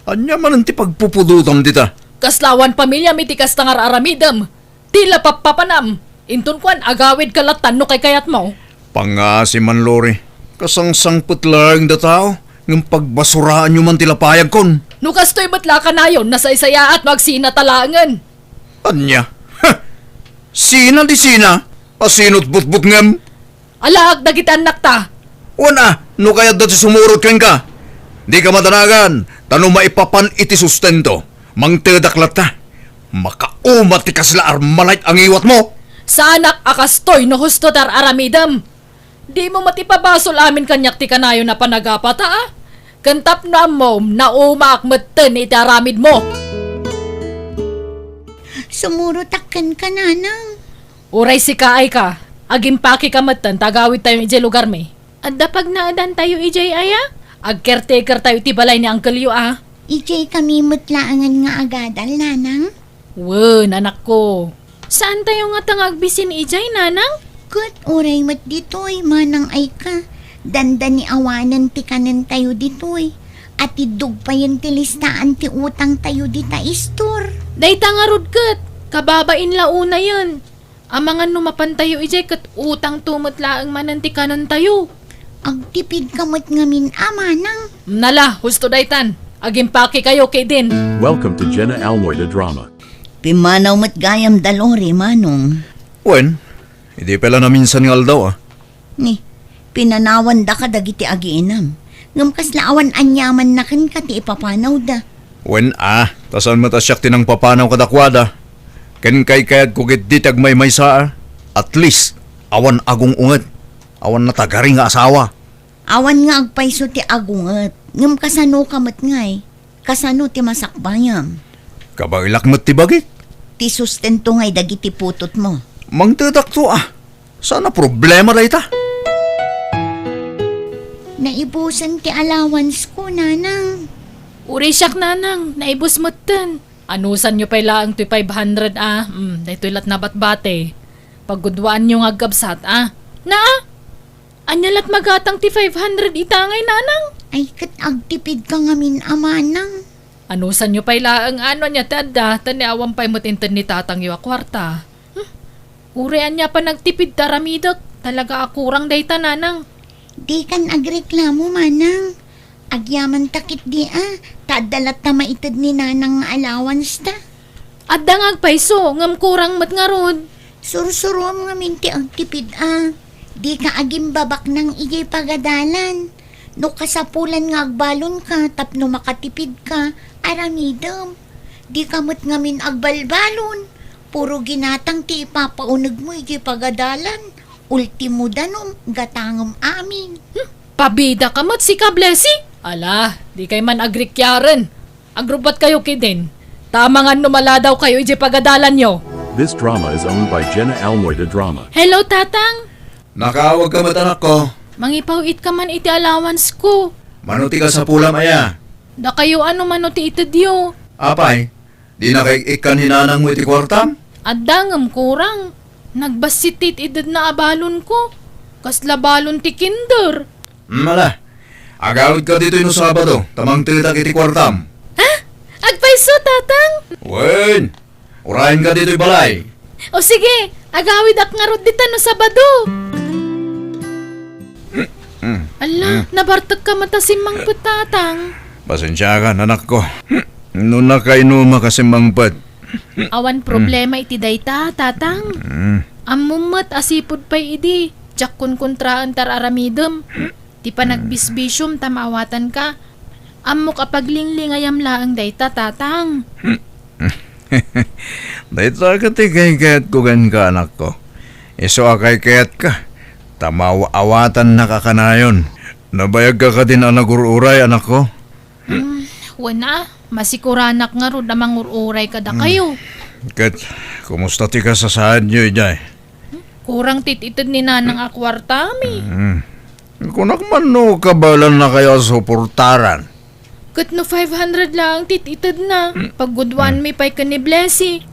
anya man ang ti pagpupudutam dita. Kaslawan pamilya mitikas ta nga aramidam. Tila papapanam. Intun kwan agawid kalatan no kay kayat mo. Pangasi man lori, kasangsangput lang da tao, ng pagbasuraan nyo man tilapayag kon. No kastoy batla ka na yun, nasa isaya at magsinatalangan. Anya? Ha! Sina di sina? Pasinot butbut ngam? Alaag dagitan nakta. Wana, no kaya dati sumurot ken ka? Di ka madanagan, tanong maipapan iti sustento. Mang tidaklat ta. Makaumat ti kasla armalait ang iwat mo. Sa anak akastoy no husto tar aramidam. Di mo matipabasol amin kanyak ti kanayo na panagapata ah. Kantap na mo na umaakmeten iti aramid mo. Sumurutakkan ka, nanang. Uray si kaay ka. Agimpaki ka matan tagawid tayo iti lugar me. Adda pag naadan tayo ijay aya? Ag-caretaker tayo iti balay ni Uncle Yu ah. Ijay kami mutlaangan nga agadal, nanang. Wen, anak ko. Saan tayo nga tangagbisin ijay, nanang? Kat oray mat ditoy, manang ay ka. Danda ni awanan ti kanan tayo ditoy. At idug pa yung tilistaan ti utang tayo di ta istor. Dayta nga rod kat. Kababain launa yan. Amangan numapan tayo ijay kat utang tumutlaang manan ti kanan tayo. Agtipid kamot ngamin amanang. Nala, husto daytan. Agimpaki kayo kay din. Welcome to Jenna Almoida Drama. Pimanaw mat gayam dalori, manong. Wen, hindi pala na minsan ngal daw ah. Ni, pinanawan da ka dagiti agiinam. Ngam kaslaawan anyaman na kan ka ti ipapanaw da. Wen tasan matasyak tinang papanaw kadakwada. Ken kay kayad kugit di tagmay may saa. At least, awan agong unget. Awan na tagaring nga asawa. Awan nga agpaiso ti agunget. Ngam kasano kamat ngay. Kasano ti masakbayam. Kabailak mo't tibagit. Ti sustento ngay dagiti putot mo. Mang tatakto Sana problema da ita. Naibusan ti allowance ko, nanang. Uri siyak nanang, naibos mo ten. Anusan nyo pa ilaang tuy 500 dahito ilat na batbate. Pagudwaan nyo nga gabsat Anyalat magatang ti 500 itangay nanang. Ay kat agtipid ka ngamin amanang. Anusan nyo pa ilaang niya tada, taniawang pa'y matintan ni tatang yung kwarta. Urian niya pa nagtipid taramidok, talaga akurang dayta nanang. Di kan agreklamo, manang. Agyaman takit di tadalat ta maitad ni nanang nga allowance ta. Adda nga agpaiso, ngam kurang mat nga rod. Sursurom nga minti agtipid Di ka agim babak ng ijay pagadalan. No kasapulan nga agbalon ka, tapno makatipid ka, aramidam. Di kamot ngamin agbalbalon. Puro ginatang ti ipapaunag mo ijay pagadalan. Ultimo danom, gatangam amin. Pabida ka mat si Kablesi. Ala, di kay man agrikyaran. Agrubat kayo kidin. Tama nga numala daw kayo ijay pagadalan nyo. This drama is owned by Jenna Almoida Drama. Hello, tatang. Nakawag ka matanak ko. Mangipawit ka man iti allowance ko. Manuti ka sa pulam aya. Da kayo ano man ti itadyo. Apay, di na kay ikan hinanang mo iti kwartam? Addangam kurang. Nagbasitit edad na abalon ko. Kasla balon ti kinder. Mala, agawid ka dito yung Sabado, tamang tita kiti kwartam. Agpaiso, tatang. Wen, urahin ka dito yung balay. O sige, agawid ak nga rod dita no Sabado. Ala, nabartag ka matasimang putatang. Pasensya ka, anak ko. Noon na kayo makasimangpat. Awan problema iti dayta, tatang. Amumat asipod pa'y idi. Tsak kun kontraan tar aramidem. Ti pa nagbisbisyum tamawatan ka. Ammo kapag linglingayam laang dayta, tatang. Dahito ka ti kayat ko gan ka, anak ko. Iso akay kayat ka. Tamawa-awatan na kakanayon. Nabayag ka din ang nagururay, anak ko. Wana, masikuranak nga rod amang ururay kada kayo. Kat, kumusta ti ka sa saan nyo, Ijay? Kurang tititid ni nanang akwartami. Kunak man no, kabalan na kayo sa suportaran. Kat no 500 lang tititid na. Pagudwan may pa'y ka ni Blessy.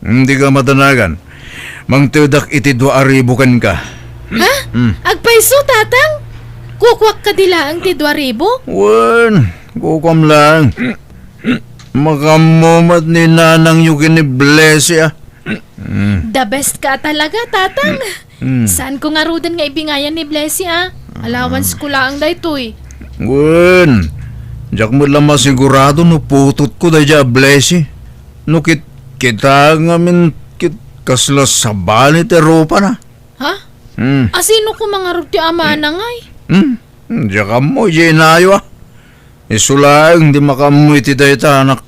Hindi ka matanagan. Mang tiudak iti 2,000 ka. Ha? Agpaiso, tatang? Kukwak ka dila ang ti 2,000? Wan, kukam lang. Makamumat ni nanang yung kinibless ya. The best ka talaga, tatang. Saan ko nga rudan nga ibingayan ni Blessy, ah? Allowance ko lang daytoy. Wan, jak mo lang masigurado no putot ko da dya blessy. No kita ngamin kasla sa balit e ropa na. Ha? Asino ko mga ruti ama na ngay? Diya ka mo, jenayo ah. Isulaang di makamuiti dahi anak.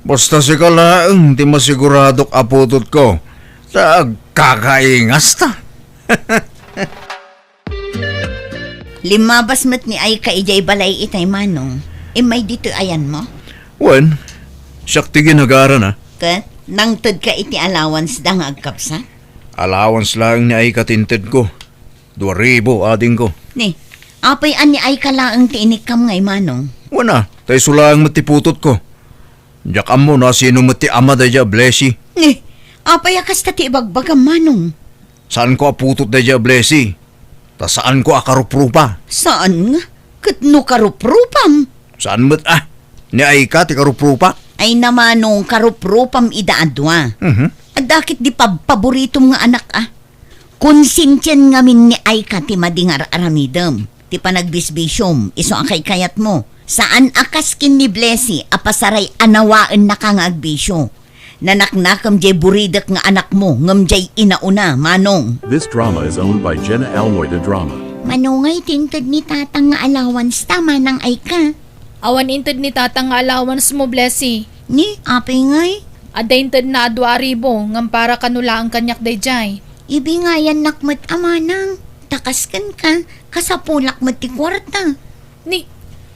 Basta si kalaang di masiguradok aputot ko. Kakaingas ta. Limabas mat ni ay ka ijay balay itay manong. May dito ayan mo? Wen, siyak ti ginagara na. Kat, nangtod ka iti allowance dang agkapsa? Allowance lang ni ay katinted ko. 2,000 ading ko. Ni, apay ani ay kalaang tiinikam ngay manong. Wana, tayo sulang matiputot ko. Diyak mo na sino mati ama da dya blessy. Ni, apay akas tati ibagbagam manong. Saan ko aputot da dya blessy? Ta saan ko akaruprupa? Saan nga? Kat no karuprupam? Saan mat ni ay ka ti karuprupa? Ay namanong karuprupam idaadwa. Adakit di paborito nga anak Konsintyan ngamin ni ay ka ti madingar aramidem. Ti panagbisbisyom, iso ang kay kayat mo. Saan akaskin ni Blessy apasaray anawaan na kang agbisyo. Nanaknakam jay buridak nga anak mo, ngam jay inauna, manong. This drama is owned by Jenna Almoy the Drama. Manongay tintod ni tatang nga allowance tama nang ay ka. Awan intid ni tatang nga allowance mo, Blessy. Ni, apay ngay. Adaintid na 2,000 ngam para kanula ang kanyak dayjay. Ibingayan nakmat amanang. Takaskan ka, kasapulak mo ti kwarta. Ni,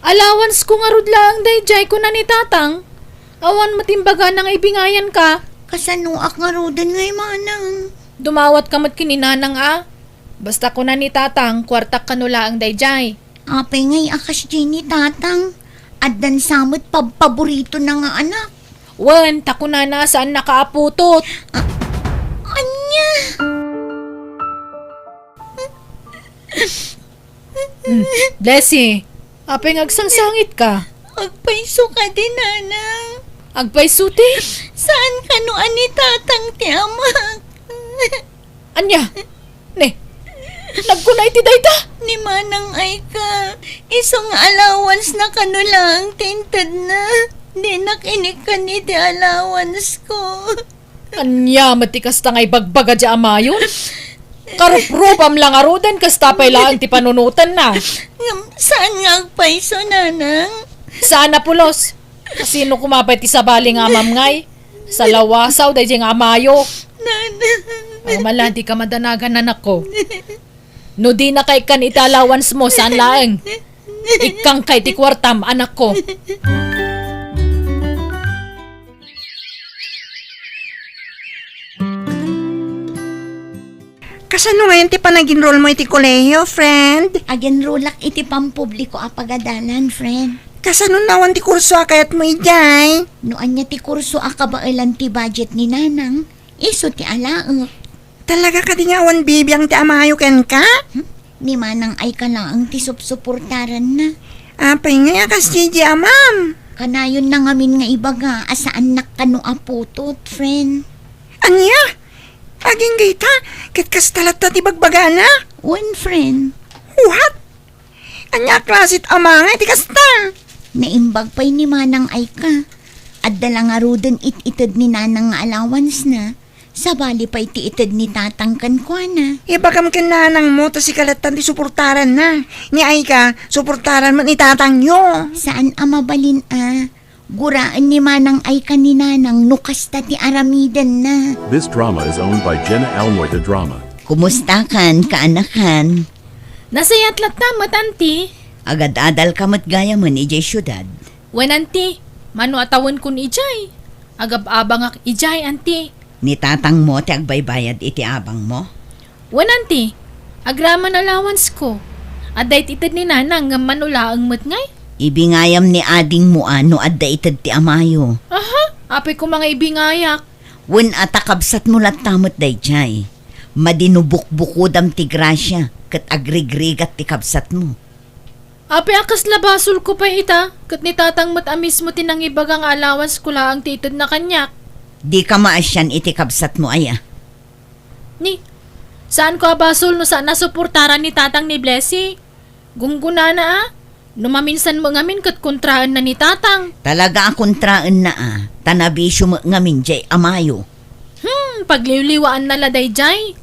allowance ko nga rod lang dayjay ko na ni tatang. Awan matimbaga nang ibingayan ka. Kasanuak nga rodan ngay manang. Dumawat ka mat kininanang Basta ko na ni tatang, kwartak kanula ang dayjay. Apay ngay akas di ni tatang. Addan samot paborito na nga anak. Wan, tako na saan nakaaputot. Anya? Blessy, apay ngagsangsangit ka. Agpaiso ka din, nanang. Agpay suti. Saan ka no ani tatang ti amak? Anya? Ne, nagkunay ti dayta. Ni manang ay ka. Isong allowance na kanulang tinted na. Di nakinig ka ni ti allowance ko. Anya, matikas ta ngay bagbaga di amayon. Karuprupam lang arudan, kastapay lang ti panunutan na. Saan nga agpaiso, nanang? Sana pulos. Sino kumapay ti sabali nga mamngay? Sa lawasaw, dahi nga amayo. Ang mala, di ka madanagan, anak ko. No di na kay kan italawans mo, saan laeng? Ikang kay ti kwartam, anak ko. Kasano ngayon ti panag-enroll mo iti kolehiyo, friend? Agen rolak iti pampubliko apagadalan, friend. Kasanon nawan ti kurso kayat mo ijay. No anya ti kurso akabailan ti budget ni nanang, iso ti alaak. Talaga ka di nga awan bibiyang ti amayo ken ka? Ni manang ay kalaang ti supsuportaran na. Apay nga kas Gigi amam. Kanayon na ngamin nga ibaga, asaan nakano aputot, friend. Anya? Aging gayta, kitkas talat na ti bagbagana. One friend, What? Anya klasit ama nga ti kasta. naimbag pa'y ni manang ay ka. At dalang aruden it-itad ni nanang nga allowance na. Sa bali pa'y ti itad ni tatang kankwana. Ibagam ken nanang mo to si kalatan ti suportaran na. Ni ay ka, suportaran man itatang nyo. Saan amabalin Guraan ni manang ay ka ni nanang nukasta ti aramidan na. This drama is owned by Jenna Almoy the Drama. Kumusta kan, kaanakan? Nasayatlat na, matanti. Agad-adal ka gaya mo ni Ijay syudad. Wen, anti. Mano atawan kun ijay. Agab-abang ak ijay, anti. Ni tatang mo ti agbaybayad iti abang mo. Wen, anti. Agraman allowance ko. Aday titid ni nanang nga manulaang matngay. Ibingayam ni ading mo ano adda itad ti amayo. Aha, apay ko mga ibingayak. Wen atakabsat mo latamot dayjay. Madinubuk-bukudam ti grasya kat agrigrigat ti kabsat mo. Apay akas labasol ko pa ita. Kat ni tatang matamis mo tinang ibagang allowance ko laang titid na kanyak. Di ka maasyan iti kabsat mo aya. Ni, saan ko abasol no saan nasuportaran ni tatang ni Blessy? Gungguna na Numaminsan mo ngamin kat kontraan na ni tatang. Talaga akontraan na tanabisyo mo ngamin jay amayo. Pagliliwaan na laday jay.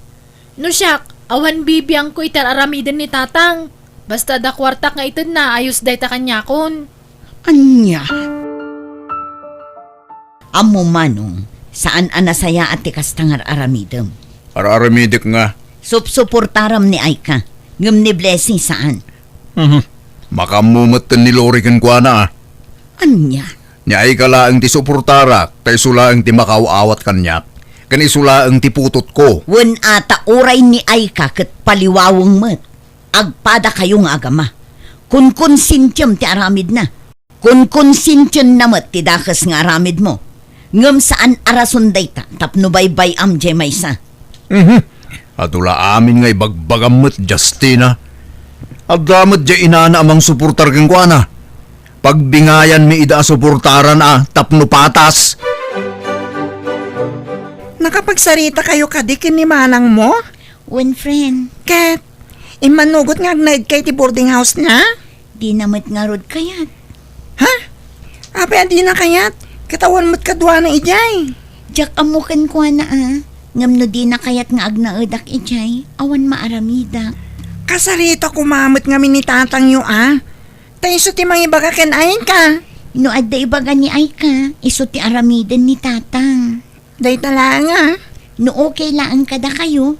No siyak, awan bibiyang ko itararamidan ni tatang. Basta da kwartak nga itad na ayos day ta kanyakon. Anya? Amo manong, saan anasaya at tikastangar aramidem? Araramidik nga. Suportaram ni Aika, ngam ni Blessing saan? Makamumot ni Lori ken kwa na. Anya? Ni ay kalaang ti suportara, tay sulaang ti makaawat kanyak. Kan isulaang ti putot ko. Wen ata oray ni Aika ket paliwawong met. Agpada kayo nga agama. Kun konsintyam ti aramid na. Kun konsintyam na met ti dakas nga aramid mo. Ngam saan arason dayta tapno baybay am jay maysa. Atula amin nga ibagbagamot, Justina. Agamot jay inana amang suportar keng kwa na. Pagbingayan mi ida suportaran tapno patas. Nakapagsarita kayo kadikin ni manang mo? One friend, Ket, imanugot nga agnaid kay ti boarding house na? di namat nga rod kayat. Ha? Apay adi na kayat? Katawan mo't kadwa na ijay. Diyak amukan ko na Ngam no di na kayat nga agnaedak ijay, awan maaramida. Kasarita kumamot nga ni tatang yo Tayo so ti mga ibaga ken ayin ka. No adda ibaga ni Aika, iso ti aramidan ni tatang. Day tala nga. No okay laang kada kayo,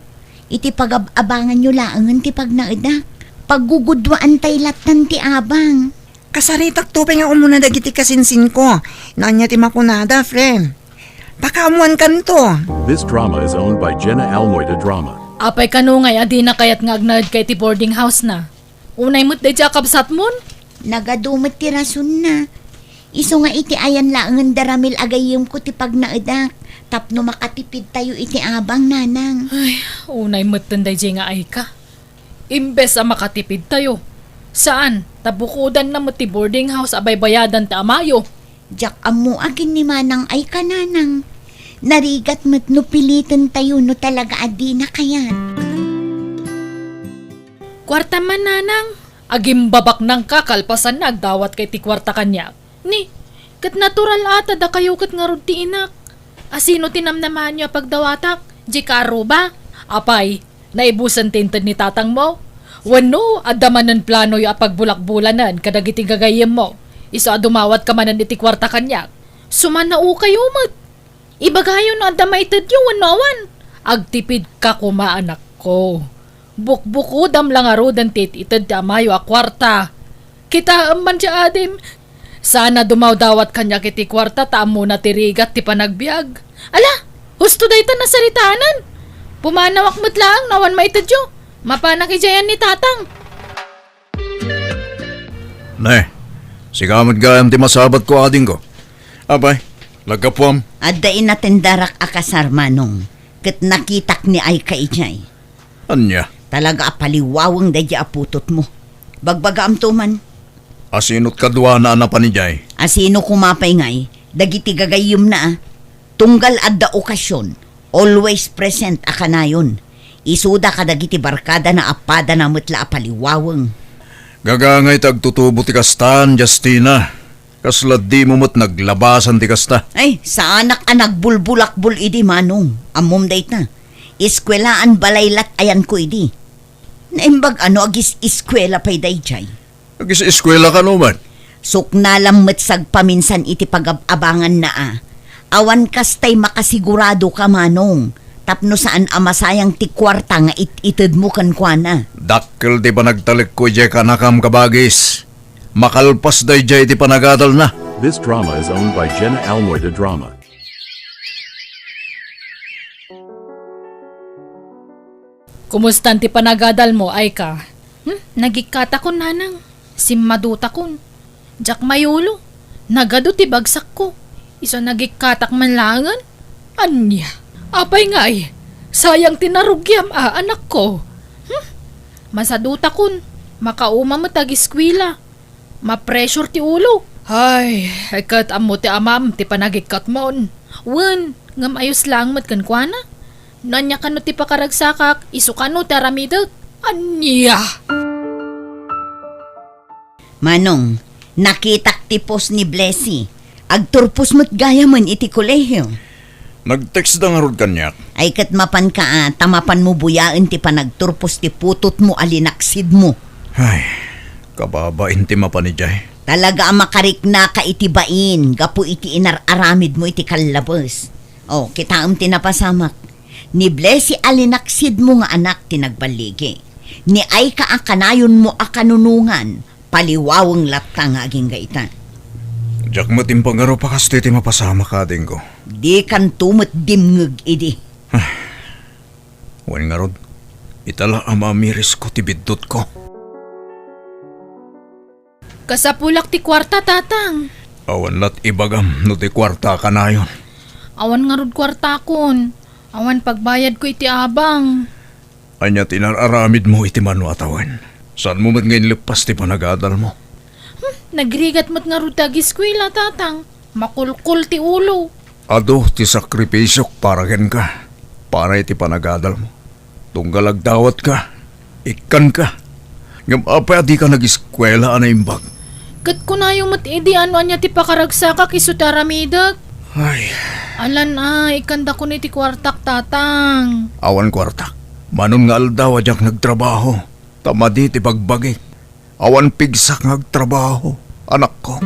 iti pag-abangan nyo laangan ti pagnaedak. Paggugudwaan tay latan ti abang. Kasaritak tupay nga umuna dagiti kasinsin ko. Nanya ti makunada, friend. Pakamuan kan to. This drama is owned by Jenna Almoy the Drama. Apay kanungay adi na kayat nga agnad kay ti boarding house na. Unay mo't day jakabsat mon? Nagadumot ti rason na. Iso nga iti ayan laangan daramil agayim ko ti pagnaedak. Tapno makatipid tayo iti abang nanang. Ay, unay mo't tanday jay nga ay ka. Imbes a makatipid tayo. Saan? Tabukudan na mo ti boarding house abay bayadan ta amayo. Diyak amo agin ni manang ay kananang. Narigat mo't no pilitan tayo no talaga adi na kayat. Kwarta man nanang. Agim babak ng kakalpasan na agdawat kay ti kwarta kanya. Ni, kat natural ata da kayo kat nga rod ti inak. Asino tinamnaman niyo pagdawatak? Di karo ba? Apay, naibusan tintad ni tatang mo? Wano, adamanan plano yung apagbulak-bulanan kadagiti gagayem mo. Isa dumawat ka manan iti kwarta kanya. Sumanao kayo mat. Ibagayo na adamaitad yung wanawan. Agtipid ka kuma anak ko. Bukbukudam lang arudan itad ti amayo a kwarta. Kita man siya adim. Sana dumawdawat kanya kiti kwarta taamo na tirigat ti panagbiag. Ala, husto dayta na saritanan. Pumanawak mo't lang nawan maitad yo. Mapanak ijayan ni tatang. Ne, Sigamad gayam ti masabat ko ading ko. Abay, lagkapuam. At dain natin darak akasar manong. Kat nakitak ni ay ka ijay. Anya, Talaga apaliwawang dadya aputot mo. Bagbaga am tuman. asinot kadwa na anapanijay. Asino kumapay ngay, dagiti gagayom na ah. Tunggal adda okasyon, always present akanayon. Isuda ka dagiti barkada na apada na mutla apaliwawang. Gagangay tagtutubo ti kastan, Justina. Kaslad di mo mo't naglabasan ti kasta. Ay, sa anak-anak bulbulakbul idi manong. Amom date na. Iskwelaan balaylat ayan ko idi. Naimbag ano agis iskwela pa'y dayjay. Agis eskwela ka naman. Suknalam metsag paminsan iti pag-abangan na ah. Awan kastay makasigurado ka manong. Tapno saan amasayang ti kwarta nga itid mo kan kuana. Dakkel di pa nagtalik ko jay kanakam kabagis. Makalpas day jay di panagadal na. This drama is owned by Jenna Almoy the Drama. Kumusta ti panagadal mo, ay ka? Nagikata ko nanang. Simmaduta kon. Jak mayulo. Nagado ti bagsak ko. Iso nagikatak man langan. Anya, apay nga ay. Sayang tinarugyam anak ko. Masaduta kon. Makauma mo tag-eskwila. Ma-pressure ti ulo. Ay, kat amo ti amam ti panagikat mon. Wen, ngam ayos lang mat kan kuana. Nanya kano ti pakaragsakak, iso kano ti aramidot. Anya! Manong, nakitak tipos ni Blessy. Agturpos mo't gaya man iti kolehiyo. Nag-text da nga rod kanyak. Ay kat mapan ka tamapan mo buyaan ti panagturpos ti putot mo alinaksid mo. Ay, kababain ti mapanijay. Talaga ang makarik na ka itibain, gapu iti inararamid mo iti kalabos. O, kita tinapasamak. Ni Blessy alinaksid mo nga anak tinagbaligi. Ni ay ka akanayon mo akanunungan, paliwawang lapta nga aging gaita. Jak mo timpangaro pa kaste ti mapasama ka ading ko. Di kan tumot dimngeg idi. Wan nga rod, itala ang mamiris ko ti biddot ko. Kasapulak ti kwarta tatang. Awan lat ibagam no ti kwarta ka na yun. Awan nga rod kwarta kon. Awan pagbayad ko iti abang. Anya tinararamid mo iti manu atawan. Saan mo mat ngayon lipas ti panagadal mo? Nagrigat mo't nga rod tag-eskwela tatang. Makulkul ti ulo. Ado ti sakripisyok para ken ka. Para iti panagadal mo. Tunggal agdawat ka. Ikan ka. Ngam apa di ka nag-eskwela anay imbag. Kat kunayong mat edi ano anya ti pakaragsakak iso ti aramidot. Ay, Alan ikanda ko ni ti kwartak tatang. awan kwarta. Manon nga aldaw adyak nagtrabaho. Tamadi ti pagbagik. Awan pigsak nagtrabaho. Anak ko.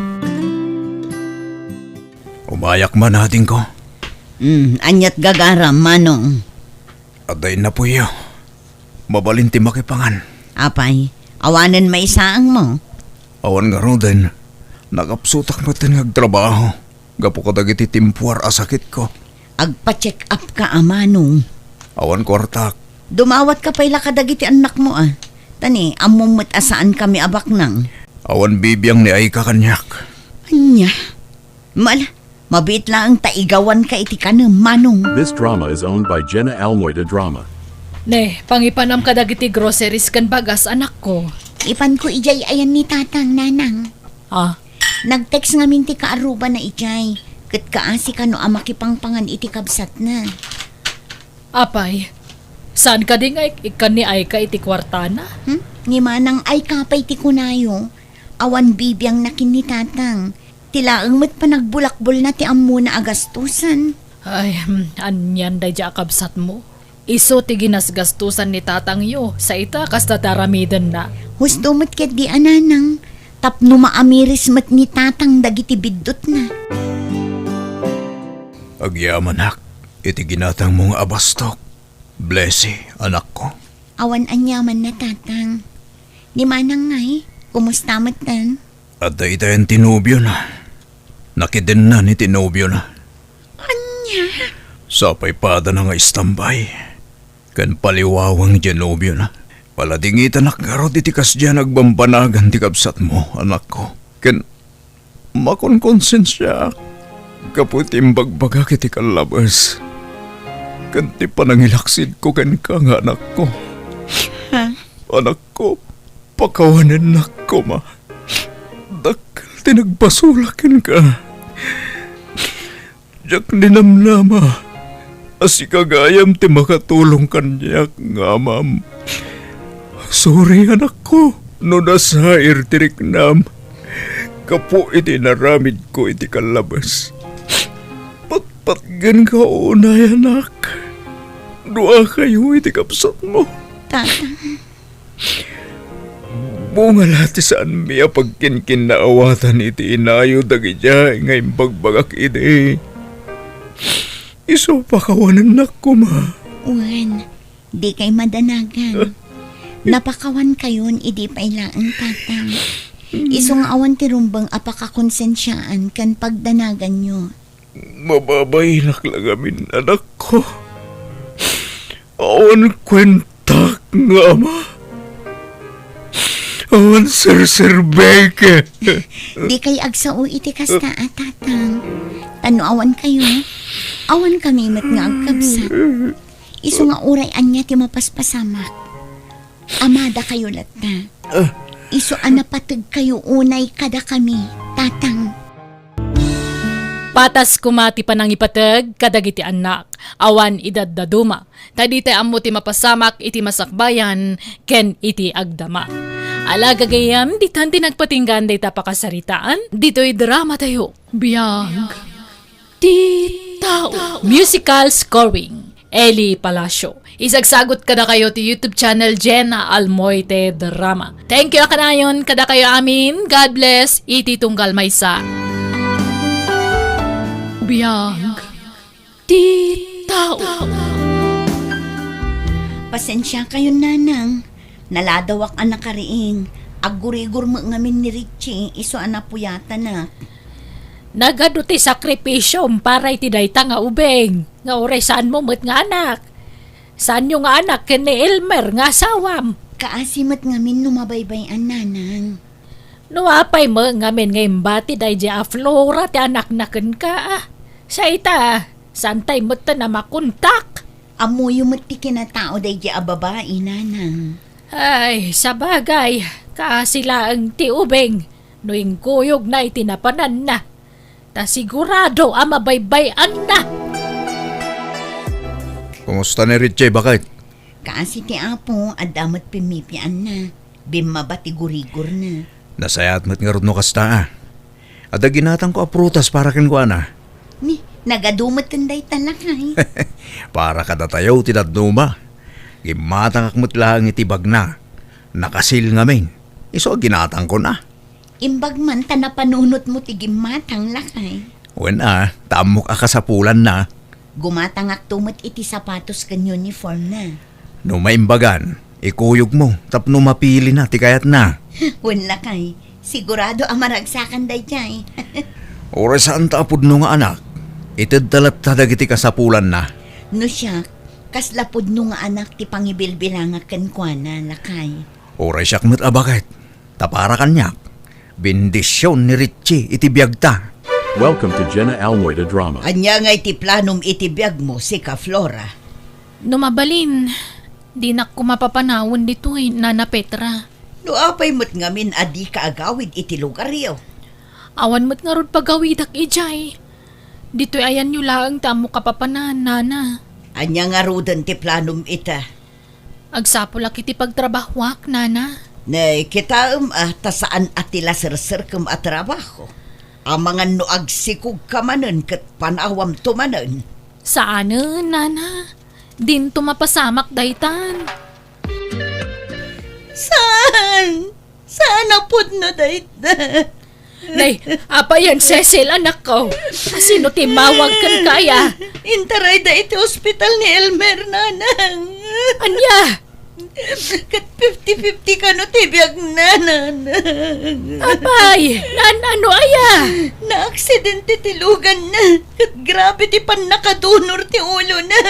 Umayak man natin ko. Anyat gagaram, manong. Aday na po iyo. Mabalin ti makipangan. Apay, awanan may isaang mo. Awan nga ro din. Nagapsutak matin nagtrabaho. Gapo ka dagiti timpuar asakit ko. Agpa-check up ka, manong. Awan kwartak. Dumawat ka pa'y lakadagiti anak mo ah. Tani, amumot asaan kami abak nang. Awan bibiyang ni ay kakanyak. Anya, mabit lang ang taigawan ka iti ka ng manong. This drama is owned by Jenna Almoy the Drama. Ne, pangipanam ka dagiti groceries kan bagas anak ko. Ipan ko ijay ayan ni tatang nanang. Ah, Nag-text nga minti ka aruba na ijay. Kat kaasi ka no amakipangpangan iti kabsat na. apay. Saan ka ding ay ikan ni ay ka iti kwartana? Ni manang ay kapay ti kunayo. Awan bibiyang nakin ni tatang. Tilaang mat pa nagbulakbol na ti ammo na agastusan. Ay, anyan day ja kabsat mo. Iso ti ginasgastusan ni tatang yo sa ita kasta taramidan na. Husto mat ket di ananang. Tapno maamiris mat ni tatang dagiti biddot na. Agyaman hak. Iti ginatang mong abastok. Blessy, anak ko. Awan anyaman na tatang. Ni manang ngay, kumusta mat tan? At daytayan tinubyo na. Nakidin na ni tinubyo na. Anya? Sapay pada na nga istambay. Kan paliwawang janubyo na. Paladingita nakgarot iti kas dyan nagbambanagan ti kapsat mo, anak ko. Kan Makon konsensya. Kaputim bagbaga kiti kalabas. Kanti panangilaksid ko kan ka nga anak ko. Anak ko, pakawanan na ko ma. Dakal tinagbasulakin ka. Jak ninamnama. Asi kagayam ti makatulong kanyak nga ma'am. Sorry anak ko. No nasair tirik nam. Kapo iti naramid ko iti kalabas. Patpatgan ka unay anak. Dua kayo iti kapsat mo. Tatang, Bunga lati saan miya pagkinkin na awatan iti inayo dagidya ngayon bagbagak iti. Iso pakawanan na ko ma. uwan, di kay madanagan. Napakawan kayon, idi pailaan, tatang. Isong awan ti rumbang apakakonsensyaan kan pagdanagan nyo. Mababay naklagamin anak ko. Awan kwenta nga ma. Awan sir-sirbeke. Di kay agsao iti kasta, tatang. Tanuawan kayo. Awan kami met nga agkabsa. Iso nga uray anya ti mapaspasamak. Amada kayo latta. Iso anapatag kayo unay kada kami, tatang. Patas kumati pa nang ipatag, kadagiti anak, awan idad daduma. Tadite ammo ti mapasamak iti masakbayan, ken iti agdama. Alaga gayam, ditan ti nagpatinggan day tapakasaritaan, dito'y drama tayo. Biyag. Ti tao. Musical scoring. Eli Palacio. Isagsagot kada kayo ti YouTube channel Jenna Almoite Drama. Thank you akanayon kada kayo amin. God bless. Iti tunggal maysa. Biyag. Ti tao. Pasensya kayo, nanang. Naladawak anak kariing. Agurigur mo ngamin ni Richie, iso anapuyata na. Nagado ti sakripisyo para iti dayta nga ubeng. Nga oray saan mo met nga anak. Saan yung nga anak ken ni Elmer nga asawam. Kaasimat ngamin numabaybayan, nanang. Nuapay mo ngamin ngayon bati day di a Flora ti anak na ken ka. Sa ita, santay mo ta na makontak. Amoy umati kinatao day di a babae, nanang. Ay, sa bagay, kasila ang ti ubeng. Noing kuyog na itinapanan na. Ta sigurado ang mabaybayan na. Kumusta ni Richie, bakit? Kaasi ti apo, adamat pimipian na. Bimabati gurigur na. Nasayat mo't nga rin no kasta. Ada ginatang ko aprutas para kin ko ana. Ni, nagadumat kanday talakay. Para kada tayo tinadnuma. Gimatang akmot lang itibag na. Nakasil ngamin. Iso ginatang ko na. Imbag man ta napanunot mo ti gimatang lakay. Wen tamok akasapulan na. Gumatangak tumot iti sapatos kan uniform na. No maimbagan, ikuyog mo, tapno mapili na, tikayat na. Wen lakay, sigurado ang maragsakan day jay. Oras saan taapod no nga anak, itid talat tadagiti kasapulan na. No siya, kaslapod no nga anak ti pangibilbilangak kan kuana lakay. Oras siyak mo't abakit, tapara kanyak. Bendisyon ni Richie iti biyagta. Welcome to Jenna Almoida Drama. Anya nga iti planom itibiyag mo si Ka Flora. Numabalin, di na ko mapapanawon dito'y Nana Petra. No apay mo't ngamin adi ka agawid iti lugar yo. Awan mo't nga rod pagawidak ijay. Dito'y ayan nyo lang tamo kapapanan, Nana. Anya nga rudan ti planom ita. Agsapulak iti pagtrabahwak, Nana. Nay kita tasaan atila sir kum at trabaho. Ang mga no agsikog kamanen kat panawam tumanen. Saan, Nana? Din tumapasamak daytan. Saan? Saan napod na dayta? Nay, apa yan, Cecil, anak ko? Sino timawag kan kaya? Intaray da iti ospital ni Elmer, nanang. Anya? Kat 50-50 ka no tibiyag nanang. Apay, ano aya? Na-aksidente ti lugan na. Kat grabe ti pan nakadunor ti ulo na.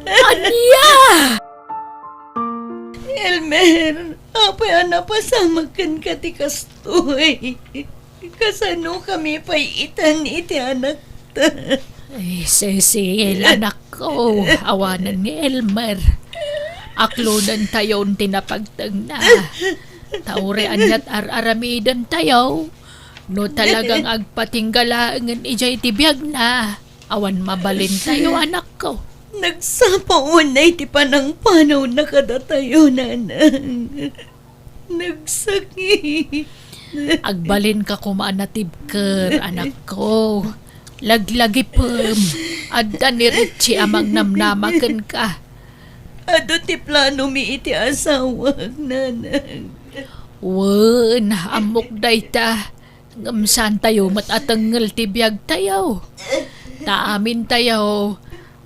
Anya? Elmer, apay napasamag kan ka ti kastoy. Kasano kami paiitan iti anak ta. Ay, Cecil, anak ko, awanan ni Elmer. Aklonan tayon tinapagtang na. Taurean at aramidan tayo. No talagang agpatinggalangan ijay tibiyag na. Awan mabalin tayo, anak ko. Nagsapaon na iti panang panaw na kadatayo, nanang. Nagsakit. Agbalin ka kumaanatibker, anak ko. Laglagi pem. Adda ni Richie amang namnamaken ka. Ado ti plano mi iti asawa, nanang. Wen, amok day ta. Ngamsan tayo matatanggal tibiyag tayo. Taamin tayo.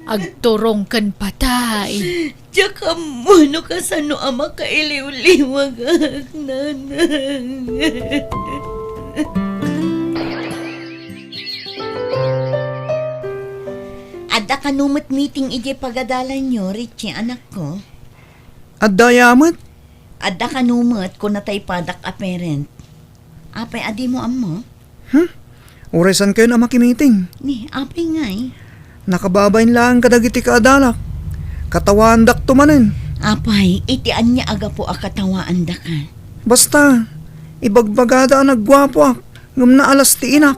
Agturong kan patay. Tsaka mo no kasano ama kailiw-liwag ak, nanang. Ada ka numot meeting iti pagadalan nyo, Richie, anak ko. At dayamat? Ada ka numot kung natay padak a parent. Apay adi mo amo? Oresan kayo na makimiting. Ni, apay ngay. Nakababayin lang kadagiti kaadalak. Katawaan dak tumanin. Apay, itian niya aga po akatawaan da ka. Basta, ibagbagada ang nagwapo ak. Ngam na alas ti inak.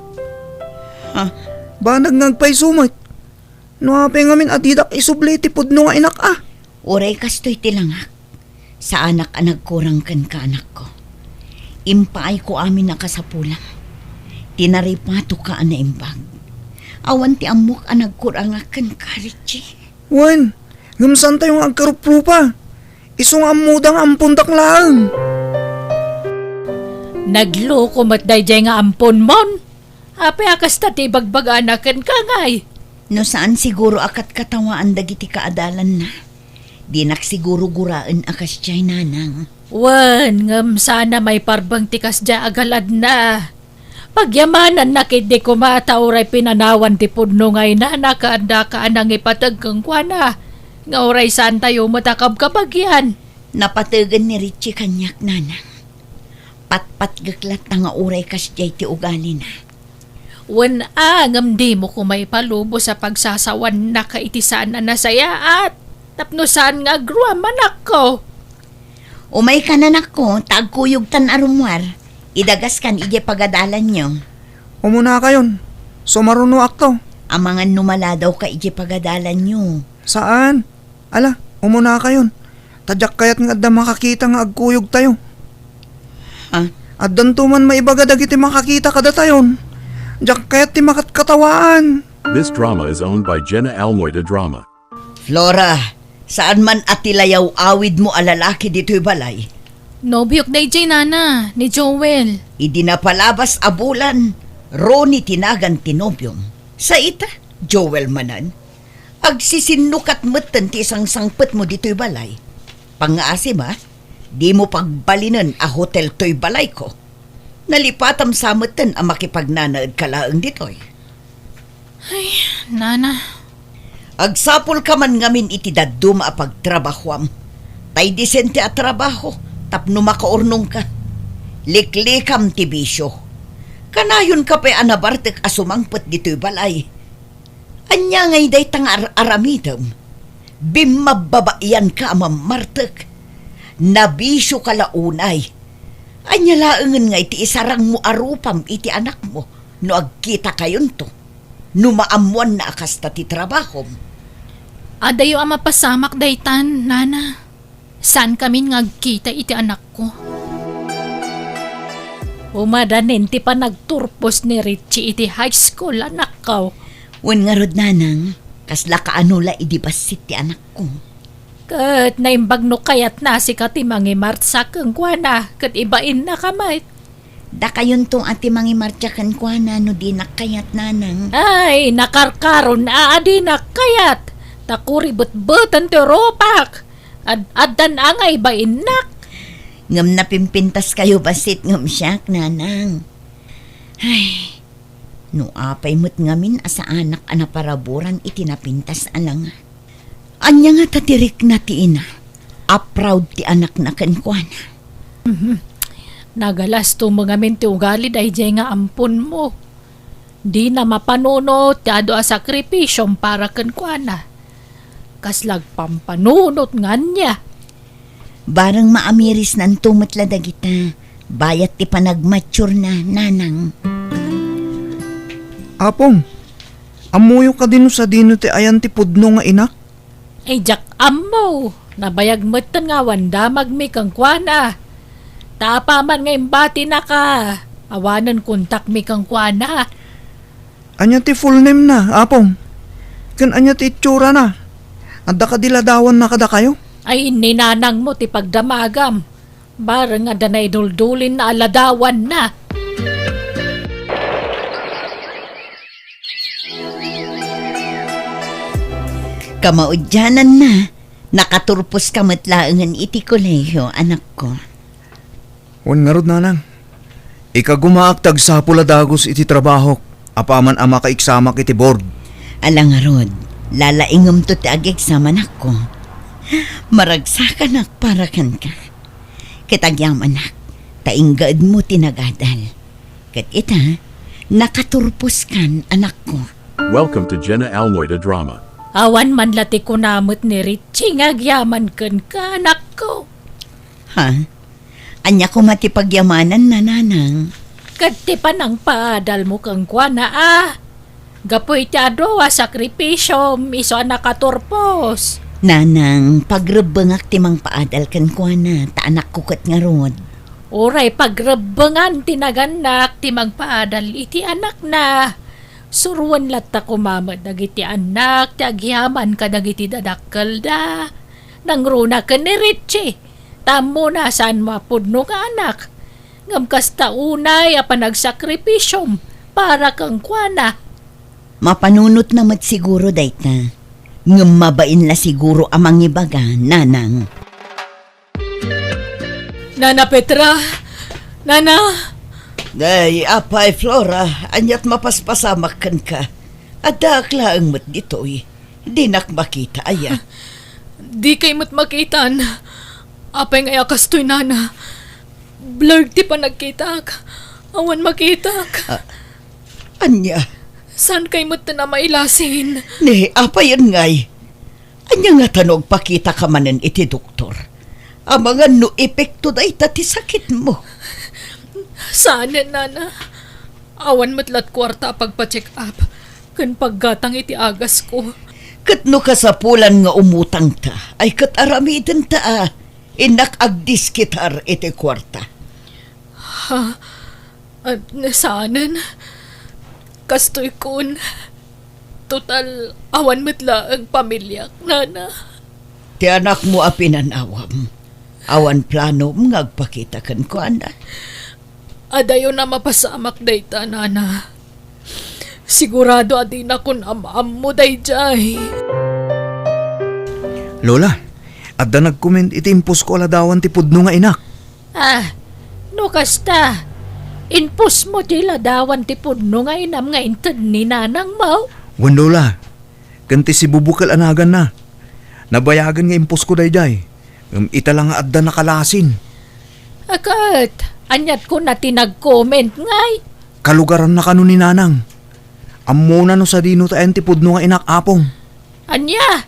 Ha? Banag ngagpay sumit. No apay ngamin adidak isubli ti pudno nga inak ah. Oray kastoy tilangak. Sa anak ang nagkurang kan ka anak ko. Impaay ko amin nakasapulang. Tinaripato ka na imbag. Awan ti amok ang nagkurang kan ka, Richie. Wen, ngamsan tayong agkaruprupa. Isong amudang ampundak lang. Nagloko matday jay nga ampon mon. Apay akas tati bagbag-anakan ka ngay. No saan siguro akat katawaan dagiti kaadalan na. Di siguro guraan akas jay, nanang. Wen, ngam sana may parbang tikas dya agalad na. Pagyamanan na kidi kumatauray pinanawan ti pudno ngay na nakaanda ka anang ipatagkang kwa na. Nga oray saan tayo matakab kapag yan. Napatagan ni Richie kanyak, nanang. Pat-pat gaklat na nga oray kas jay ti ugali na. Wen ngam di mo kumay palubo sa pagsasawan na kaitisaan na nasaya at tapnusan nga gruam anak ko. Umay ka na nako, tagkuyog tan arumwar. Idagas kan ije pagadalan nyo. Umuna kayon. Sumaruno akto. Amangan numala daw ka ije pagadalan nyo. Saan? Ala, umuna kayon. Tadyak kayat nga da makakita nga agkuyog tayo. Ha? At dantuman maibaga dagiti makakita kada tayon. Diyak kayat ti makatkatawaan. This drama is owned by Jenna Almoyda Drama. Flora, saan man atilayaw awid mo alalaki dito'y balay? Nobyok day jay nana, ni Joel. Idi na palabas abulan, Ronnie tinagan tinobyong. Sa ita, Joel manan. Agsisinukat matan ti isang sangpet mo dito'y balay. Pangaasi ba? Di mo pagbalinan a hotel to'y balay ko. Nalipatam sa matan ang makipagnanaad kalaang dito'y. Nana, Agsapol ka man ngamin iti daduma a pagtrabahwam. Tay disente a trabaho, tapno makaurnong ka. Liklikam ti bisyo. Kanayon ka pa anabartek asumangpet dito'y balay. Anya ngay day tang aramidam. Bimababaian ka amamartek. Nabisyo ka launay. Anya laengen nga iti isarang mo arupam iti anak mo. No agkita kayon to. No maamuan na akas ta ti trabahom. adayo ang mapasamak daytan, nana. Saan kami ngagkita iti anak ko? Umadanin ti pa nagturpos ni Richie iti high school, anak ko. Wen nga rod, nanang, kasla kaanula idibasit ti anak ko. Kat naimbag no kayat na si kati mangimartsa kang kuana, kat ibain na kamay. Da kayon tong ati mangimartyakan ko na no di nakayat, nanang. Ay, nakarkaron adi na kayat. Takuribot-botan ti ropak. Addan angay bain nak. Ngam napimpintas kayo basit ngam siyak, nanang. Ay, no apay mo't ngamin asa anak anaparaburan itinapintas alang. Anya nga tatirik na ti ina. A proud ti anak na kankwana. Nagalas to mga minti ugali day jay nga ampun mo. Di na mapanunot yado a sakripisyong para kan kuana. Kaslag pampanunot nga niya. Barang maamiris nan tumatla dagita. Bayat ti panagmature na, nanang. Apong, amuyo ka din sa dino ti ayan ti pudno nga inak. Ay jak ammo. Nabayag matan nga wanda magmi kang kuana. Tapa man nga imbati na ka. Awanan kontak mi kang kuana. Anya ti full name na, apong. Kan anya ti itsura na. Adda ka diladawan na kada kayo. Ay ninanang mo ti pagdamagam. Barang nga danay duldulin na aladawan na. Kamaudyanan na. Nakaturpos ka matlaangan iti kolehiyo, anak ko. Wan nga rod nanang. Ika gumaaktag sa puladagos iti trabaho, apaman ama ka iksamak iti board. Alang rod, lalaingam to ti ageksaman ako. Maragsakan ak para kan ka. Kitagyaman ak, tainggaad mo tinagadal. Kat ita, nakaturpos kan, anak ko. Welcome to Jenna Almoida Drama. Awan man lati ko namot ni Richie nga agyaman kan ka, anak ko. Ha? Anya ko matipagyamanan na, nanang. Kati pa nang paadal mo kang kuana Gapoy ti adwa sakripisyo iso nakaturpos. Nanang, pagrebengak timang paadal kan ko na, taanak ko kat nga rod. Oray pagrebengan tinaganak ti magpaadal iti anak na. Suruan latta kumamad dagiti anak ti agyaman ka dagiti dadakkel da. Nangruna ka ni Richie. Tamo na saan mapudno ka anak. Ngam kasta unay a panagsakripisyom para kang kuana. Mapanunot namat siguro dayta. Ngam mabain la siguro amang ibaga, nanang. Nana Petra, Nana, Day, apay Flora, anyat mapaspasamak kan ka. Adda klaang mat ditoy. Di nak makita aya. di kay mo't makitan. Apay nga kastoy nana. Blurred ti pa nagkitak. Awan makitak. Anya, San kay mo't na mailasin? ni apayan ngay. Anya nga tanog pakita ka manen iti doktor. Ang mga no epekto da ti sakit mo. Saan nana? Awan matlat kwarta pagpa-check up. Kan paggatang iti agas ko. Kat no kasapulan nga umutang ta, ay kat aramiden ta inak agdiskitar iti kwarta. At nasaanan? Kastoy kun. Total, awan matla ang pamilya, nana. Ti anak mo apinanawam. Awan plano nga agpakita kan ko anda. Adayo na mapasamak dayta, nana. Sigurado adi na kun am mo dayjay. Lola, adda nag-comment iti impos ko aladawan ti pudno nga inak. No kasta. Inpus mo tila dawan ti pudno nga inam nga inted ni nanang mo. Wan Lola, kanti si bubukal anagan na. Nabayagan nga impos ko dayjay. Ita lang nga adda nakalasin. Akat, anyat ko na tinag-comment ngay. Kalugaran na kanu ni nanang. Ammo na no sa dino ta enti pudno nga inak apong. Anya?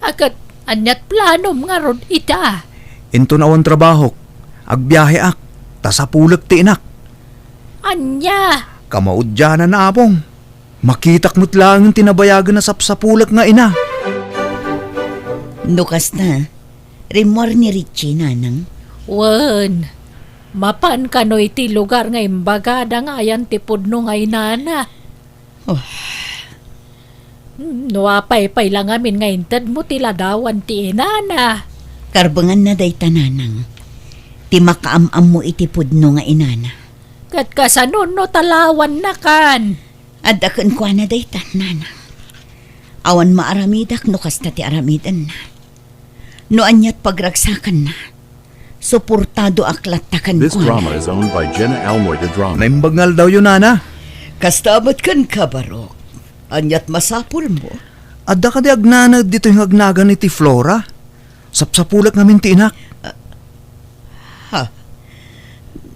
Akat, anyat planom nga rod ita. Into na awan trabaho. Agbiyahe ak. Ta sa pulag ti inak. Anya? Kamaudyanan na apong. Makitak mo't lang ang tinabayagan na sapsapulag nga ina. Nukas na, rimor ni Richie, nanang. Wan, mapan ka no iti lugar nga imbagada nga yan ti pudno nga inana. Nuapay-pay lang amin nga inted mo tila dawan ti inana. Karbangan na day tananang. Ti makaamam mo iti pudno nga inana. Kat kasanon no talawan na kan. Adakan ko na day tananang. Awan maaramidak no kasta ti aramidan na. No anyat pagragsakan na. Suportado aklatakan This ko drama na. is owned by Jenna Almoida Drama. Naimbagngal daw yun nana. Kastamat kan ka barok. Anyat masapul mo. Adda ka di agnanag dito yung agnagan ni ti Flora. Sapsapulag namin ti inak.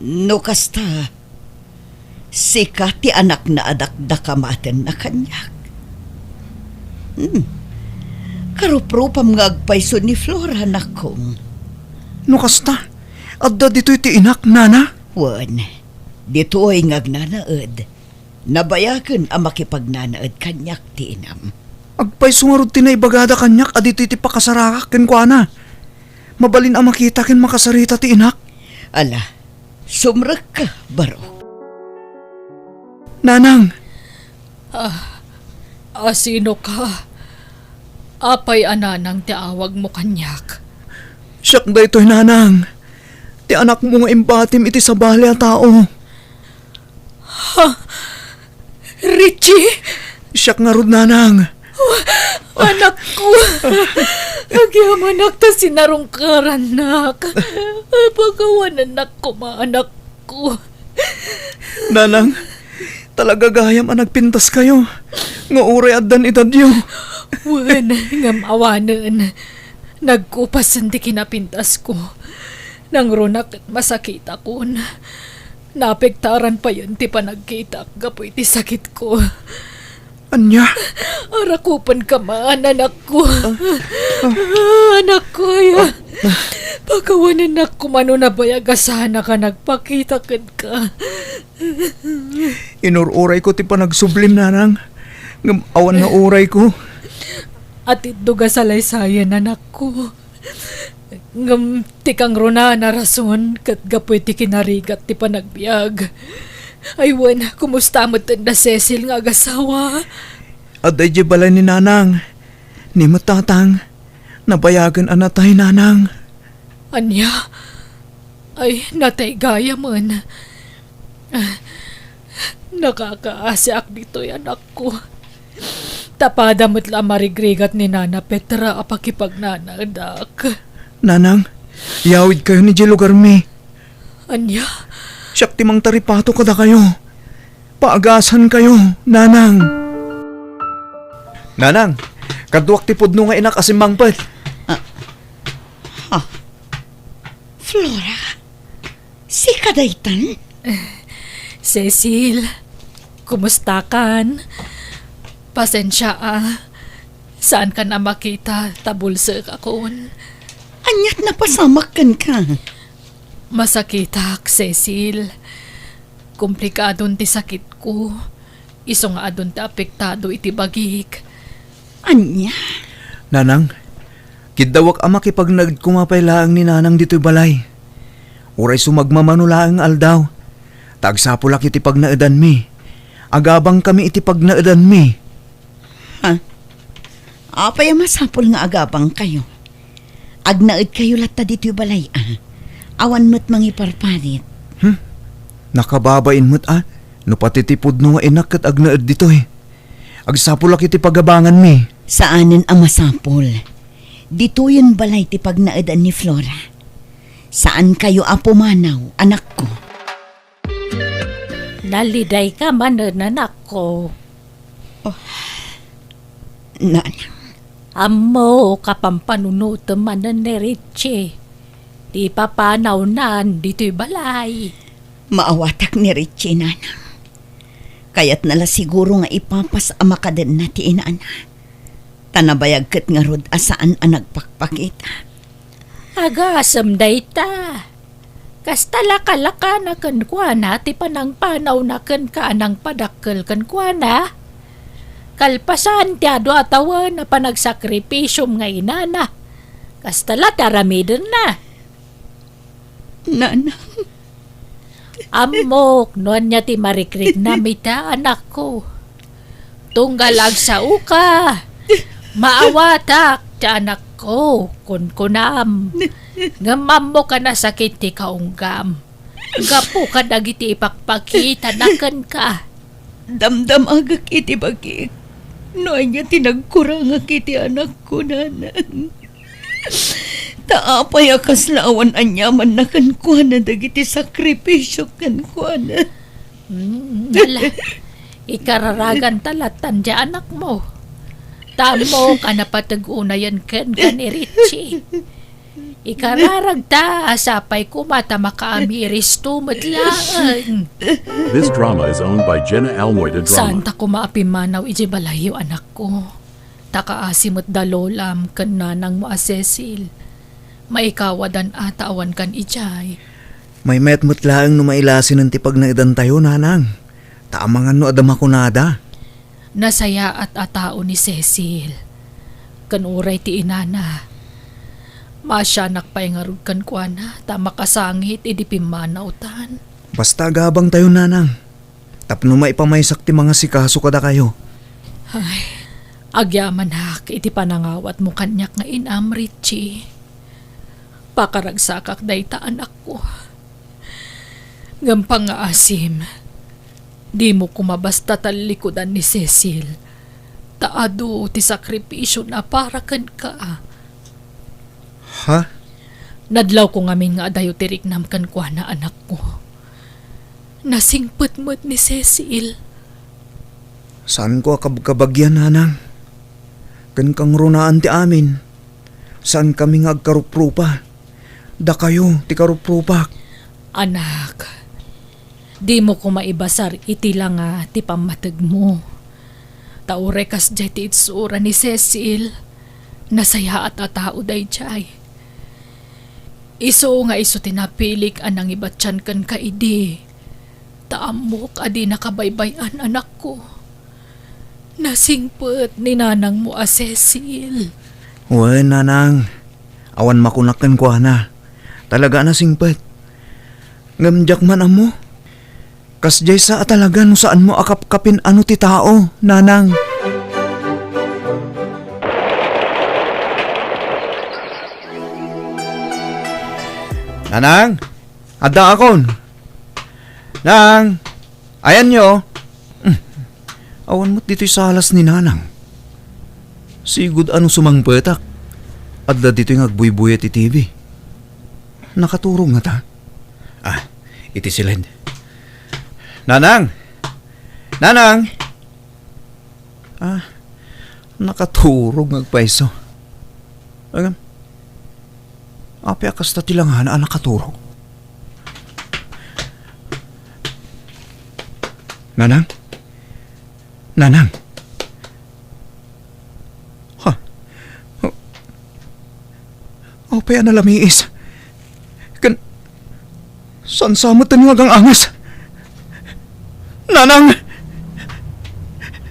No kasta, sika ti anak na adakdakamaten na kanyak. Karupropam nga agpaiso ni Flora na kong. No kasta, adda dito'y ti inak, nana. Wan, dito ay ngagnanaed. Nabayakan ang makipagnanaed kanyak ti inam. Agpay sungarod tinaybagada kanyak adito'y ti pakasarakak ken kuana. Mabalin ang makita ken makasarita ti inak. Ala, sumrek ka, baro. Nanang, Sino ka? Apay ananang tiawag mo kanyak. siyak da ito'y nanang. Ti anak mo nga imbatim iti sa bali a tao. Richie! Siyak nga rod nanang. Anak ko! Agyaman ta sinarong karanak. Pagawan anak ko, maanak ko. Nanang, talaga gayam ang nagpintas kayo. Nga uray addan itadyo. Wan, ngam awanan. Nagkupas hindi kinapintas ko. Nang runak at masakit ako. Napektaran pa yun ti panagkita. Gapoy ti sakit ko. Anya, Arakupan ka man, anak ko. Anak ko, ya. Pagkawanan na kumano na bayagasan ka nagpakita ka. inururay ko ti panagsublim nanang. Ngam awan nga uray ko. At ituga sa laysayan, anak ko. Ngam tikang runa na rason kat gapoy ti kinarigat ti panagbiag. Aywan, kumusta mo tanda Cecil nga agasawa? Aday di balay ni nanang. Ni matatang. Nabayagan anatay nanang. Anya? Ay, natay gaya man. Nakakaasyak dito'y anak ko. Tapada mo't la marigrigat ni Nana Petra apakipagnanadak. Nanang, yawid kayo ni lugar mi. Anya? Siyak timang taripato kada kayo. Paagasan kayo, nanang. Nanang, kaduak ti pudno nga inak asimbang pet. Flora, si kadaytan? Cecil, kumusta kan? Pasensya Saan ka na makita? Tabulsek akon. Anyat na pasamakan ka. Masakitak, Cecil. Komplikadon ti sakit ko. Iso nga adon ti apektado iti bagik. Anya? Nanang, kidawak ama kipag nagkumapay laang ni nanang dito'y balay. Uray sumagmamanulaang aldaw. Tagsapulak iti pagnaedan mi. Agabang kami iti pagnaedan mi. Apay masapol nga agabang kayo. Agnaed kayo lata dito'y balay. Awan mo't mangiparparit. Nakababain mo't no patitipod no nga inak kat agnaed dito Agsapulak iti pagabangan mi. Saanin ang masapol? Dito yun balay ti pagnaedan ni Flora. Saan kayo apumanaw, anak ko? Naliday ka man, anak ko. Nanang, Amo, kapampanunot man ni Richie. Di papanaw nan, dito'y balay. maawatak ni Richie, nanang. Kaya't nala siguro nga ipapas ang makaden na ti inana. Tanabayag kat nga rod asaan ang nagpakpakita. Agasam day ta. Kasta laka-laka na kan kuana, ti panang panaw na kan kaanang padakkel kan kuana. Kalpasan ti ado atawan na panagsakripisyom nga inana. Kasta la taramidin na. Nanang, Amok, noon niya ti marikrik na mita, anak ko. Tunggalag sa uka. Maawatak, ti anak ko, kunkunam. Ngamam mo ka na sakit ti kaunggam. Gapo ka dagiti ipakpakita, nakan ka. damdam agak iti bagik. Noon niya tinagkurang iti anak ko, nanang. Taapay akas laawan anyaman na kankwana dagiti sakripisyo kankwana. Nala, ikararagan talatan di anak mo. Tamo ka na patag-unayan kan ni Richie. Ikararag ta, sapay ko mata makaamiris tumatlaan. This drama is owned by Jenna Almoy the Saan Drama. ta ko maapimanaw iji balayo anak ko. Takaasimot dalolam kan nanang mo Cecil. Maikawadan atawan kan ijay. May metmut laang no mailasin ng tipag na idan tayo, nanang. Taamangan no adam ako nada. Nasaya at atao ni Cecil. Kanuray ti inana. Masyanak pa yung arugkan kwa na. Tama kasangit idipimanautan. Basta gabang tayo, nanang. Tapno maipamaysak ti mga sikaso kada kayo. Agyaman hak iti panangawat mo kanyak nga inam, Richie. Pakaragsakak day ta anak ko. Gampang nga asim. Di mo kumabasta talikudan ni Cecil. Taado ti sakripisyo na para kan ka. Ha? Nadlaw ko ngamin nga adayo tirik namkan kwa na anak ko. Nasingput mo't ni Cecil. Saan ko akabagyan, nanang? Kan kang runaan ti amin. Saan kami nga agkaruprupa? Da kayo, ti karuprupak. Anak, di mo ko maibasar iti lang nga ti pamatag mo. Taure kas jay ti itsura ni Cecil. Nasaya at atao day jay. Iso nga iso tinapilik anang ibatyan kan kaidi. Taamok adi nakabaybayan anak ko. Nasingput ni nanang mo Cecil. Uy, nanang. Awan makunakan ko na. Talaga na singpet. Ngamjak man amo. Kasjay sa talaga no saan mo akapkapin ano ti tao, nanang. Nanang, ada akon. Nang, ayan nyo. Awan mo't dito'y salas ni nanang. Sigud ano sumangpetak. Adda dito'y ngagbuybuya ti TV. Nakaturong nga ta. Iti silid. Nanang! Nanang! Nakaturong ngagpaiso. Agam. Api akas ta tilangan nakaturong. Nanang? Nanang? Ha? Api na lamiis. San samot na nga angas? Nanang!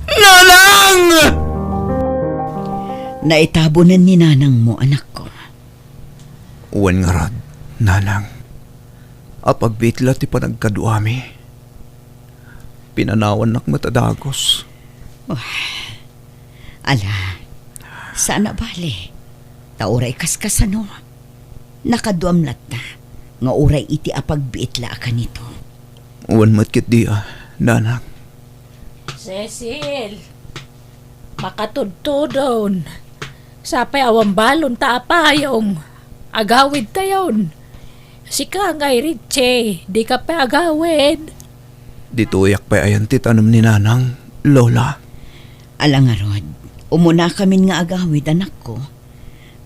Nanang! Naitabunan ni nanang mo, anak ko. Uwan nga rad, nanang. Apagbitla ti panagkaduami. Pinanawan nak matadagos. Ala, sana bali. Tauray kaskasano. Nakaduamlat na. Nga uray iti apagbiitla ka nito. Uwan matkit di nanang. Cecil, makatudtudon. Sapay awang balon taapayong. Agawid tayon. Sika ngay Richie, di ka pa agawid. Dituyak pa ayan ti tanam ni nanang, Lola. Alang nga Rod, umuna kamin nga agawid, anak ko.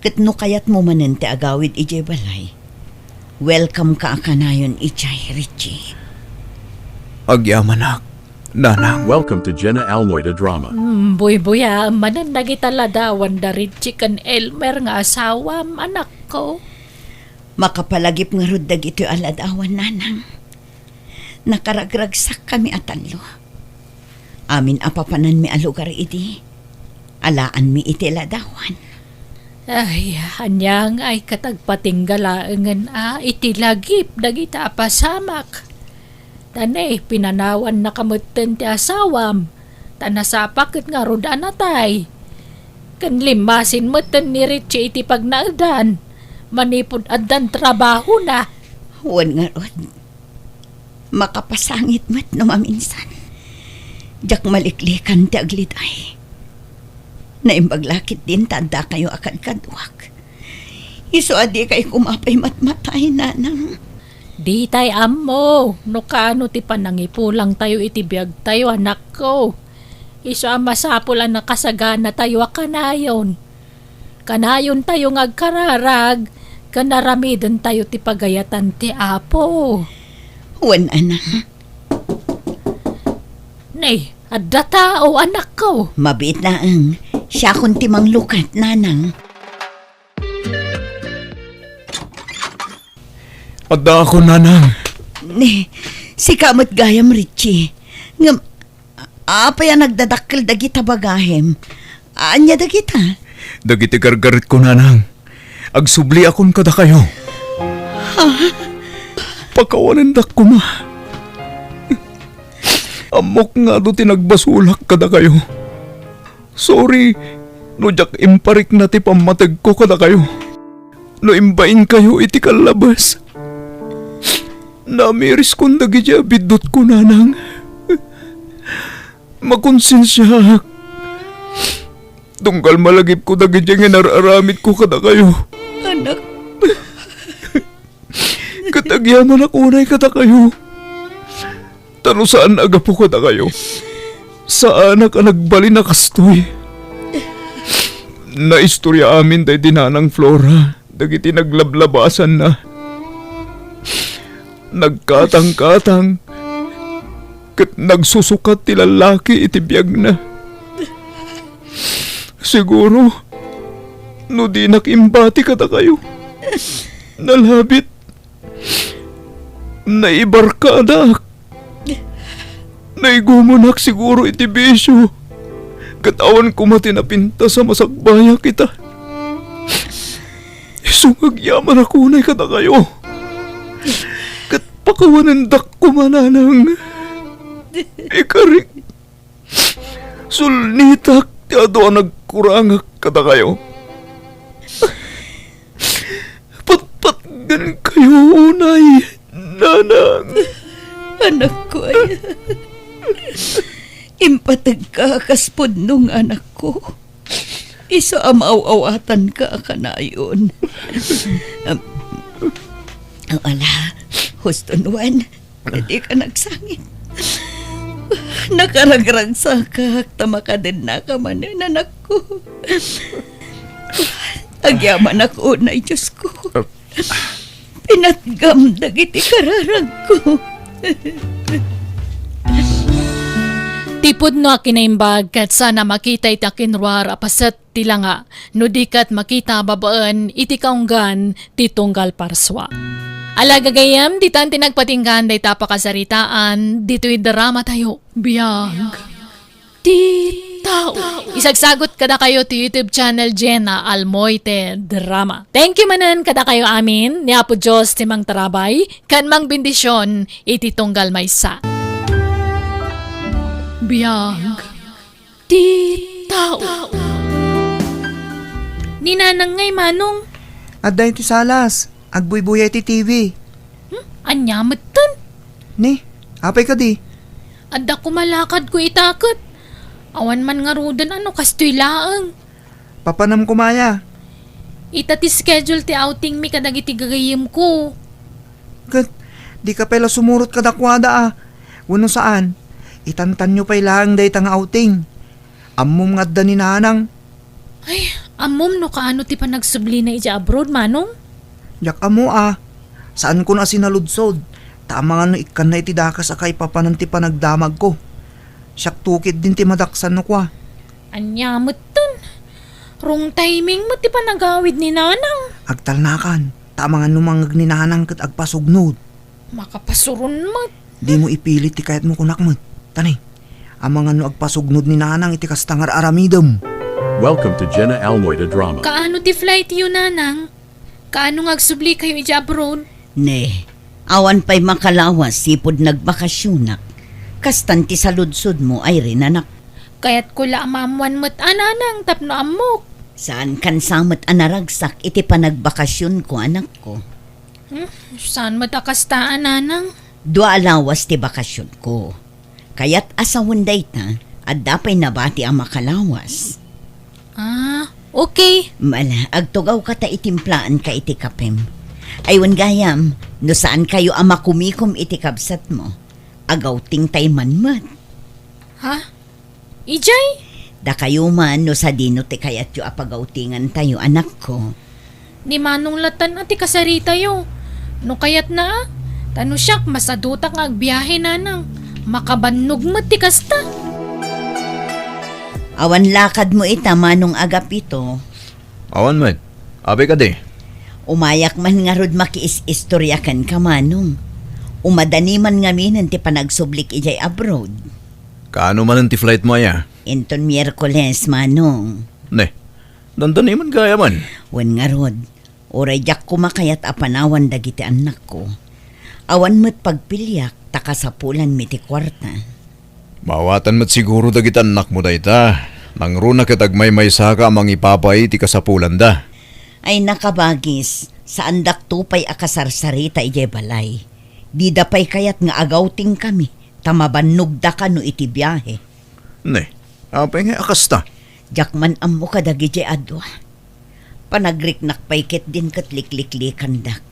Katno kayat mo manen ti agawid ijay balay. Welcome ka akanayon ijay, Richie. Agyamanak, nanang. Welcome to Jenna Almoy the Drama. Buya, manan nagitaladawan da Richie kan Elmer nga asawam, anak ko. Makapalagip nga Rod dagito aladawan, nanang. Nakaragragsak kami atanlo. Amin apapanan mi alugar iti. Alaan mi iti ladawan. Ay, hanyang ay katagpatinggalaangan iti lagip dagita apasamak. Tanay, pinanawan na kamutten ti asawam. Tanasapakit nga roda natay. Kanlimasin mutten ni Richie iti pagnaadan. Manipod adan trabaho na. Huwag nga Rod. Makapasangit mat no maminsan. Diyak maliklikan ti agliday. Naimbaglakit din tanda kayo akad-kadwak. Iso adi kay kumapay matmatay, nanang. Di tay ammo, no kaano ti panangipulang tayo iti biyag tayo anak ko. Iso ang masapulan na kasagana tayo kanayon. Kanayon tayo ngagkararag, ka naramidan tayo ti pagayatan ti Apo. Wan ana, Nay, adda tao anak ko. mabit na ang siya kun timang lukat nanang. Adda ako, nanang. Ne, si kamot gayam Richie. Ngam, apa yan nagdadakkel dagita bagahem? Anya dagita? Dagiti gargarit ko, nanang. Agsubli akon kada kayo. Pakawalandak ko ma. Amok nga do tinagbasulak kada kayo. Sorry, no jak imparik na ti pamatag ko kada kayo. No imbain kayo iti kalabas. Namiris kong dagiti abidot ko, nanang. Makonsensya. Tungkal malagip ko dagiti nga nararamit ko kada kayo. Anak, Katagyaman ako unay kada kayo. Tano saan agapo kada kayo? Saan ka nagbali na kastoy? Naistorya amin day dinanang Flora. Dagiti naglablabasan na. Nagkatang-katang. Kat nagsusukat ti lalaki iti biyag na. Siguro, no di nakimbati kada kayo. Nalabit. Naibarkadak. Naigumunak siguro iti bisyo. Katawan ko matinapinta sa masakbaya kita. Isungagyaman ako na kada kayo. Kat pakawanandak ko mananang. Ikarik. Sulnitak ti ado nagkurangak kada kayo. Patpatgan kayo unay, nanang. anak ko ay. Impatag ka kaspod nung anak ko. Isa amaw-awatan ka kanayon. Ala, hustunwan, hindi ka nagsangit. Nakaragrag sa tama ka din na ka man anak ko. Agyaman ako na Diyos ko. Pinatgam dagiti kararag ko. Tipod no kinaimbag kat sana makita iti akinruar apasat tila nga no di kat makita babaan iti kaunggan ti tunggal parswa. Alagagayam di tan tinagpatinggan day tapakasaritaan dito'y drama tayo biyag ti tao. Isagsagot kada kayo ti YouTube channel Jenna Almoite Drama. Thank you manan kada kayo amin ni Apo Diyos ti mang tarabay kan mang bendisyon iti tunggal maysa. Biyag ti tao. Ninanang ngay manong. Aday ti salas, agbuybuya ti TV. Anyamot tan. Ni, apay ka di. Adda kumalakad ko itakot. Awan man nga rudan ano kastoy laang. Papanam kumaya. Ita ti schedule ti outing mi kadagiti gagayim ko. Kat, di ka pala sumurot kadakwada ah. Wano saan? Itantan nyo pa'y lang day tang outing. Ammom nga da ni nanang. Ay, amom no kaano ti pa nagsubli na ija abroad manong? Yak amo ah. Saan ko na sinaludsod? Tama nga no ikan na iti dakas akay papanan ti panagdamag ko. Siyak tukid din ti madaksan no kwa. Anyamot tan. Wrong timing mo ti pa nagawid ni nanang. Agtalnakan. Tama nga numangag ni nanang kat agpasugnod. Makapasurun mo. Di mo ipilit ti kayat mo kunakmat. Tani, amang ano agpasugnod ni nanang iti kastangar aramidom. Welcome to Jenna Almoita Drama. Kaano ti flight yun nanang? Kaano ngagsubli kayo ija abroad? Ne, awan pa'y makalawas sipod nagbakasyonak. Kastan ti saludsod mo ay rin anak. Kaya't kula amamuan mo't ananang tapno amok. Saan kan samot anaragsak iti panagbakasyon ko anak ko. Saan matakastaan nanang? Dua alawas ti bakasyon ko. Kaya't asawan dayta at dapay nabati ang makalawas. Ah, okay. Mala, agtugaw ka ta itimplaan ka iti kapem. Aywan gayam, no saan kayo ang makumikom iti kabsat mo? Agaw ting tayman mat. Ha? Ijay? Da kayo man no sa dino ti kayat yu apagautingan tayo anak ko. Ni Manong Latan ati kasarita yo. No kayat na, tano siyak masaduta nga agbiyahe nanang. Makabannog mo ti kasta. Awan lakad mo ita manong agapito. Awan mat, abe ka di. Umayak man nga rod makiis-istoryakan ka manong. Umadani man nga minan ti panagsublik ijay abroad. Kaano man ang ti flight mo ya? Inton Miyerkules manong. Ne, dandan man kaya man. Wen nga rod, oray jak kumakayat apanawan dagiti anak ko. Awan mo't pagpilyak, takasapulan mi ti kwarta. Mawatan mat siguro dagit anak mo dayta. Nang runa kitagmay may saka amang ipapay ti kasapulan da. Ay nakabagis, saan dak tupay akasarsarita ijay balay. Di dapay kayat nga agawting kami, tamabannog da ka no iti biyahe. Ne, apay nga akasta. Jakman ammo ka dagi jay adwa. Panagriknak paykit din kat likliklikan dak.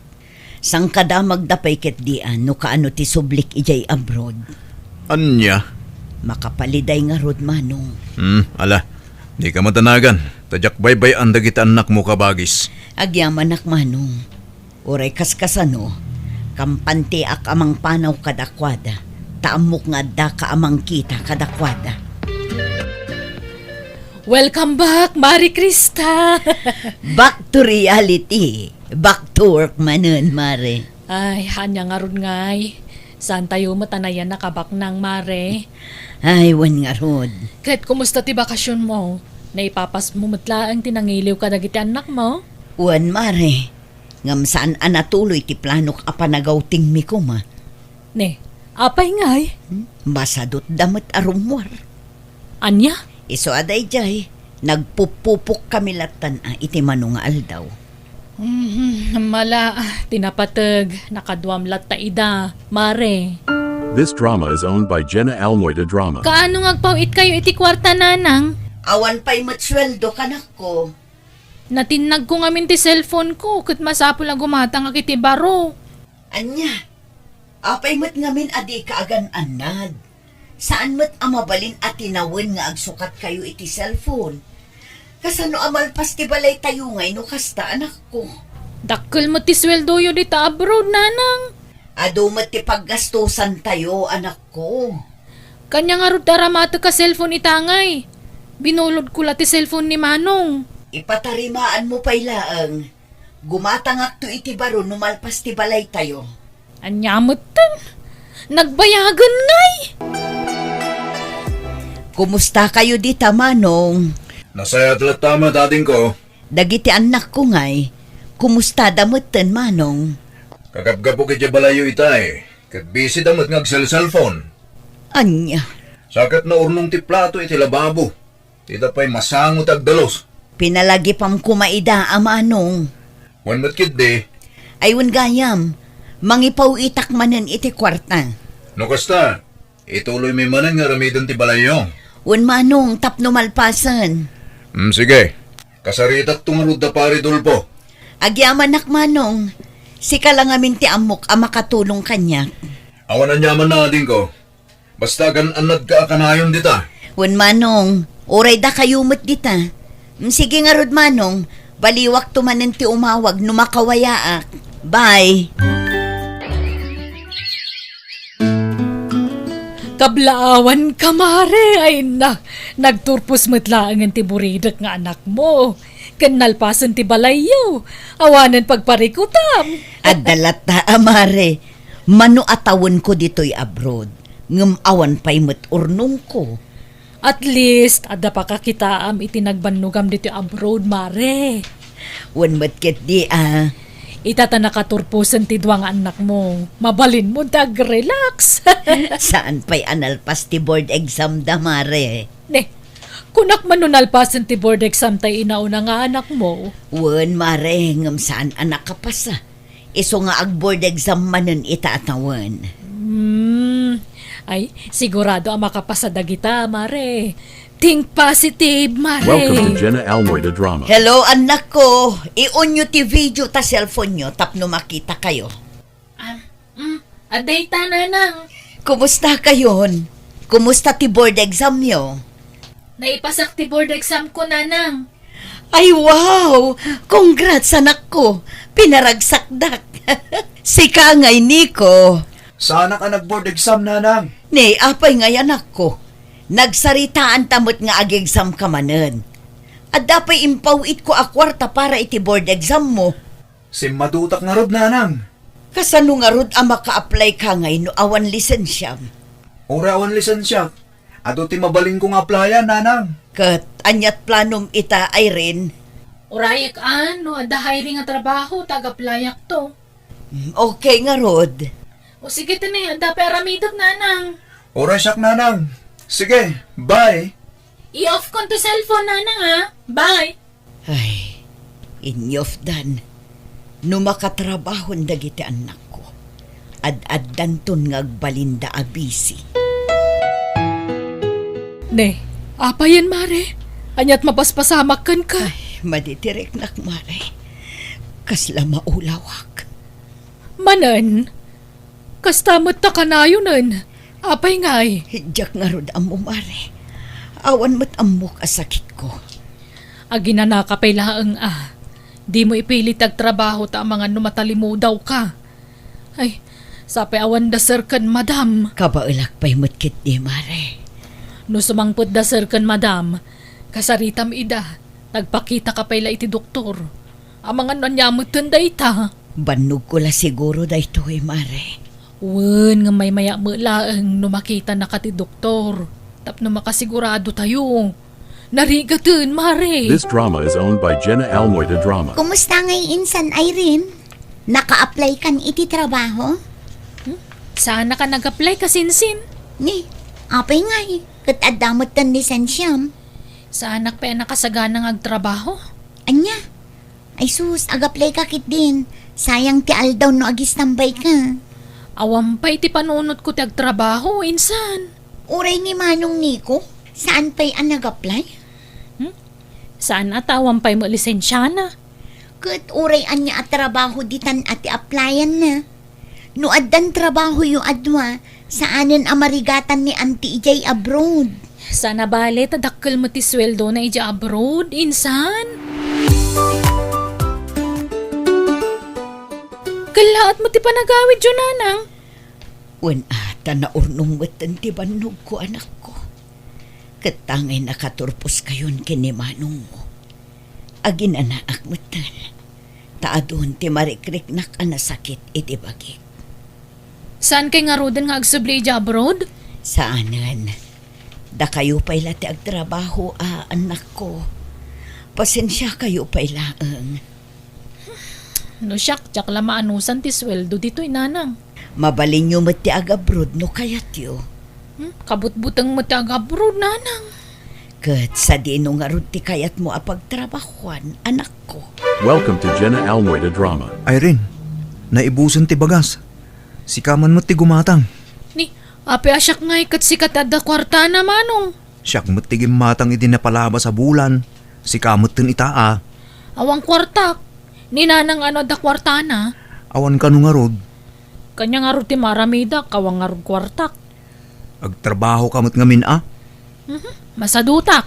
Sang kada magdapay ket dian no kaano ti sublik ijay abroad. Anya? Makapaliday nga rod manong. Ala, di ka matanagan. Tadyak baybay ang dagit anak mo kabagis. Agyaman ak manong. Uray kaskasano, kampante ak amang panaw kadakwada. Taamok nga da ka amang kita kadakwada. Welcome back, Mari Krista. Back to reality. Back to work manon, mare. Ay, hanya nga ron ngay. Saan tayo matanayan nakabak ng Mare? Ay, wan nga rod. Kahit kumusta ti bakasyon mo? Naipapas mo matla ang tinangiliw ka dagiti anak mo? Wan, mare. Ngam saan anatuloy ti planok apanagawting mi ko ma. Ne, apay ngay. Masadot damat arumwar. Anya? Iso aday jay. Nagpupupok kami latan iti manong nga aldaw. Mala, tinapatag, nakadwamlat ta ida, Mare. This drama is owned by Jenna Almoida Drama. Kaano ngagpawit kayo iti kwarta nanang? Awan pa'y matsweldo kanak ko. Natinag ko ngamin ti cellphone ko, kat masapol ang gumatang akiti baro. Anya, apay mat ngamin adi kaagan anad. Saan mat amabalin at tinawin nga agsukat kayo iti cellphone? Kasano amalpas ti balay tayo ngay no kasta anak ko. Dakkel mo ti sweldo yun dita abroad nanang. Ado mat ti paggastusan tayo anak ko. Kanya nga rod taramata ka cellphone itangay. Binulod ko la ti cellphone ni Manong. Ipatarimaan mo pa'y laang. Gumatangak to iti baro numalpas ti balay tayo. Anyamot tan. Nagbayagan ngay. Kumusta kayo dita manong? Nasaya talat tama dating ko. Dagiti anak ko ngay. Kumusta damutan manong? Kakapgapo kiti balayo itay. Kat busy damat ngag cellphone. Anya, Sakat na urnong ti plato iti lababo. Tita pa'y masangot ag dalos. pinalagi pam kumaida amanong. Wan mat kid de. Aywan gayam, mangipaw itak manen iti kwarta. No kasta, ituloy may manan nga ramidan ti balayo. Un manong tapno malpasan. Sige. Kasaritak tungarod da pari dulpo. Agyaman nak manong, si kalangamin ti amok ang makatulong kanya. Awan ang yaman na din ko. Basta anad ka akanayon dita. Un manong, oray da kayumot dita. Sige nga rod manong, baliwak tumanen ti umawag no makawayaak. Bye! Kablaawan ka, Mare. Ay na, nagturpos matlaang ang tiburidak nga anak mo. Kanalpasan ti balayo. Awanan pagparikutam. At dalata amare, mano atawon ko dito'y abroad. Ngem awan pa'y urnong ko. At least, ada pa kakitaam itinagbanugam dito abroad, Mare. Wan matket di Itata nakaturpusan ti duwang anak mo. Mabalin mo dag-relax. Saan pa'y analpas ti board exam da mare? Ne, kunak manunalpasan ti board exam tay inauna nga anak mo. Wan mare, ngem saan anak kapasa? Iso nga ag board exam manen itaatawan. Ay, sigurado ang makapasada kita, Mare. Think positive, Mare. Welcome to Jenna Almoida Drama. Hello anak ko, i-on nyo ti video ta cellphone nyo tapno makita kayo. Aday ta, nanang. Kumusta kayon? Kumusta ti board exam nyo? Naipasak ti board exam ko, nanang. Ay, wow! Congrats, anak ko! Pinaragsakdak! Si Kangay, Nico! Sana ka nag-board exam, nanang. Ni, apay ngay anak ko. Nagsaritaan tamot nga ag-exam ka manen. At dapay impawit ko a kwarta para iti board exam mo. Madutak nga rod, nanang. Kasano nga rod ang maka-apply ka ngay no awan lisensyam. Ora awan lisensya. Ado ti mabaling kong applyan, nanang. Kat anyat planom ita ay rin. Urayak no, ada hiring nga trabaho, taga-playak to. Okay nga rod. O sige tani, ada peramidog nanang. Ora siyak, nanang. Sige, bye. I-off ko to cellphone nanang ha. Bye. Ay, inyof dan. No makatrabahon dagiti anak ko. Ad-addan ton ngagbalinda abisi. Ne, apa yan mare? Anyat mapaspasamakan ka. Ay, maditirek nak mare. Kasla maulawak. Manan, kastamot ta kanayo nun. Apay ngay. Hidyak nga rod amo mare. Awan mo't amok asakit ko. Agina na kapay laang Di mo ipilit ag trabaho ta mga numatalimu daw ka. Ay, sapay awan da sir kan madam. Kabaulak pa'y mutkit di mare. No sumangpot da sir kan madam, kasaritam ida, nagpakita ka pala iti doktor. Ang mga nanyamot tanda ita. Banog ko la siguro da ito mare. Wen nga may maya mo laang no makita na ka ti doktor. Tapno makasigurado tayo. Narigatan, mare. This drama is owned by Jenna Almoita Drama. Kumusta ngay insan, Irene? Naka-apply kan iti trabaho? Sana ka nag-apply ka sinsin. Ni, apay ngay. Kat adamot tan lisensyam. Sana pa nakasagana ng agtrabaho. Anya? Ay sus, ag-apply ka kit din. Sayang ti aldaw no agistambay ka. Awam pa iti panunot ko ti agtrabaho, insan. Uray ni Manong Nico, saan pa'y ang nag-apply? Saan atawam pa'y mo lisensya na? Kat uray anya at trabaho ditan ati applyan na. No addan trabaho yu adwa, saanin amarigatan ni Auntie Ijay abroad. Sana bale tadakkel mo ti sweldo na ija abroad, insan. Kalaat mo ti panagawid yun, nanang. Wen ata na urnong watan ti banog ko anak ko. Katangay nakaturpos kayon kinimanong mo. Agin anak mutan. Taadon ti marikrik nak anasakit iti bagik. Saan kay nga rodan nga agsubli ija abroad? Saanan? Da kayo pa'y lati agtrabaho anak ko. Pasensya kayo pa'y laang. No siyak, tsak lamaanusan ti sweldo dito, nanang. Mabalin nyo mati agabroad no kayat yo. Kabutbutang mo ti abroad, nanang. Kat sa dino nga ron ti kayat mo apagtrabahuan, anak ko. Welcome to Jenna Almoita Drama. Irene, naibusan ti bagas. Sikaman mo ti gumatang. Ni, ape asyak nga ikat sikat ada kwarta na, manong. Siyak mo ti gimatang iti napalaba sa bulan. Sikamot tin itaa. Awang kwarta. Ni nanang ano da kwarta na. Awan ka nung nga rod. Kanya nga ro ti maramida, kawang nga ro kwartak. Agtrabaho kamot ngamin Masadutak.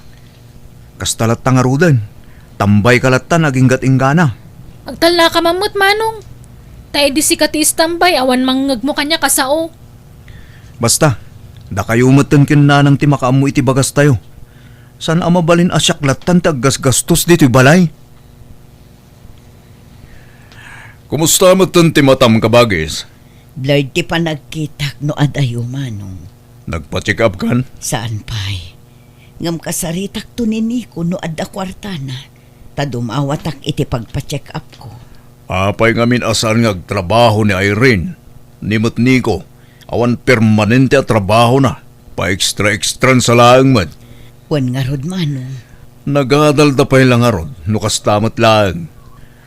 Kastalat ta nga rodan. Tambay kalatan naging gatinggana. Agtala ka mamut, manong. Tayo di sikat istambay, awan manggag mo kanya kasao. Basta, da kayo matan kinanang ti makaamu iti bagas tayo. San amabalin asyaklatan taggasgastos dito balay? Kumusta matan ti matam kabagis? Blard ti panagkitak no adayo manong. Nagpa-check up kan? Saan pa'y? Ngam kasaritak to ni Nico no adda kwartana. Tadumawatak iti pagpa-check up ko. Apay ngamin asan nga trabaho ni Irene. Nimot Nico, awan permanente at trabaho na. Pa-extra sa laang man. Wan nga rod manong. Nagadalda pa lang nga rod, nukastamat lang.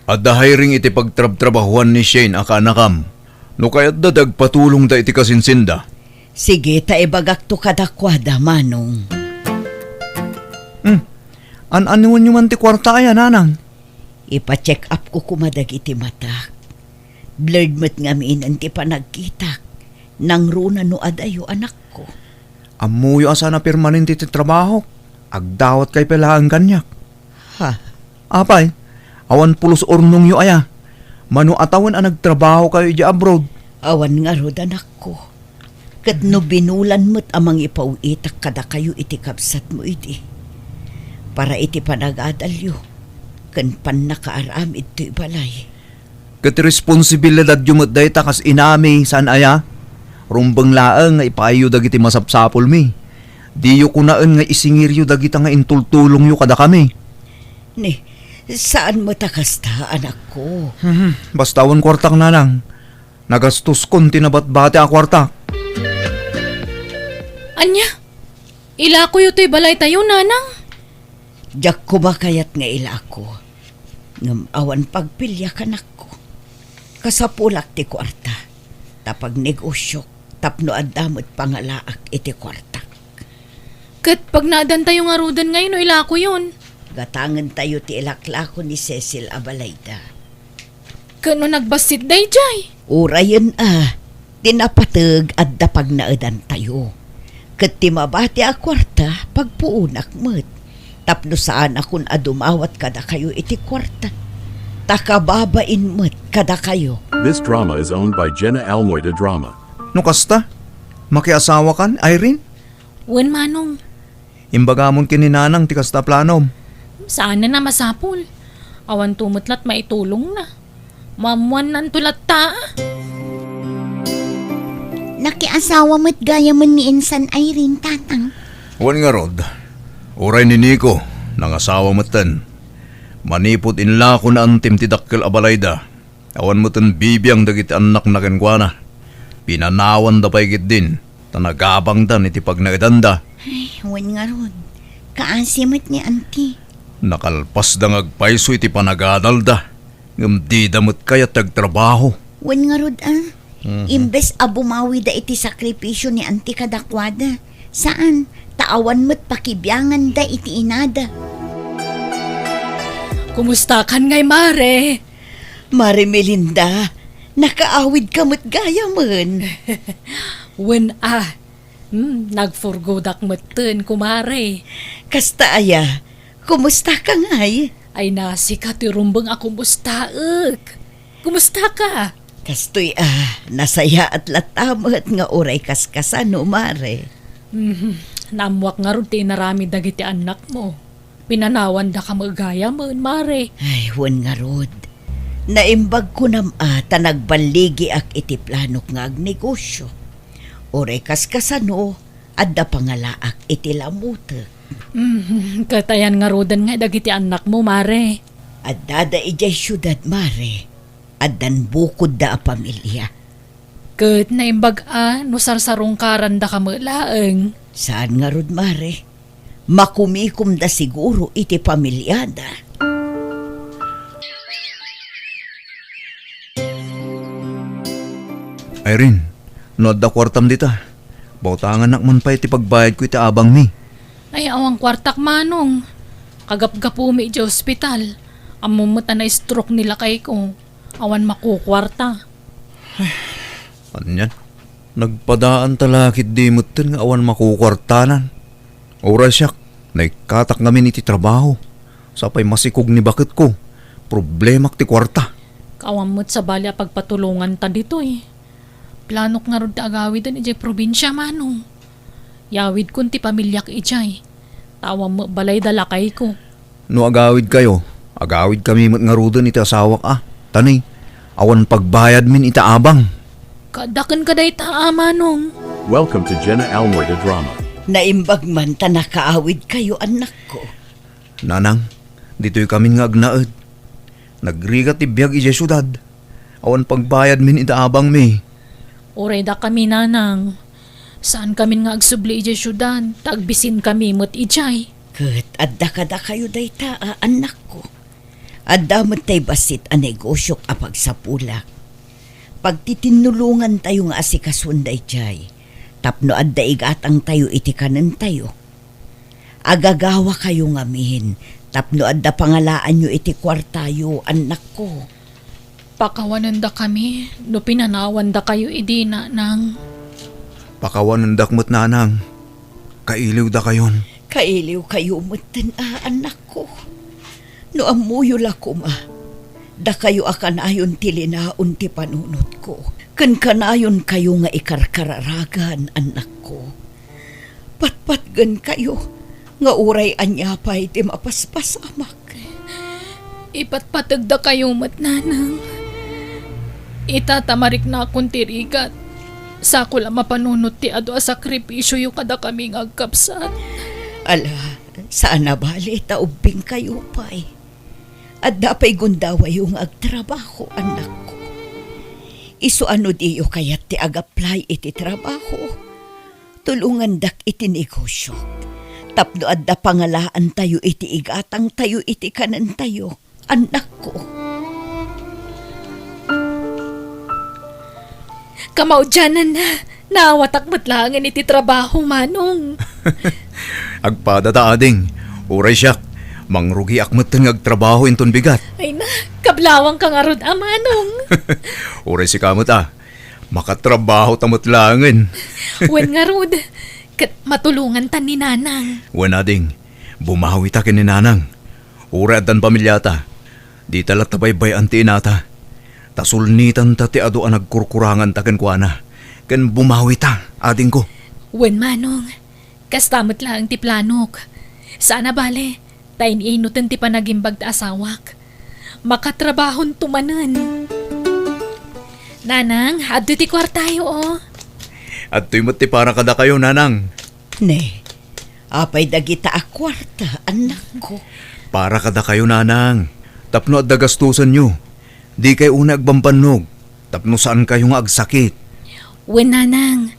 At hiring iti pagtrab-trabahuan ni Shane akanakam. No kaya't dadag patulong da iti kasinsinda. Sige, taibagak to kadakwada, manong. An-anuan nyo man ti kwarta ayan, nanang? Ipa-check up ko kumadag iti matak. Blurred mo't ngamiin ang ti panagkitak. Nang runa no adayo anak ko. Amuyo asa na permanente ti trabaho. Agdawat kay pala ang ganyak. Ha? Apay, awan pulos ornong yu aya. Mano atawan ang nagtrabaho kayo di abroad. Awan nga rod anak ko. Kat no binulan mo't amang ipauitak kada kayo iti kapsat mo iti. Para iti panagadalyo. Kan pan nakaaram iti balay. Kat responsibilidad yu mo't day takas inami saan aya. Rumbang laang nga ipayo dagiti masapsapol mi. Di yu kunaan nga isingir yu dagita nga intultulong yu kada kami. Ni, saan mo takasta anak ko? Bastawan kwartak nanang. Nagastos kon tinabat-bate a kwartak. Anya? Ila ko yuto'y balay tayo, nanang. Diyak ko ba kayat nga ila ko? Ngam awan pagpilya kanak ko. Kasapulak ti kwarta. Tapag negosyo, tapno adamot pangalaak iti kwarta. Kat pag naadan tayo nga rudan ngayon, ila ko yun. Gatangan tayo ti ilaklako ni Cecil Abalayda. Kano nagbasit day, jay? Urayan tinapatag at dapag naadan tayo. Kat timabati a kwarta, pagpuunak mo't. Tapno saan akong adumawat kada kayo iti kwarta. Takababain mo't kada kayo. This drama is owned by Jenna Almoida Drama. No kasta? Makiasawa kan, Irene? Wen manong, Imbagamon kininanang ti kasta planom. saan na masapul? Awan tumutlat maitulong na. Mamuan nan tulat ta. Nakiasawa mo't gaya man ni Insan Irene, tatang. Wan nga rod, uray ni Nico, nangasawa matan. Manipot inla ko na antim ti dakkel Abalayda. Awan mo tan bibiyang dagiti anak na kenkwana. Pinanawan da paigit din, tanagabang dan iti pagnaidanda. Ay, wan nga ron. Kaasimot ni auntie. Nakalpas da ngagpaiso iti panagadalda. Ngam di damot kaya tagtrabaho. Wan nga rod Imbes abumawi da iti sakripisyo ni auntie kadakwada. Saan? Taawan mo't pakibiyangan da iti inada. Kumusta kan ngay, mare? Mari Melinda, nakaawid ka mo't gaya man. Wen nagforgodak meten, kumare. Kasta aya, kumusta ka ngay? Ay nasi ka tirumbang ako mustaek. Kumusta ka? Kastoy nasaya at latamat nga oray kaskasan no mare. Namuak nga ron tinarami dagiti anak mo. Pinanawan da ka magaya mo, mare. Ay, wan nga rod. Naimbag ko ta nagbaligi ak iti planok nga agnegosyo. Oray kaskasano, adda pangalaak iti lamuta. Katayan nga rodan nga dagiti anak mo, mare. Adda da ijay syudad mare. Addan bukod da a pamilya. Kat naimbag no sarsarong karan da ka malaeng. Saan nga rod mare? Makumikom da siguro iti pamilyada. Irene, no da kwartam dita. Bautangan nakman pa iti pagbayad ko iti abang mi. Ay awang kwartak manong. Kagap-gapumi iti ospital. Amumot na stroke nila kay ko. Awan makukwarta. Anyan? Nagpadaan talakit di mutin nga awan makukwartanan. Oras siyak, naikatak namin iti trabaho. Sapay masikog ni bakit ko. Problemak ti kwarta. Kawamot sa balya pagpatulungan ta dito eh. Planok nga rod agawid ang ijay probinsya manong. Yawid kun ti pamilyak ijay. Tawam mo balay dalakay ko. No agawid kayo, agawid kami nga rudan iti asawak Tanay, awan pagbayad min ita abang. Kadakan ka day ta manong. Welcome to Jenna Almoida Drama. Naimbag man ta nakaawid kayo anak ko. Nanang, dito'y kami nga agnaed. Nagrigat ibiyag iti syudad. Awan pagbayad min ita abang mi. Oray da kami nanang. Saan kami nga agsubli ijay syudad? Tagbisin kami mo't ijay. Kat adda kada kayo day ta anak ko. Adda mo't tay basit a negosyok a pagsapulak. Pagtitinulungan tayo nga asikasunday jay. Tapno adda igatang tayo iti kanan tayo. Agagawa kayo ngamin. Tapno adda pangalaan nyo iti kwartayo, anak ko. Pakawanan da kami. No pinanawan da kayo idina nang. Pakawan ng dakmot nanang. Kailiw da kayon. Kailiw kayo mutan anak ko. No amuyo la ko ma. Da kayo akan ayon tilinaon ti panunot ko. Kan kanayon kayo nga ikarkararagan, anak ko. Patpatgan kayo, nga uray anyapay ti mapaspas amak. Ipatpatagda kayo matnanang. Itatamarik na akong tirigat. Sa ko lang mapanunot ti ado a sakripisyo yung kada kaming agkapsat. Ala, saan na bali taubing kayo pa'y. At dapay gundawa yung agtrabaho, anak ko. Iso ano diyo kayat ti ag-apply iti trabaho. Tulungan dak iti negosyo. Tapno adda pangalaan tayo iti igatang tayo iti kanan tayo, anak ko. Kamaudyanan na. Naawatak matlangan iti trabaho, Manong. Agpadata ading, uray siya, mangrugi akmat ng agtrabaho inton bigat. Ay na, kablawang kang arod, Manong. Uray si kamot makatrabaho tamot langan. Wen nga rod, kat matulungan tan ni Nanang. Wanading, bumawi ta ni nanang. Uray adan pamilyata, di talat tabaybay anti inata. Tasulnitan ta ti ado ang nagkurkurangan ta ken kuana. Ken bumawi ta, ading ko. Wen, Manong, kastamot lang ti planok. Sana bale, tayin inutan ti panagimbag ta asawak. Makatrabahon tumanan. Nanang, adto ti kwartayo, oh. At tuimot ti para kada kayo, nanang. Ne, apay dagita a kwarta, anak ko. Para kada kayo, nanang. Tapno at dagastusan nyo. Di kay una agbambanog. Tapno saan kayo nga agsakit. Wen, Nanang,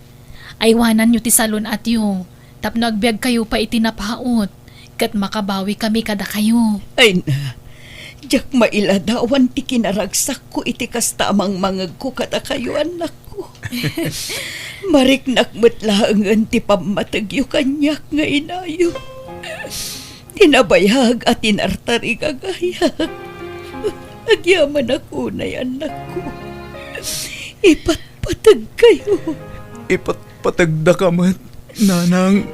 aywanan nyo ti salon at yo. Tapno agbiag kayo pa itinapaot. Kat makabawi kami kada kayo. Ay na, jak mailadawan ti kinaragsak ko iti kastamang mangag ko kada kayo, anak ko. Mariknak matlaangan ti pamatagyo kanyak nga inayo. Tinabayag at tinartari kagayag. Agyaman ako na anak ko. Ipatpatag kayo. Ipatpatagda ka mat, nanang.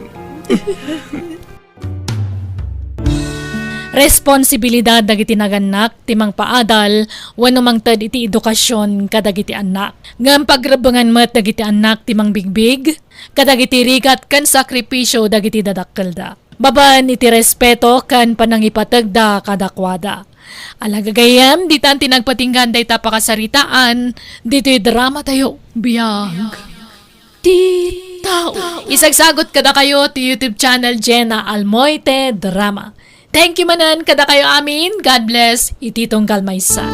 Responsibilidad dagiti naganak timang paadal wenno mangted iti edukasyon kadagiti anak. Ngem pagrabangan met dagiti anak timang bigbig kadagiti rigat ken sakripisyo dagiti dadakkelda. Baban iti respeto ken panangipatagda kadakwada. Alagagayam, di tan tinagpatinggan day tapakasaritaan, dito drama tayo, biyag. Di tao. Isagsagot kada kayo ti YouTube channel Jenna Almoite Drama. Thank you manan kada kayo amin. God bless. Ititong Galmaysa.